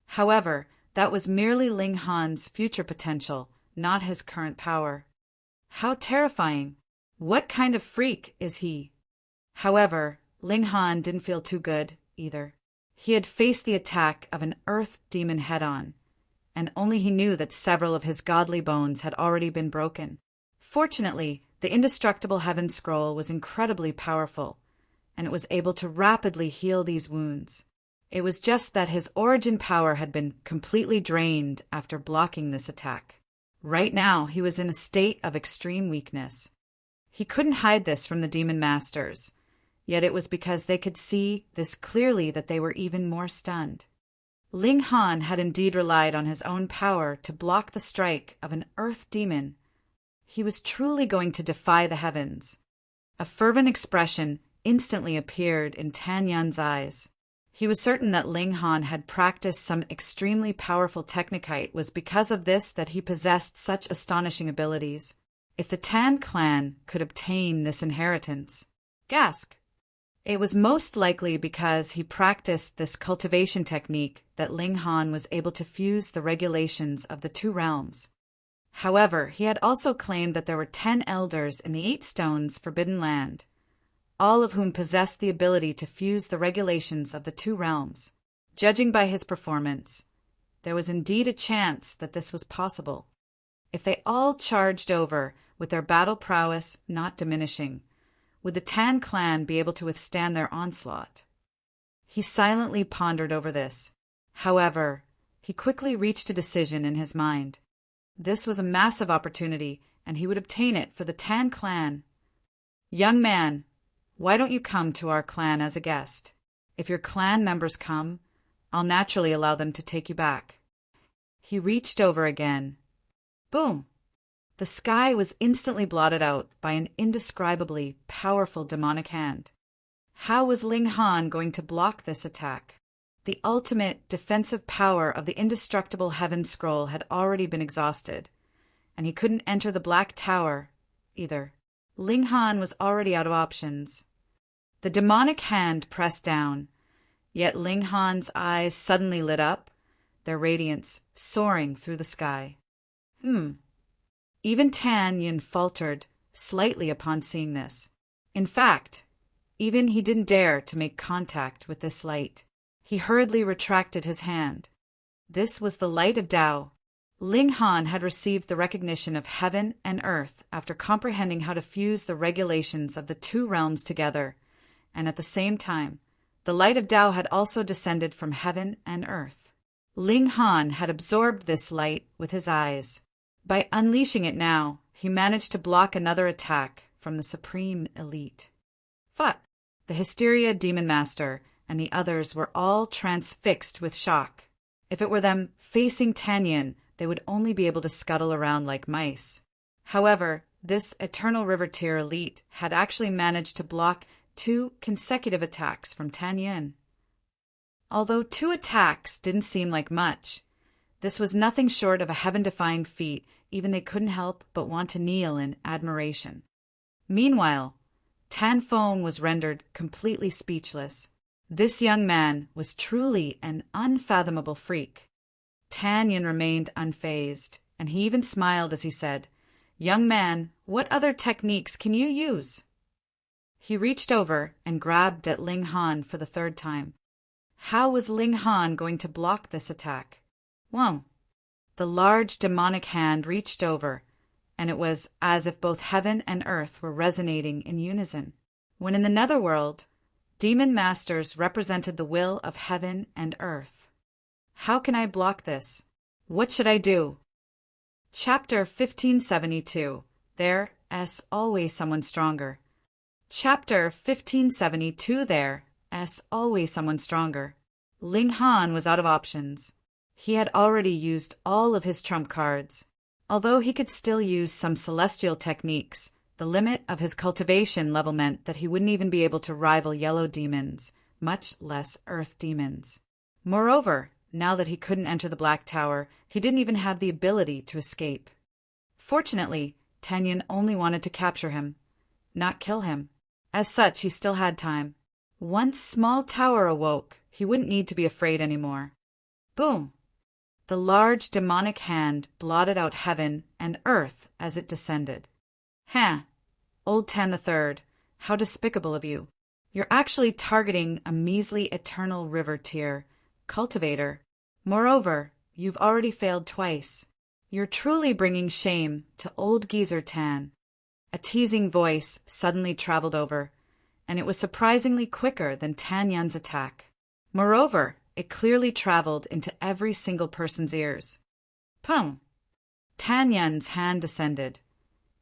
However, that was merely Ling Han's future potential, not his current power. How terrifying! What kind of freak is he? However, Ling Han didn't feel too good, either. He had faced the attack of an earth demon head-on, and only he knew that several of his godly bones had already been broken. Fortunately, the indestructible heaven scroll was incredibly powerful, and it was able to rapidly heal these wounds. It was just that his origin power had been completely drained after blocking this attack. Right now, he was in a state of extreme weakness. He couldn't hide this from the demon masters, yet it was because they could see this clearly that they were even more stunned. Ling Han had indeed relied on his own power to block the strike of an earth demon. He was truly going to defy the heavens. A fervent expression instantly appeared in Tan Yan's eyes. He was certain that Ling Han had practiced some extremely powerful technicite. It was because of this that he possessed such astonishing abilities. If the Tan clan could obtain this inheritance, gasp! It was most likely because he practiced this cultivation technique that Ling Han was able to fuse the regulations of the two realms. However, he had also claimed that there were 10 elders in the 8 stones forbidden land, all of whom possessed the ability to fuse the regulations of the two realms. Judging by his performance, there was indeed a chance that this was possible. If they all charged over, with their battle prowess not diminishing, would the Tan clan be able to withstand their onslaught? He silently pondered over this. However, he quickly reached a decision in his mind. This was a massive opportunity, and he would obtain it for the Tan clan. Young man, why don't you come to our clan as a guest? If your clan members come, I'll naturally allow them to take you back. He reached over again. Boom! The sky was instantly blotted out by an indescribably powerful demonic hand. How was Ling Han going to block this attack? The ultimate defensive power of the indestructible heaven scroll had already been exhausted, and he couldn't enter the Black Tower, either. Ling Han was already out of options. The demonic hand pressed down, yet Ling Han's eyes suddenly lit up, their radiance soaring through the sky. Even Tan Yin faltered slightly upon seeing this. In fact, even he didn't dare to make contact with this light. He hurriedly retracted his hand. This was the light of Tao. Ling Han had received the recognition of heaven and earth after comprehending how to fuse the regulations of the two realms together, and at the same time, the light of Tao had also descended from heaven and earth. Ling Han had absorbed this light with his eyes. By unleashing it now, he managed to block another attack from the Supreme Elite. Fuck! The Hysteria Demon Master and the others were all transfixed with shock. If it were them facing Tan Yin, they would only be able to scuttle around like mice. However, this Eternal River Tier Elite had actually managed to block 2 consecutive attacks from Tan Yin. Although 2 attacks didn't seem like much, this was nothing short of a heaven-defying feat. Even they couldn't help but want to kneel in admiration. Meanwhile, Tan Feng was rendered completely speechless. This young man was truly an unfathomable freak. Tan Yin remained unfazed, and he even smiled as he said, "Young man, what other techniques can you use?" He reached over and grabbed at Ling Han for the third time. How was Ling Han going to block this attack? Well, the large demonic hand reached over, and it was as if both heaven and earth were resonating in unison. When in the netherworld, demon masters represented the will of heaven and earth. How can I block this? What should I do? Chapter 1572. There's always someone stronger. Chapter 1572. There's always someone stronger. Ling Han was out of options. He had already used all of his trump cards. Although he could still use some celestial techniques, the limit of his cultivation level meant that he wouldn't even be able to rival yellow demons, much less earth demons. Moreover, now that he couldn't enter the Black Tower, he didn't even have the ability to escape. Fortunately, Tanyan only wanted to capture him, not kill him. As such, he still had time. Once Small Tower awoke, he wouldn't need to be afraid anymore. Boom! The large demonic hand blotted out heaven and earth as it descended. Old Tan III, how despicable of you. You're actually targeting a measly eternal river tier, cultivator. Moreover, you've already failed twice. You're truly bringing shame to old geezer Tan. A teasing voice suddenly traveled over, and it was surprisingly quicker than Tan Yun's attack. Moreover, it clearly traveled into every single person's ears. Pum! Tan Yun's hand descended,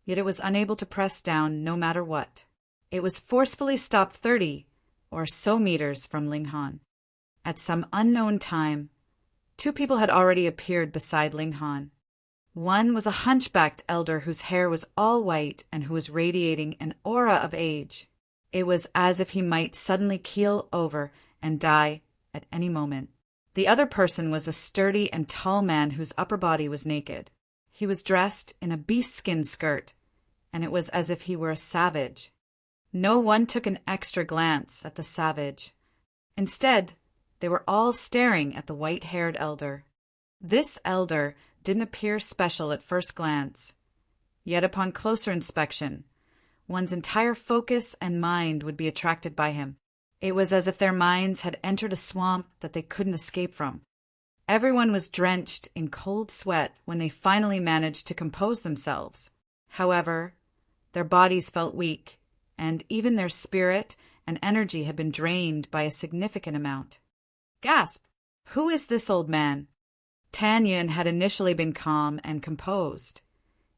yet it was unable to press down no matter what. It was forcefully stopped 30 or so meters from Ling Han. At some unknown time, two people had already appeared beside Ling Han. One was a hunchbacked elder whose hair was all white and who was radiating an aura of age. It was as if he might suddenly keel over and die at any moment. The other person was a sturdy and tall man whose upper body was naked. He was dressed in a beast-skin skirt, and it was as if he were a savage. No one took an extra glance at the savage. Instead, they were all staring at the white-haired elder. This elder didn't appear special at first glance, yet upon closer inspection, one's entire focus and mind would be attracted by him. It was as if their minds had entered a swamp that they couldn't escape from. Everyone was drenched in cold sweat when they finally managed to compose themselves. However, their bodies felt weak, and even their spirit and energy had been drained by a significant amount. Gasp! Who is this old man? Tan Yun had initially been calm and composed,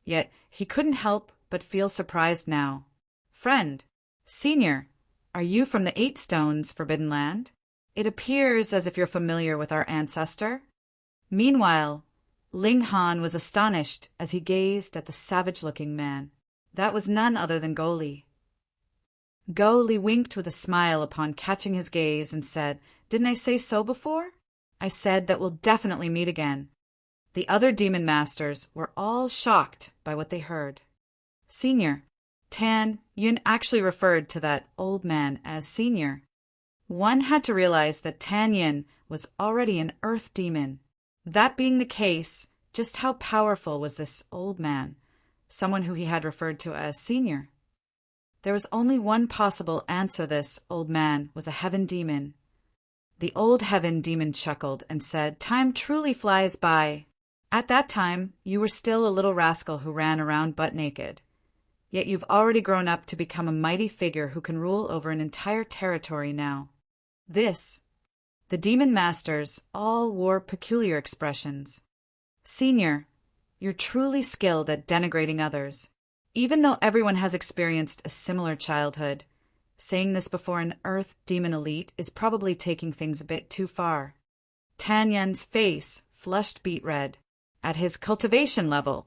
yet he couldn't help but feel surprised now. Friend, senior, are you from the 8 Stones Forbidden Land? It appears as if you're familiar with our ancestor. Meanwhile, Ling Han was astonished as he gazed at the savage-looking man. That was none other than Go Li. Go Li winked with a smile upon catching his gaze and said, "Didn't I say so before? I said that we'll definitely meet again." The other demon masters were all shocked by what they heard. Senior, Tan Yun actually referred to that old man as senior. One had to realize that Tan Yun was already an earth demon. That being the case, just how powerful was this old man, someone who he had referred to as senior? There was only one possible answer. This old man was a heaven demon. The old heaven demon chuckled and said, "Time truly flies by. At that time, you were still a little rascal who ran around butt naked. Yet you've already grown up to become a mighty figure who can rule over an entire territory now." The demon masters all wore peculiar expressions. Senior, you're truly skilled at denigrating others. Even though everyone has experienced a similar childhood, saying this before an earth demon elite is probably taking things a bit too far. Tan Yun's face flushed beet red. At his cultivation level,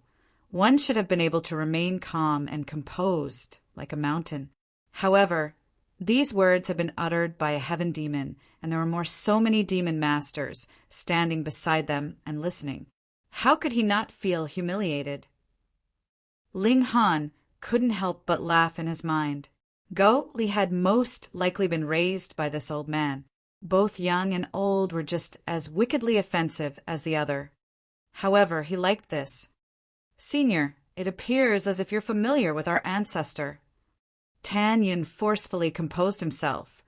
one should have been able to remain calm and composed like a mountain. However, these words had been uttered by a heaven demon, and there were so many demon masters standing beside them and listening. How could he not feel humiliated? Ling Han couldn't help but laugh in his mind. Go Li had most likely been raised by this old man. Both young and old were just as wickedly offensive as the other. However, he liked this. Senior, it appears as if you're familiar with our ancestor. Tan Yin forcefully composed himself,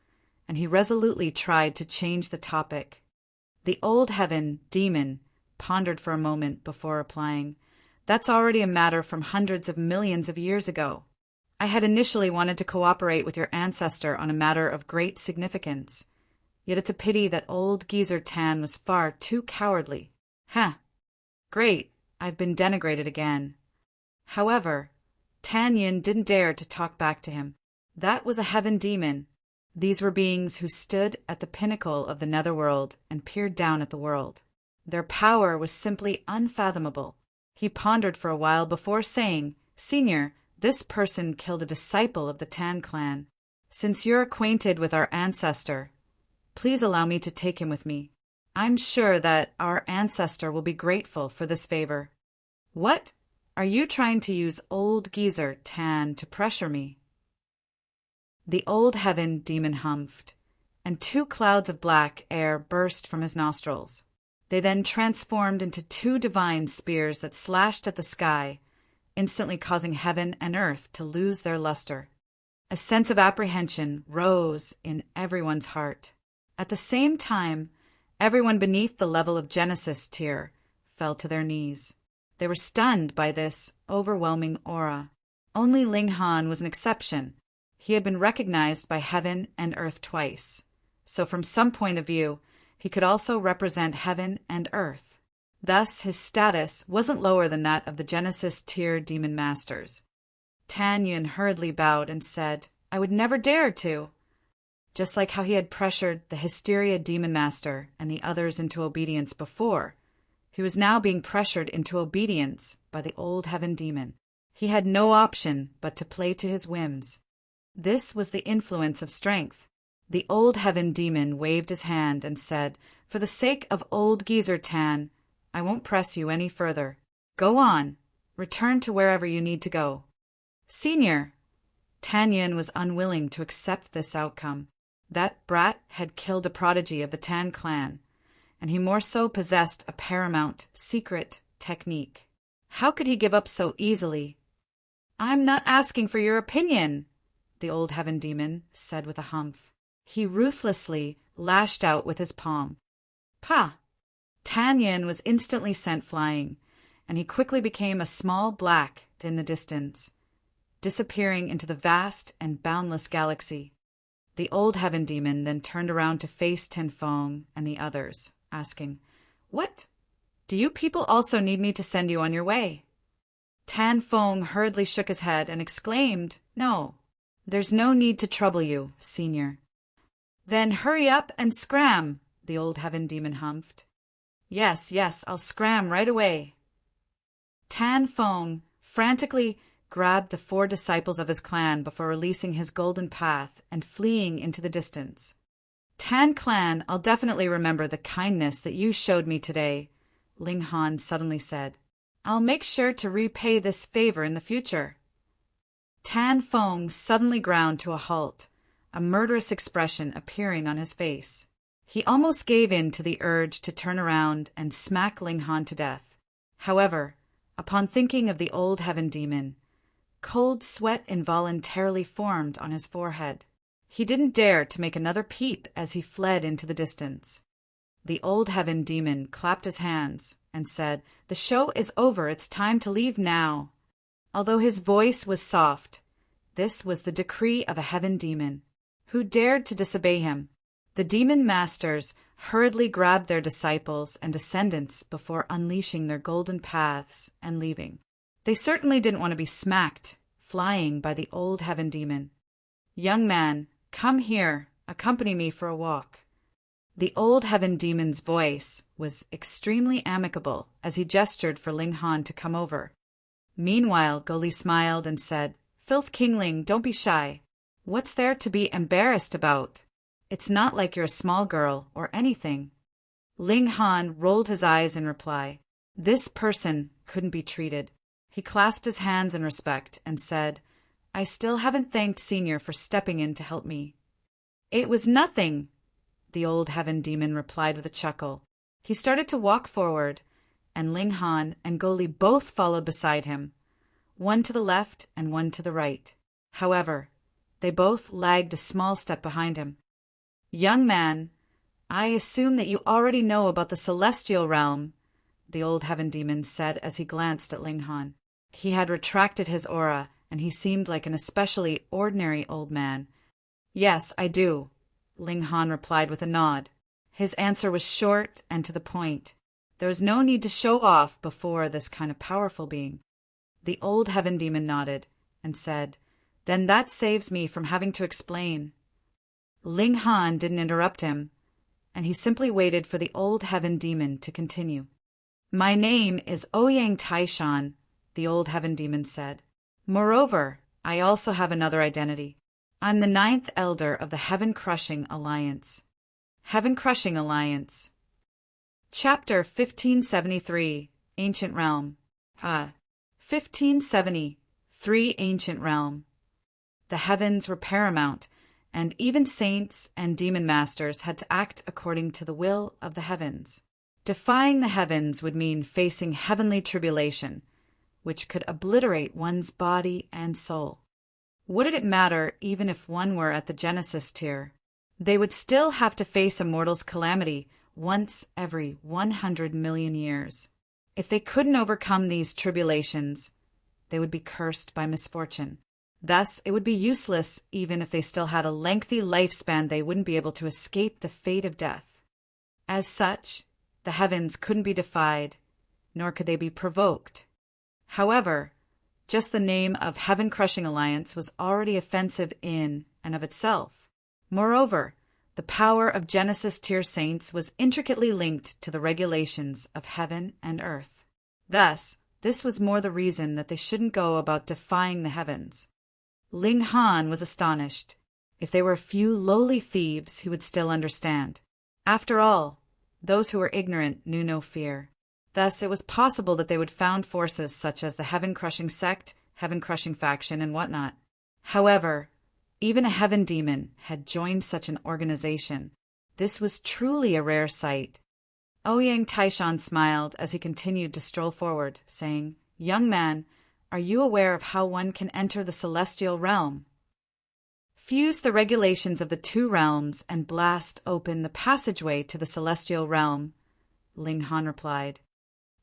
and he resolutely tried to change the topic. The old heaven demon pondered for a moment before replying, "That's already a matter from hundreds of millions of years ago. I had initially wanted to cooperate with your ancestor on a matter of great significance. Yet it's a pity that old geezer Tan was far too cowardly." "Heh. Great, I've been denigrated again." However, Tan Yin didn't dare to talk back to him. That was a heaven demon. These were beings who stood at the pinnacle of the netherworld and peered down at the world. Their power was simply unfathomable. He pondered for a while before saying, "Senior, this person killed a disciple of the Tan clan. Since you're acquainted with our ancestor, please allow me to take him with me. I'm sure that our ancestor will be grateful for this favor." "What? Are you trying to use old geezer Tan to pressure me?" The old heaven demon humphed, and 2 clouds of black air burst from his nostrils. They then transformed into 2 divine spears that slashed at the sky, instantly causing heaven and earth to lose their luster. A sense of apprehension rose in everyone's heart. At the same time, everyone beneath the level of Genesis tier fell to their knees. They were stunned by this overwhelming aura. Only Ling Han was an exception. He had been recognized by heaven and earth twice, so from some point of view, he could also represent heaven and earth. Thus, his status wasn't lower than that of the Genesis tier demon masters. Tan Yin hurriedly bowed and said, "I would never dare to." Just like how he had pressured the Hysteria demon master and the others into obedience before, he was now being pressured into obedience by the old heaven demon. He had no option but to play to his whims. This was the influence of strength. The old heaven demon waved his hand and said, "For the sake of old geezer Tan, I won't press you any further. Go on. Return to wherever you need to go." "Senior." Tan Yin was unwilling to accept this outcome. That brat had killed a prodigy of the Tan clan, and he more so possessed a paramount, secret technique. How could he give up so easily? "I'm not asking for your opinion," the old heaven demon said with a humph. He ruthlessly lashed out with his palm. "Pah!" Tan Yin was instantly sent flying, and he quickly became a small black in the distance, disappearing into the vast and boundless galaxy. The old heaven demon then turned around to face Tin Fong and the others, asking, "What? Do you people also need me to send you on your way?" Tan Fong hurriedly shook his head and exclaimed, "No, there's no need to trouble you, Senior." "Then hurry up and scram," the old heaven demon humphed. Yes, I'll scram right away." Tan Fong frantically grabbed the 4 disciples of his clan before releasing his golden path and fleeing into the distance. "Tan clan, I'll definitely remember the kindness that you showed me today," Ling Han suddenly said. "I'll make sure to repay this favor in the future." Tan Fong suddenly ground to a halt, a murderous expression appearing on his face. He almost gave in to the urge to turn around and smack Ling Han to death. However, upon thinking of the old heaven demon, cold sweat involuntarily formed on his forehead. He didn't dare to make another peep as he fled into the distance. The old heaven demon clapped his hands and said, "The show is over, it's time to leave now." Although his voice was soft, this was the decree of a heaven demon. Who dared to disobey him? The demon masters hurriedly grabbed their disciples and descendants before unleashing their golden paths and leaving. They certainly didn't want to be smacked, flying by the old heaven demon. "Young man, come here, accompany me for a walk." The old heaven demon's voice was extremely amicable as he gestured for Ling Han to come over. Meanwhile, Goli smiled and said, "Filth Kingling, don't be shy. What's there to be embarrassed about? It's not like you're a small girl or anything." Ling Han rolled his eyes in reply. This person couldn't be treated. He clasped his hands in respect and said, "I still haven't thanked Senior for stepping in to help me." "It was nothing," the old heaven demon replied with a chuckle. He started to walk forward, and Ling Han and Goli both followed beside him, one to the left and one to the right. However, They both lagged a small step behind him. "Young man, I assume that you already know about the celestial realm," the old heaven demon said as he glanced at Ling Han. He had retracted his aura, and he seemed like an especially ordinary old man. "Yes, I do," Ling Han replied with a nod. His answer was short and to the point. There was no need to show off before this kind of powerful being. The old heaven demon nodded and said, "Then that saves me from having to explain." Ling Han didn't interrupt him, and he simply waited for the old heaven demon to continue. "My name is Ouyang Taishan," the old heaven demon said. "Moreover, I also have another identity. I'm the 9th elder of the Heaven-Crushing Alliance." Heaven-Crushing Alliance. Chapter 1573, Ancient Realm. 1570, Ancient Realm. The heavens were paramount, and even saints and demon masters had to act according to the will of the heavens. Defying the heavens would mean facing heavenly tribulation, which could obliterate one's body and soul. What did it matter even if one were at the Genesis tier? They would still have to face a mortal's calamity once every 100 million years. If they couldn't overcome these tribulations, they would be cursed by misfortune. Thus, it would be useless even if they still had a lengthy lifespan. They wouldn't be able to escape the fate of death. As such, the heavens couldn't be defied, nor could they be provoked. However, just the name of Heaven-Crushing Alliance was already offensive in and of itself. Moreover, the power of Genesis tier saints was intricately linked to the regulations of heaven and earth. Thus, this was more the reason that they shouldn't go about defying the heavens. Ling Han was astonished. If they were a few lowly thieves, he would still understand. After all, those who were ignorant knew no fear. Thus, it was possible that they would found forces such as the Heaven-Crushing Sect, Heaven-Crushing Faction, and whatnot. However, even a heaven demon had joined such an organization. This was truly a rare sight. Ouyang Taishan smiled as he continued to stroll forward, saying, "Young man, are you aware of how one can enter the celestial realm?" "Fuse the regulations of the two realms and blast open the passageway to the celestial realm," Ling Han replied.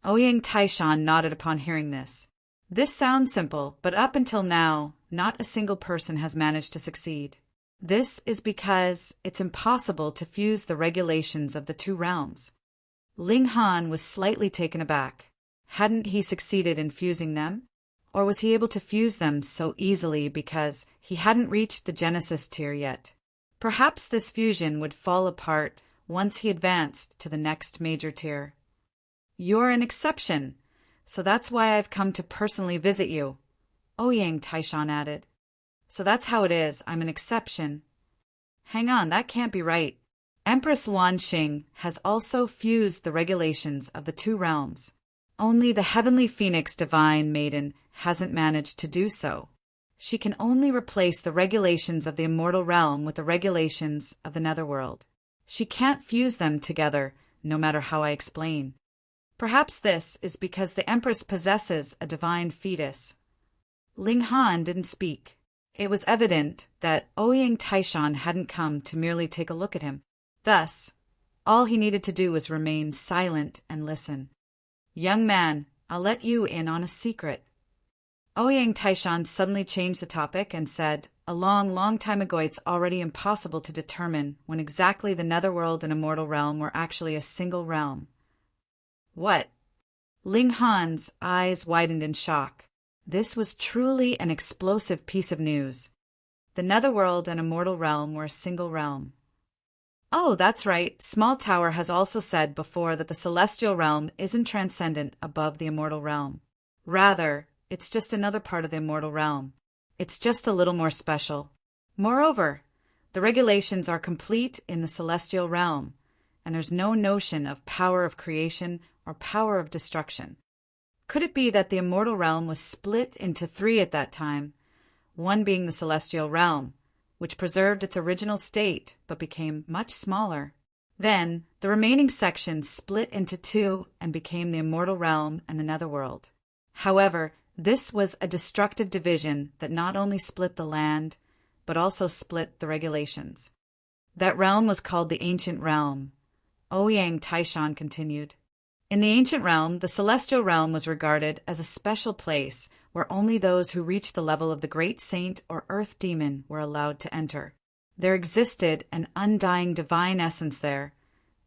Ouyang Taishan nodded upon hearing this. This sounds simple, but up until now, not a single person has managed to succeed. This is because it's impossible to fuse the regulations of the two realms. Ling Han was slightly taken aback. Hadn't he succeeded in fusing them? Or was he able to fuse them so easily because he hadn't reached the Genesis tier yet? Perhaps this fusion would fall apart once he advanced to the next major tier. "You're an exception, so that's why I've come to personally visit you," Ouyang Taishan added. "So that's how it is, I'm an exception." Hang on, that can't be right. Empress Luanxing has also fused the regulations of the two realms. Only the heavenly phoenix divine maiden hasn't managed to do so. She can only replace the regulations of the immortal realm with the regulations of the netherworld. She can't fuse them together, no matter how I explain. Perhaps this is because the Empress possesses a divine fetus. Ling Han didn't speak. It was evident that Ouyang Taishan hadn't come to merely take a look at him. Thus, all he needed to do was remain silent and listen. "Young man, I'll let you in on a secret." Ouyang Taishan suddenly changed the topic and said, "A long time ago it's already impossible to determine when exactly the netherworld and immortal realm were actually a single realm." "What?" Ling Han's eyes widened in shock. This was truly an explosive piece of news. The netherworld and immortal realm were a single realm. "Oh, that's right. Small Tower has also said before that the celestial realm isn't transcendent above the immortal realm. Rather, it's just another part of the immortal realm. It's just a little more special. Moreover, the regulations are complete in the celestial realm, and there's no notion of power of creation or power of destruction. Could it be that the immortal realm was split into three at that time, one being the celestial realm, which preserved its original state but became much smaller? Then, the remaining sections split into two and became the immortal realm and the netherworld. However, this was a destructive division that not only split the land, but also split the regulations. That realm was called the Ancient Realm. Ouyang Taishan continued. In the Ancient Realm, the Celestial Realm was regarded as a special place where only those who reached the level of the Great Saint or Earth Demon were allowed to enter. There existed an undying divine essence there,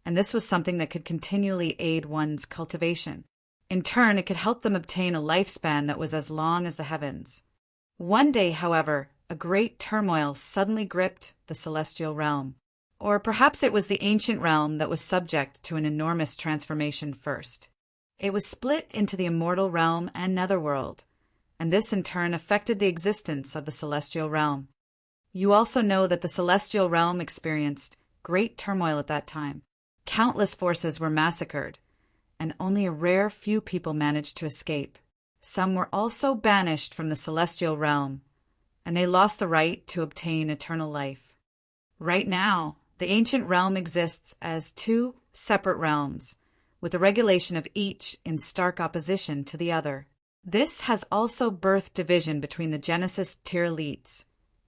and this was something that could continually aid one's cultivation. In turn, it could help them obtain a lifespan that was as long as the heavens. One day, however, a great turmoil suddenly gripped the Celestial Realm. Or perhaps it was the Ancient Realm that was subject to an enormous transformation first. It was split into the Immortal Realm and Netherworld, and this in turn affected the existence of the Celestial Realm. You also know that the Celestial Realm experienced great turmoil at that time. Countless forces were massacred, and only a rare few people managed to escape. Some were also banished from the Celestial Realm, and they lost the right to obtain eternal life. Right now, the Ancient Realm exists as two separate realms, with the regulation of each in stark opposition to the other. This has also birthed division between the Genesis tier elites,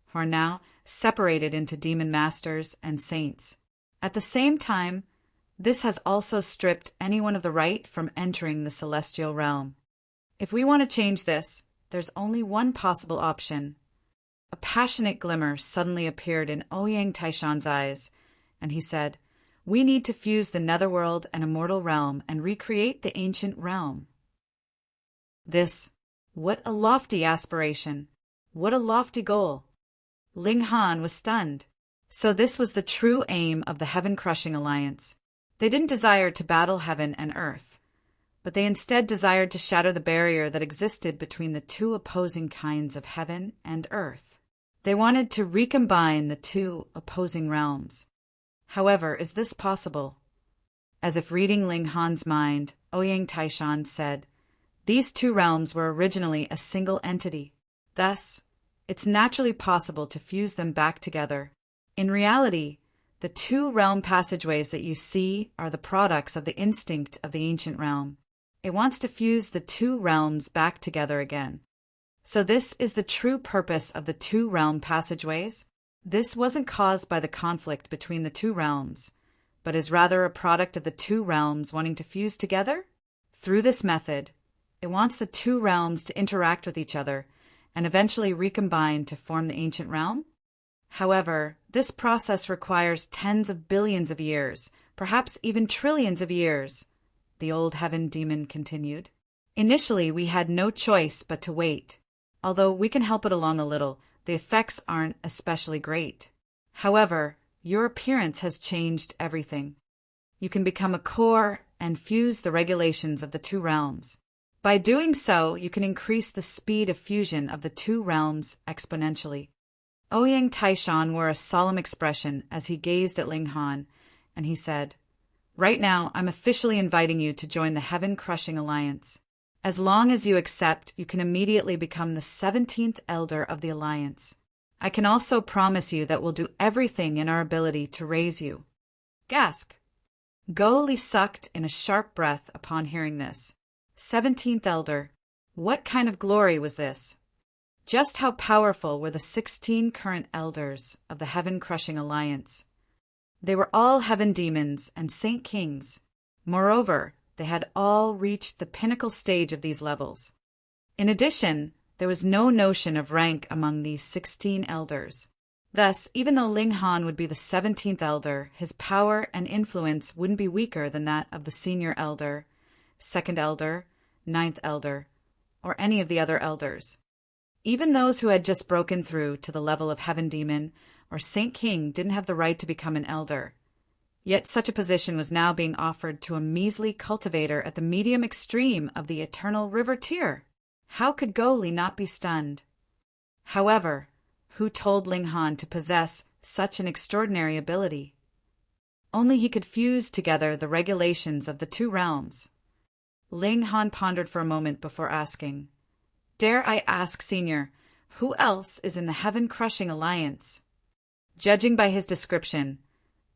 who are now separated into demon masters and saints. At the same time, this has also stripped anyone of the right from entering the Celestial Realm. If we want to change this, there's only one possible option. A passionate glimmer suddenly appeared in Ouyang Taishan's eyes, and he said, "We need to fuse the Netherworld and Immortal Realm and recreate the Ancient Realm." What a lofty aspiration! What a lofty goal! Ling Han was stunned. So this was the true aim of the Heaven-Crushing Alliance. They didn't desire to battle heaven and earth, but they instead desired to shatter the barrier that existed between the two opposing kinds of heaven and earth. They wanted to recombine the two opposing realms. However, is this possible? As if reading Ling Han's mind, Ouyang Taishan said, "These two realms were originally a single entity. Thus, it's naturally possible to fuse them back together. In reality, the two realm passageways that you see are the products of the instinct of the Ancient Realm. It wants to fuse the two realms back together again. So this is the true purpose of the two realm passageways. This wasn't caused by the conflict between the two realms, but is rather a product of the two realms wanting to fuse together. Through this method, it wants the two realms to interact with each other and eventually recombine to form the Ancient Realm. However, this process requires tens of billions of years, perhaps even trillions of years," the old heaven demon continued. "Initially, we had no choice but to wait. Although we can help it along a little, the effects aren't especially great. However, your appearance has changed everything. You can become a core and fuse the regulations of the two realms. By doing so, you can increase the speed of fusion of the two realms exponentially." Ouyang Taishan wore a solemn expression as he gazed at Ling Han, and he said, "Right now, I'm officially inviting you to join the Heaven-Crushing Alliance. As long as you accept, you can immediately become the 17th Elder of the Alliance. I can also promise you that we'll do everything in our ability to raise you." Gask! Go Li sucked in a sharp breath upon hearing this. 17th Elder. What kind of glory was this? Just how powerful were the 16 current elders of the Heaven-Crushing Alliance? They were all heaven demons and saint kings. Moreover, they had all reached the pinnacle stage of these levels. In addition, there was no notion of rank among these 16 elders. Thus, even though Ling Han would be the 17th elder, his power and influence wouldn't be weaker than that of the senior elder, 2nd elder, 9th elder, or any of the other elders. Even those who had just broken through to the level of Heaven Demon or Saint King didn't have the right to become an elder. Yet such a position was now being offered to a measly cultivator at the medium extreme of the Eternal River tier. How could Go Li not be stunned? However, who told Ling Han to possess such an extraordinary ability? Only he could fuse together the regulations of the two realms. Ling Han pondered for a moment before asking, "Dare I ask, Senior, who else is in the Heaven-Crushing Alliance?" Judging by his description,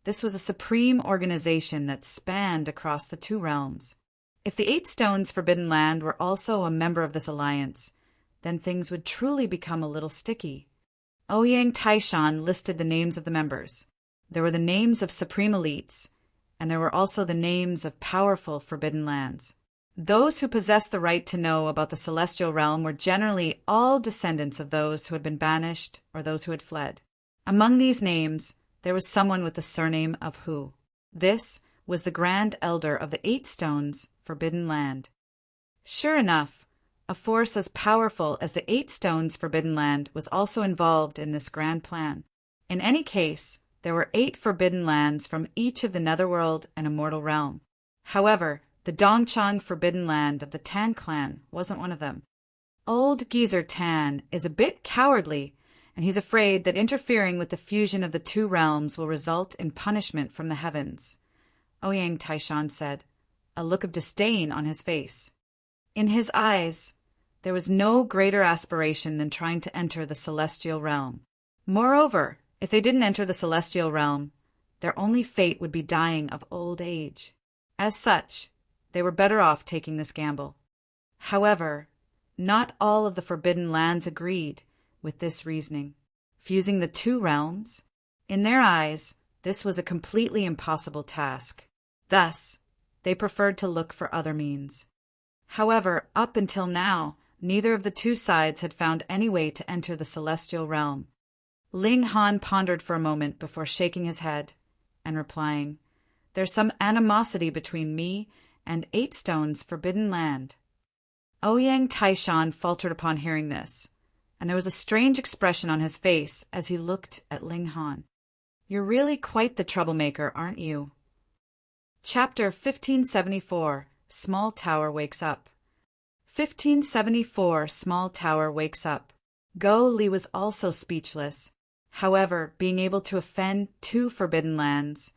this was a supreme organization that spanned across the two realms. If the 8 Stones Forbidden Land were also a member of this alliance, then things would truly become a little sticky. Ouyang Taishan listed the names of the members. There were the names of supreme elites, and there were also the names of powerful forbidden lands. Those who possessed the right to know about the celestial realm were generally all descendants of those who had been banished or those who had fled. Among these names, there was someone with the surname of Hu. This was the Grand Elder of the 8 Stones, Forbidden Land. Sure enough, a force as powerful as the 8 Stones Forbidden Land was also involved in this grand plan. In any case, there were 8 forbidden lands from each of the Netherworld and Immortal Realm. However, the Dongchang Forbidden Land of the Tan clan wasn't one of them. Old Geezer Tan is a bit cowardly, and he's afraid that interfering with the fusion of the 2 realms will result in punishment from the heavens, Ouyang Taishan said, a look of disdain on his face. In his eyes, there was no greater aspiration than trying to enter the celestial realm. Moreover, if they didn't enter the celestial realm, their only fate would be dying of old age. As such, they were better off taking this gamble. However, not all of the forbidden lands agreed with this reasoning. Fusing the 2 realms, in their eyes, this was a completely impossible task. Thus, they preferred to look for other means. However, up until now, neither of the 2 sides had found any way to enter the celestial realm. Ling Han pondered for a moment before shaking his head and replying, "There's some animosity between me and 8 Stones Forbidden Land." Ouyang Taishan faltered upon hearing this, and there was a strange expression on his face as he looked at Ling Han. "You're really quite the troublemaker, aren't you?" Chapter 1574, Small Tower Wakes Up. 1574, Small Tower Wakes Up. Go Li was also speechless. However, being able to offend 2 forbidden lands,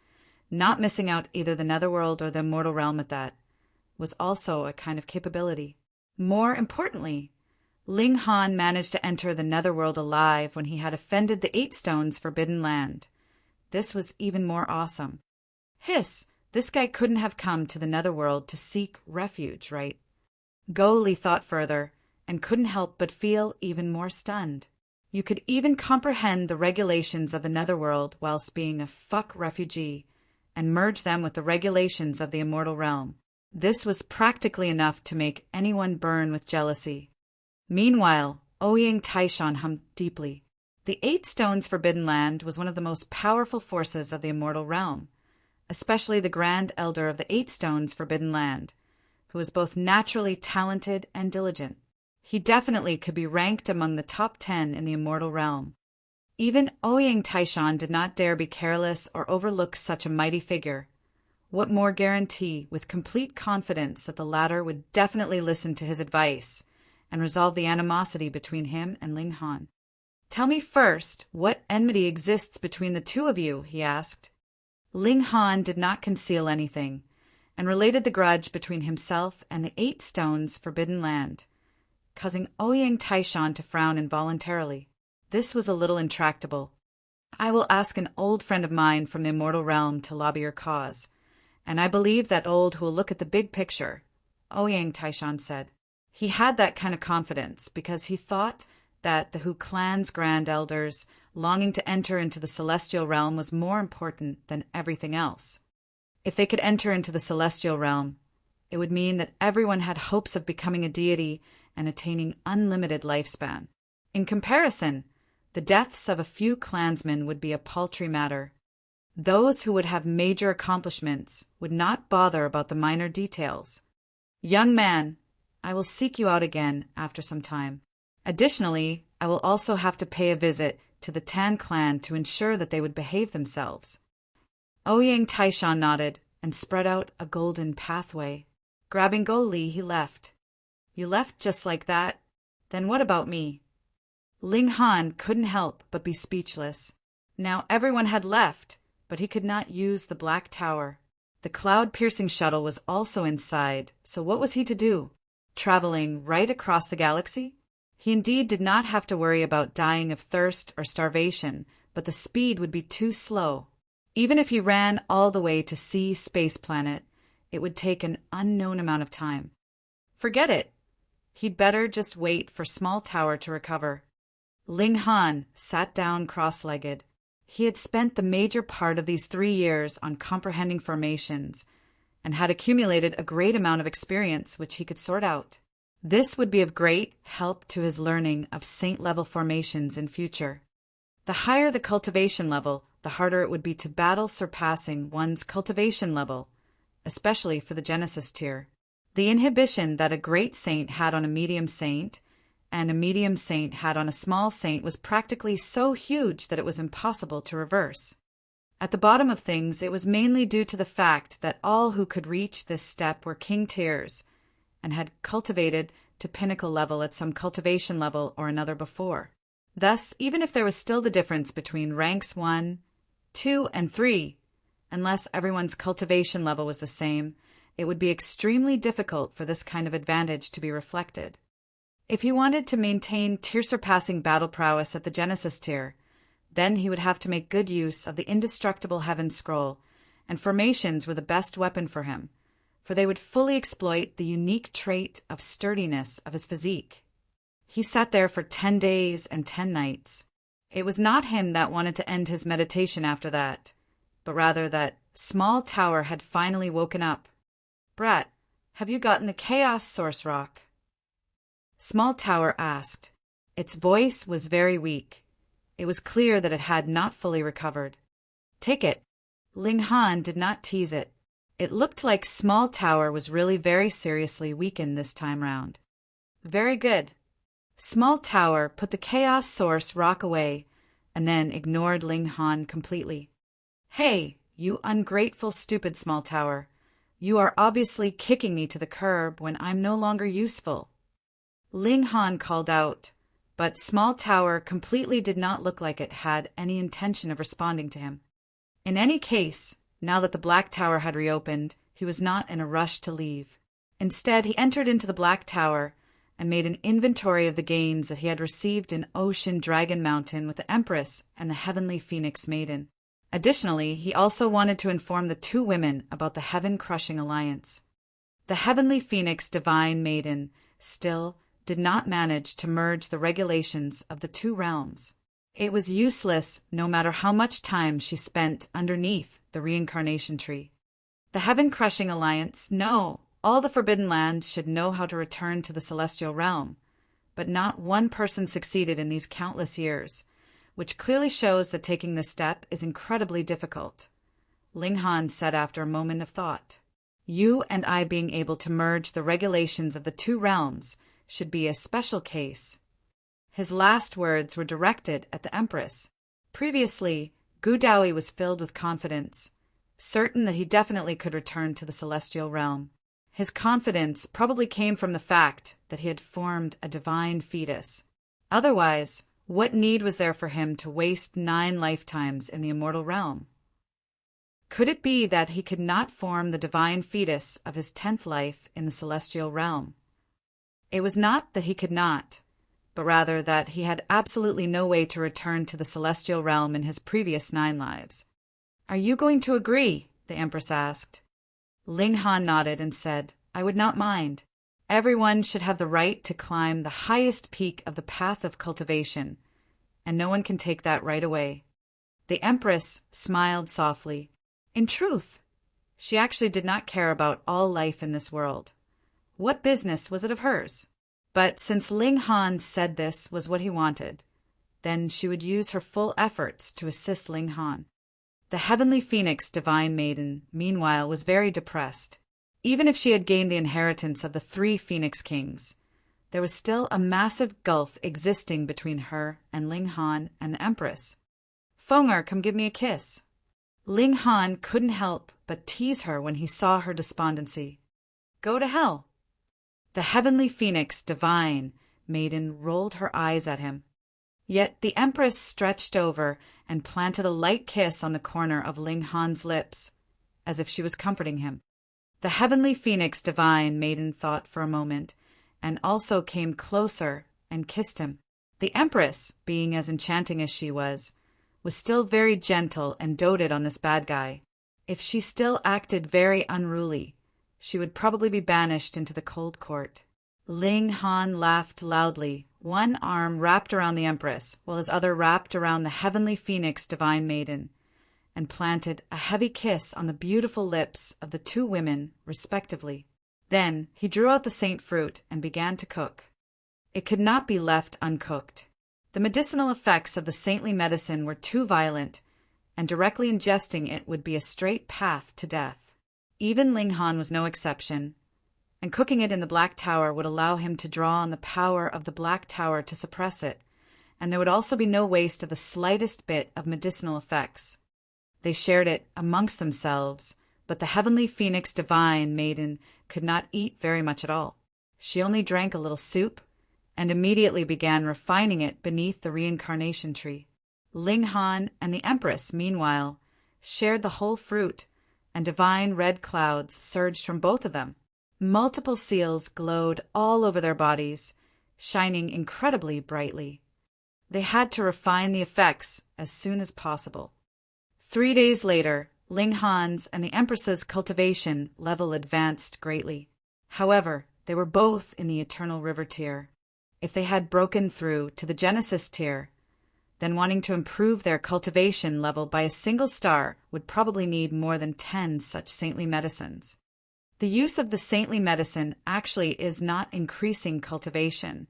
not missing out either the Netherworld or the Immortal Realm at that, was also a kind of capability. More importantly, Ling Han managed to enter the Netherworld alive when he had offended the 8 Stones Forbidden Land. This was even more awesome. Hiss! This guy couldn't have come to the Netherworld to seek refuge, right? Go Li thought further, and couldn't help but feel even more stunned. You could even comprehend the regulations of the Netherworld whilst being a fuck refugee, and merge them with the regulations of the Immortal Realm. This was practically enough to make anyone burn with jealousy. Meanwhile, Ouyang Taishan hummed deeply. The 8 Stones Forbidden Land was one of the most powerful forces of the Immortal Realm, especially the Grand Elder of the 8 Stones Forbidden Land, who was both naturally talented and diligent. He definitely could be ranked among the top 10 in the Immortal Realm. Even Ouyang Taishan did not dare be careless or overlook such a mighty figure. What more guarantee, with complete confidence, that the latter would definitely listen to his advice and resolve the animosity between him and Ling Han? "Tell me first what enmity exists between the 2 of you," he asked. Ling Han did not conceal anything, and related the grudge between himself and the 8 Stones Forbidden Land, causing Ouyang Taishan to frown involuntarily. This was a little intractable. "I will ask an old friend of mine from the Immortal Realm to lobby your cause, and I believe that old who will look at the big picture," Ouyang Taishan said. He had that kind of confidence because he thought that the Hu clan's Grand Elders longing to enter into the Celestial Realm was more important than everything else. If they could enter into the Celestial Realm, it would mean that everyone had hopes of becoming a deity and attaining unlimited lifespan. In comparison, the deaths of a few clansmen would be a paltry matter. Those who would have major accomplishments would not bother about the minor details. "Young man, I will seek you out again after some time. Additionally, I will also have to pay a visit to the Tan clan to ensure that they would behave themselves." Ouyang Taishan nodded and spread out a golden pathway. Grabbing Go Li, he left. "You left just like that? Then what about me?" Ling Han couldn't help but be speechless. Now everyone had left, but he could not use the Black Tower. The cloud-piercing shuttle was also inside, so what was he to do? Traveling right across the galaxy? He indeed did not have to worry about dying of thirst or starvation, but the speed would be too slow. Even if he ran all the way to C Space Planet, it would take an unknown amount of time. Forget it. He'd better just wait for Small Tower to recover. Ling Han sat down cross-legged. He had spent the major part of these 3 years on comprehending formations and had accumulated a great amount of experience which he could sort out. This would be of great help to his learning of saint-level formations in future. The higher the cultivation level, the harder it would be to battle surpassing one's cultivation level, especially for the Genesis tier. The inhibition that a great saint had on a medium saint and a medium saint had on a small saint was practically so huge that it was impossible to reverse. At the bottom of things, it was mainly due to the fact that all who could reach this step were king tiers and had cultivated to pinnacle level at some cultivation level or another before. Thus, even if there was still the difference between ranks 1, 2, and 3, unless everyone's cultivation level was the same, it would be extremely difficult for this kind of advantage to be reflected. If he wanted to maintain tier-surpassing battle prowess at the Genesis tier, then he would have to make good use of the indestructible Heaven Scroll, and formations were the best weapon for him, for they would fully exploit the unique trait of sturdiness of his physique. He sat there for 10 days and 10 nights. It was not him that wanted to end his meditation after that, but rather that Small Tower had finally woken up. "Brat, have you gotten the Chaos Source Rock?" Small Tower asked. Its voice was very weak. It was clear that it had not fully recovered. "Take it." Ling Han did not tease it. It looked like Small Tower was really very seriously weakened this time round. "Very good." Small Tower put the Chaos Source Rock away and then ignored Ling Han completely. "Hey, you ungrateful, stupid Small Tower. You are obviously kicking me to the curb when I'm no longer useful." Ling Han called out, but Small Tower completely did not look like it had any intention of responding to him. In any case, now that the Black Tower had reopened, he was not in a rush to leave. Instead, he entered into the Black Tower and made an inventory of the gains that he had received in Ocean Dragon Mountain with the Empress and the Heavenly Phoenix Maiden. Additionally, he also wanted to inform the 2 women about the heaven-crushing alliance. The Heavenly Phoenix Divine Maiden still did not manage to merge the regulations of the 2 realms. It was useless no matter how much time she spent underneath the reincarnation tree. The heaven-crushing alliance, no, all the Forbidden Lands should know how to return to the celestial realm, but not one person succeeded in these countless years, which clearly shows that taking this step is incredibly difficult. Ling Han said after a moment of thought, "You and I being able to merge the regulations of the 2 realms should be a special case." His last words were directed at the Empress. Previously, Gu Daoyi was filled with confidence, certain that he definitely could return to the celestial realm. His confidence probably came from the fact that he had formed a divine fetus. Otherwise, what need was there for him to waste 9 lifetimes in the immortal realm? Could it be that he could not form the divine fetus of his 10th life in the celestial realm? It was not that he could not, but rather that he had absolutely no way to return to the celestial realm in his previous 9 lives. "Are you going to agree?" the Empress asked. Ling Han nodded and said, "I would not mind. Everyone should have the right to climb the highest peak of the path of cultivation, and no one can take that right away." The Empress smiled softly. In truth, she actually did not care about all life in this world. What business was it of hers? But since Ling Han said this was what he wanted, then she would use her full efforts to assist Ling Han. The Heavenly Phoenix Divine Maiden, meanwhile, was very depressed. Even if she had gained the inheritance of the 3 Phoenix Kings, there was still a massive gulf existing between her and Ling Han and the Empress. "Fenger, come give me a kiss." Ling Han couldn't help but tease her when he saw her despondency. "Go to hell." The Heavenly Phoenix Divine Maiden rolled her eyes at him. Yet the Empress stretched over and planted a light kiss on the corner of Ling Han's lips, as if she was comforting him. The Heavenly Phoenix Divine Maiden thought for a moment, and also came closer and kissed him. The Empress, being as enchanting as she was still very gentle and doted on this bad guy. If she still acted very unruly, she would probably be banished into the cold court. Ling Han laughed loudly, one arm wrapped around the Empress, while his other wrapped around the heavenly phoenix divine maiden, and planted a heavy kiss on the beautiful lips of the two women, respectively. Then he drew out the saint fruit and began to cook. It could not be left uncooked. The medicinal effects of the saintly medicine were too violent, and directly ingesting it would be a straight path to death. Even Ling Han was no exception, and cooking it in the Black Tower would allow him to draw on the power of the Black Tower to suppress it, and there would also be no waste of the slightest bit of medicinal effects. They shared it amongst themselves, but the heavenly phoenix divine maiden could not eat very much at all. She only drank a little soup, and immediately began refining it beneath the reincarnation tree. Ling Han and the Empress, meanwhile, shared the whole fruit, and divine red clouds surged from both of them. Multiple seals glowed all over their bodies, shining incredibly brightly. They had to refine the effects as soon as possible. 3 days later, Ling Han's and the Empress's cultivation level advanced greatly. However, they were both in the Eternal River tier. If they had broken through to the Genesis tier, then wanting to improve their cultivation level by a single star would probably need more than 10 such saintly medicines. The use of the saintly medicine actually is not increasing cultivation,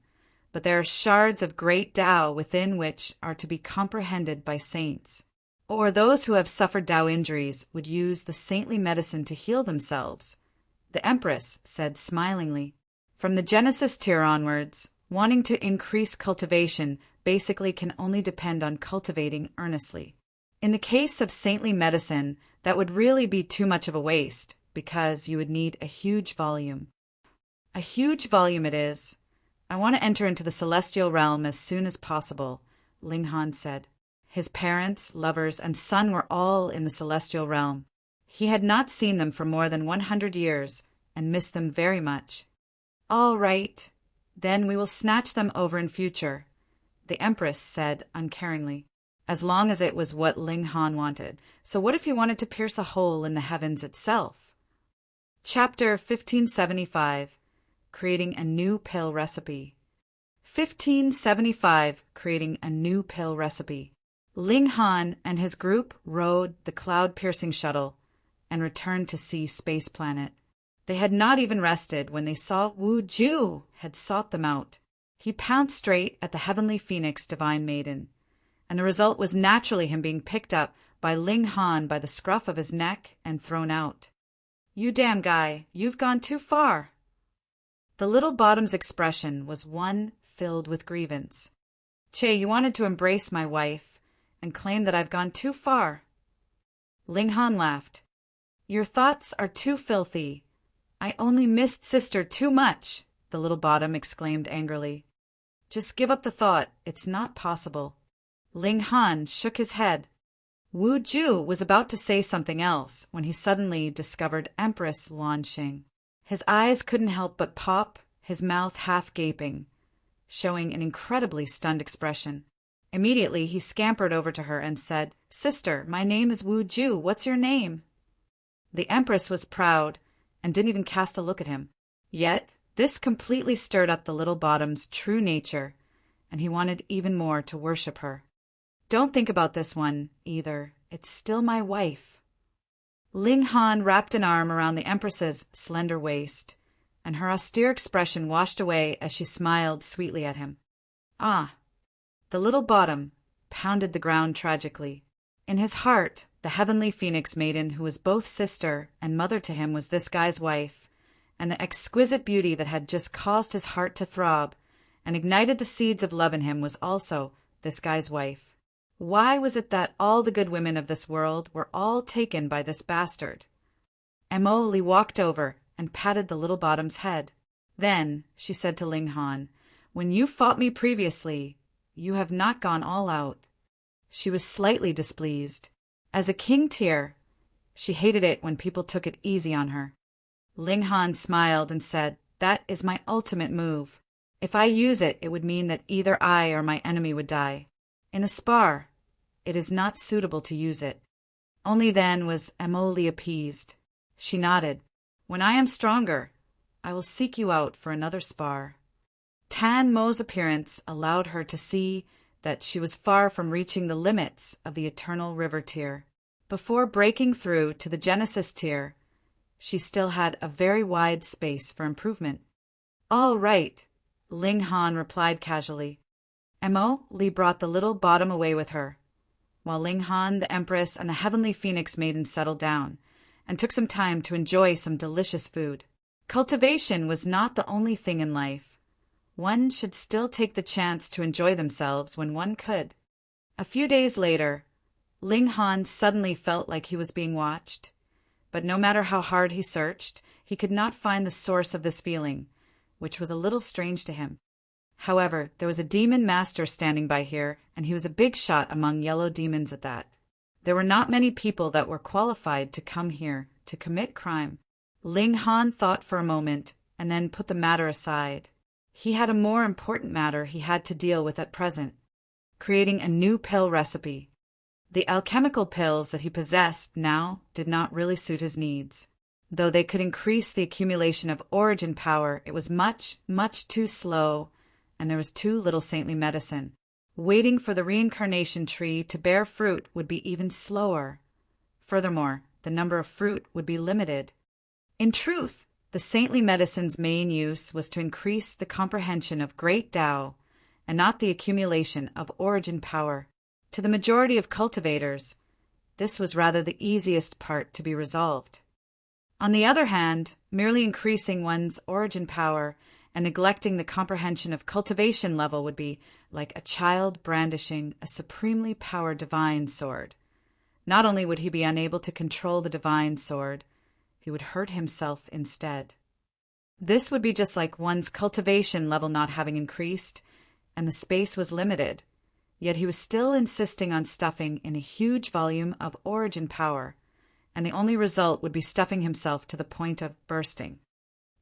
but there are shards of great Tao within which are to be comprehended by saints. Or those who have suffered Tao injuries would use the saintly medicine to heal themselves, the Empress said smilingly. From the Genesis tier onwards, wanting to increase cultivation basically can only depend on cultivating earnestly. In the case of saintly medicine, that would really be too much of a waste, because you would need a huge volume. A huge volume it is. I want to enter into the celestial realm as soon as possible, Ling Han said. His parents, lovers, and son were all in the celestial realm. He had not seen them for more than 100 years, and missed them very much. All right, then we will snatch them over in future, the Empress said uncaringly, as long as it was what Ling Han wanted. So what if he wanted to pierce a hole in the heavens itself? Chapter 1575, Creating a New Pill Recipe. 1575, Creating a New Pill Recipe. Ling Han and his group rode the cloud-piercing shuttle and returned to see Space Planet. They had not even rested when they saw Wu Ju had sought them out. He pounced straight at the heavenly phoenix divine maiden, and the result was naturally him being picked up by Ling Han by the scruff of his neck and thrown out. You damn guy, you've gone too far. The little bottom's expression was one filled with grievance. Che, you wanted to embrace my wife and claim that I've gone too far. Ling Han laughed. Your thoughts are too filthy. I only missed sister too much, the little bottom exclaimed angrily. Just give up the thought. It's not possible. Ling Han shook his head. Wu Ju was about to say something else when he suddenly discovered Empress Lan Xing. His eyes couldn't help but pop, his mouth half gaping, showing an incredibly stunned expression. Immediately he scampered over to her and said, Sister, my name is Wu Ju. What's your name? The Empress was proud and didn't even cast a look at him. Yet this completely stirred up the little bottom's true nature, and he wanted even more to worship her. Don't think about this one, either. It's still my wife. Ling Han wrapped an arm around the Empress's slender waist, and her austere expression washed away as she smiled sweetly at him. Ah! The little bottom pounded the ground tragically. In his heart, the heavenly phoenix maiden who was both sister and mother to him was this guy's wife, and the exquisite beauty that had just caused his heart to throb and ignited the seeds of love in him was also this guy's wife. Why was it that all the good women of this world were all taken by this bastard? Emily walked over and patted the little bottom's head. Then she said to Ling Han, When you fought me previously, you have not gone all out. She was slightly displeased. As a king tier, she hated it when people took it easy on her. Ling Han smiled and said, That is my ultimate move. If I use it, it would mean that either I or my enemy would die. In a spar, it is not suitable to use it. Only then was Emily appeased. She nodded. When I am stronger, I will seek you out for another spar. Tan Mo's appearance allowed her to see that she was far from reaching the limits of the eternal river tier. Before breaking through to the Genesis tier, she still had a very wide space for improvement. All right, Ling Han replied casually. Mo Li brought the little bottom away with her, while Ling Han, the Empress, and the Heavenly Phoenix Maiden settled down and took some time to enjoy some delicious food. Cultivation was not the only thing in life. One should still take the chance to enjoy themselves when one could. A few days later, Ling Han suddenly felt like he was being watched, but no matter how hard he searched, he could not find the source of this feeling, which was a little strange to him. However, there was a demon master standing by here, and he was a big shot among yellow demons at that. There were not many people that were qualified to come here to commit crime. Ling Han thought for a moment and then put the matter aside. He had a more important matter he had to deal with at present, creating a new pill recipe. The alchemical pills that he possessed now did not really suit his needs. Though they could increase the accumulation of origin power, it was much, much too slow, and there was too little saintly medicine. Waiting for the reincarnation tree to bear fruit would be even slower. Furthermore, the number of fruit would be limited. In truth, the saintly medicine's main use was to increase the comprehension of great Tao, and not the accumulation of origin power. To the majority of cultivators, this was rather the easiest part to be resolved. On the other hand, merely increasing one's origin power and neglecting the comprehension of cultivation level would be like a child brandishing a supremely powered divine sword. Not only would he be unable to control the divine sword, he would hurt himself instead. This would be just like one's cultivation level not having increased, and the space was limited, yet he was still insisting on stuffing in a huge volume of origin power, and the only result would be stuffing himself to the point of bursting.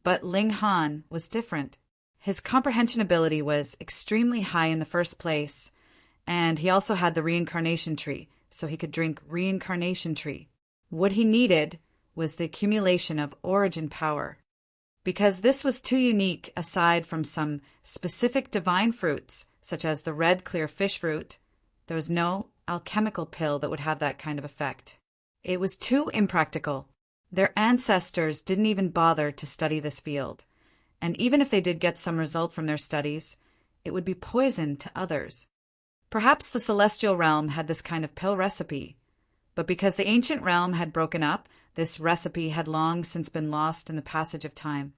But Ling Han was different. His comprehension ability was extremely high in the first place, and he also had the reincarnation tree, so he could drink reincarnation tree. What he needed was the accumulation of origin power. Because this was too unique aside from some specific divine fruits, such as the red clear fish fruit, there was no alchemical pill that would have that kind of effect. It was too impractical. Their ancestors didn't even bother to study this field, and even if they did get some result from their studies, it would be poison to others. Perhaps the celestial realm had this kind of pill recipe, but because the ancient realm had broken up, this recipe had long since been lost in the passage of time.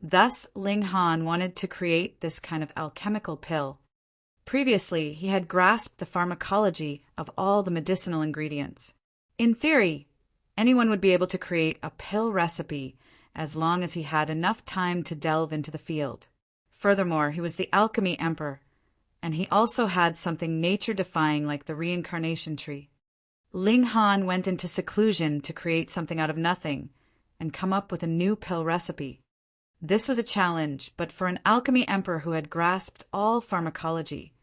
Thus, Ling Han wanted to create this kind of alchemical pill. Previously, he had grasped the pharmacology of all the medicinal ingredients. In theory, anyone would be able to create a pill recipe as long as he had enough time to delve into the field. Furthermore, he was the alchemy emperor, and he also had something nature-defying like the reincarnation tree. Ling Han went into seclusion to create something out of nothing and come up with a new pill recipe. This was a challenge, but for an alchemy emperor who had grasped all pharmacology,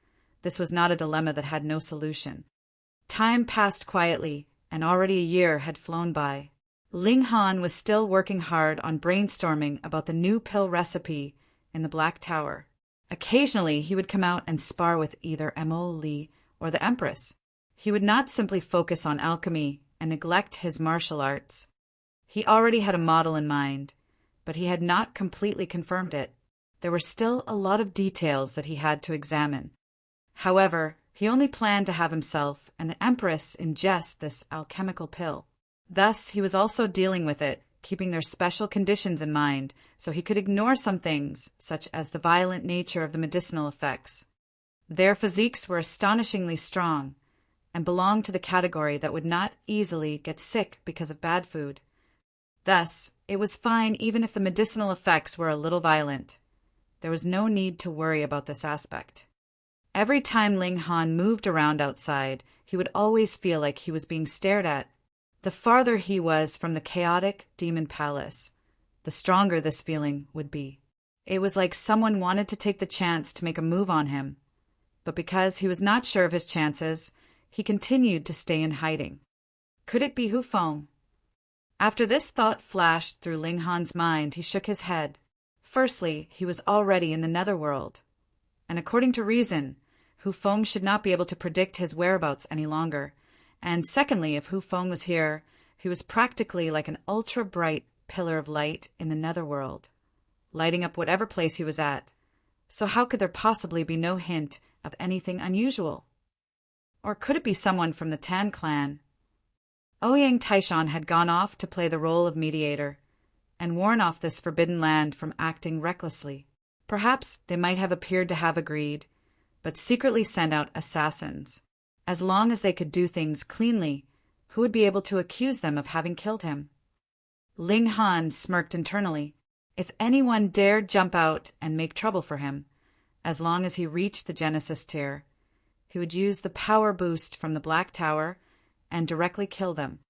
this was not a dilemma that had no solution. Time passed quietly, and already a year had flown by. Ling Han was still working hard on brainstorming about the new pill recipe in the Black Tower. Occasionally, he would come out and spar with either Mo Li or the Empress. He would not simply focus on alchemy and neglect his martial arts. He already had a model in mind, but he had not completely confirmed it. There were still a lot of details that he had to examine. However, he only planned to have himself and the Empress ingest this alchemical pill. Thus, he was also dealing with it, keeping their special conditions in mind, so he could ignore some things, such as the violent nature of the medicinal effects. Their physiques were astonishingly strong, and belonged to the category that would not easily get sick because of bad food. Thus, it was fine even if the medicinal effects were a little violent. There was no need to worry about this aspect. Every time Ling Han moved around outside, he would always feel like he was being stared at. The farther he was from the chaotic demon palace, the stronger this feeling would be. It was like someone wanted to take the chance to make a move on him, but because he was not sure of his chances, he continued to stay in hiding. Could it be Hu Feng? After this thought flashed through Ling Han's mind, he shook his head. Firstly, he was already in the netherworld. And according to reason, Hu Feng should not be able to predict his whereabouts any longer. And secondly, if Hu Feng was here, he was practically like an ultra-bright pillar of light in the netherworld, lighting up whatever place he was at. So how could there possibly be no hint of anything unusual? Or could it be someone from the Tan clan? Ouyang Taishan had gone off to play the role of mediator, and warn off this forbidden land from acting recklessly. Perhaps they might have appeared to have agreed, but secretly sent out assassins. As long as they could do things cleanly, who would be able to accuse them of having killed him? Ling Han smirked internally. If anyone dared jump out and make trouble for him, as long as he reached the Genesis tier, he would use the power boost from the Black Tower and directly kill them.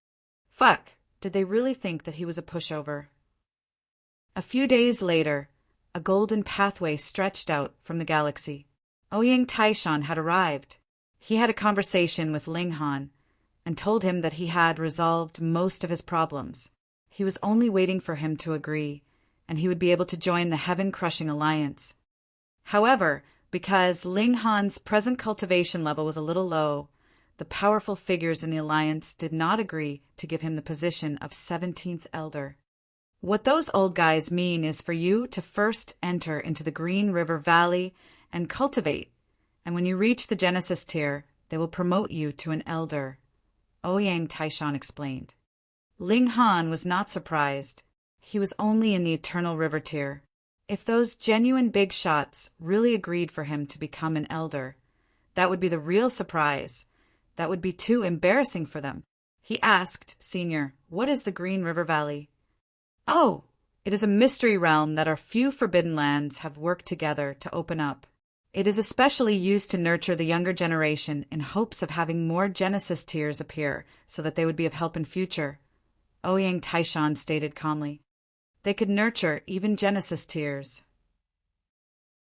Fuck, did they really think that he was a pushover? A few days later, a golden pathway stretched out from the galaxy. Ouyang Taishan had arrived. He had a conversation with Ling Han and told him that he had resolved most of his problems. He was only waiting for him to agree, and he would be able to join the heaven-crushing alliance. However, because Ling Han's present cultivation level was a little low, the powerful figures in the alliance did not agree to give him the position of 17th Elder. What those old guys mean is for you to first enter into the Green River Valley and cultivate, and when you reach the Genesis tier, they will promote you to an Elder, Ouyang Taishan explained. Ling Han was not surprised. He was only in the Eternal River tier. If those genuine big shots really agreed for him to become an Elder, that would be the real surprise. That would be too embarrassing for them. He asked, Senior, what is the Green River Valley? Oh, it is a mystery realm that our few forbidden lands have worked together to open up. It is especially used to nurture the younger generation in hopes of having more Genesis tiers appear so that they would be of help in future, Ouyang Taishan stated calmly. They could nurture even Genesis tiers.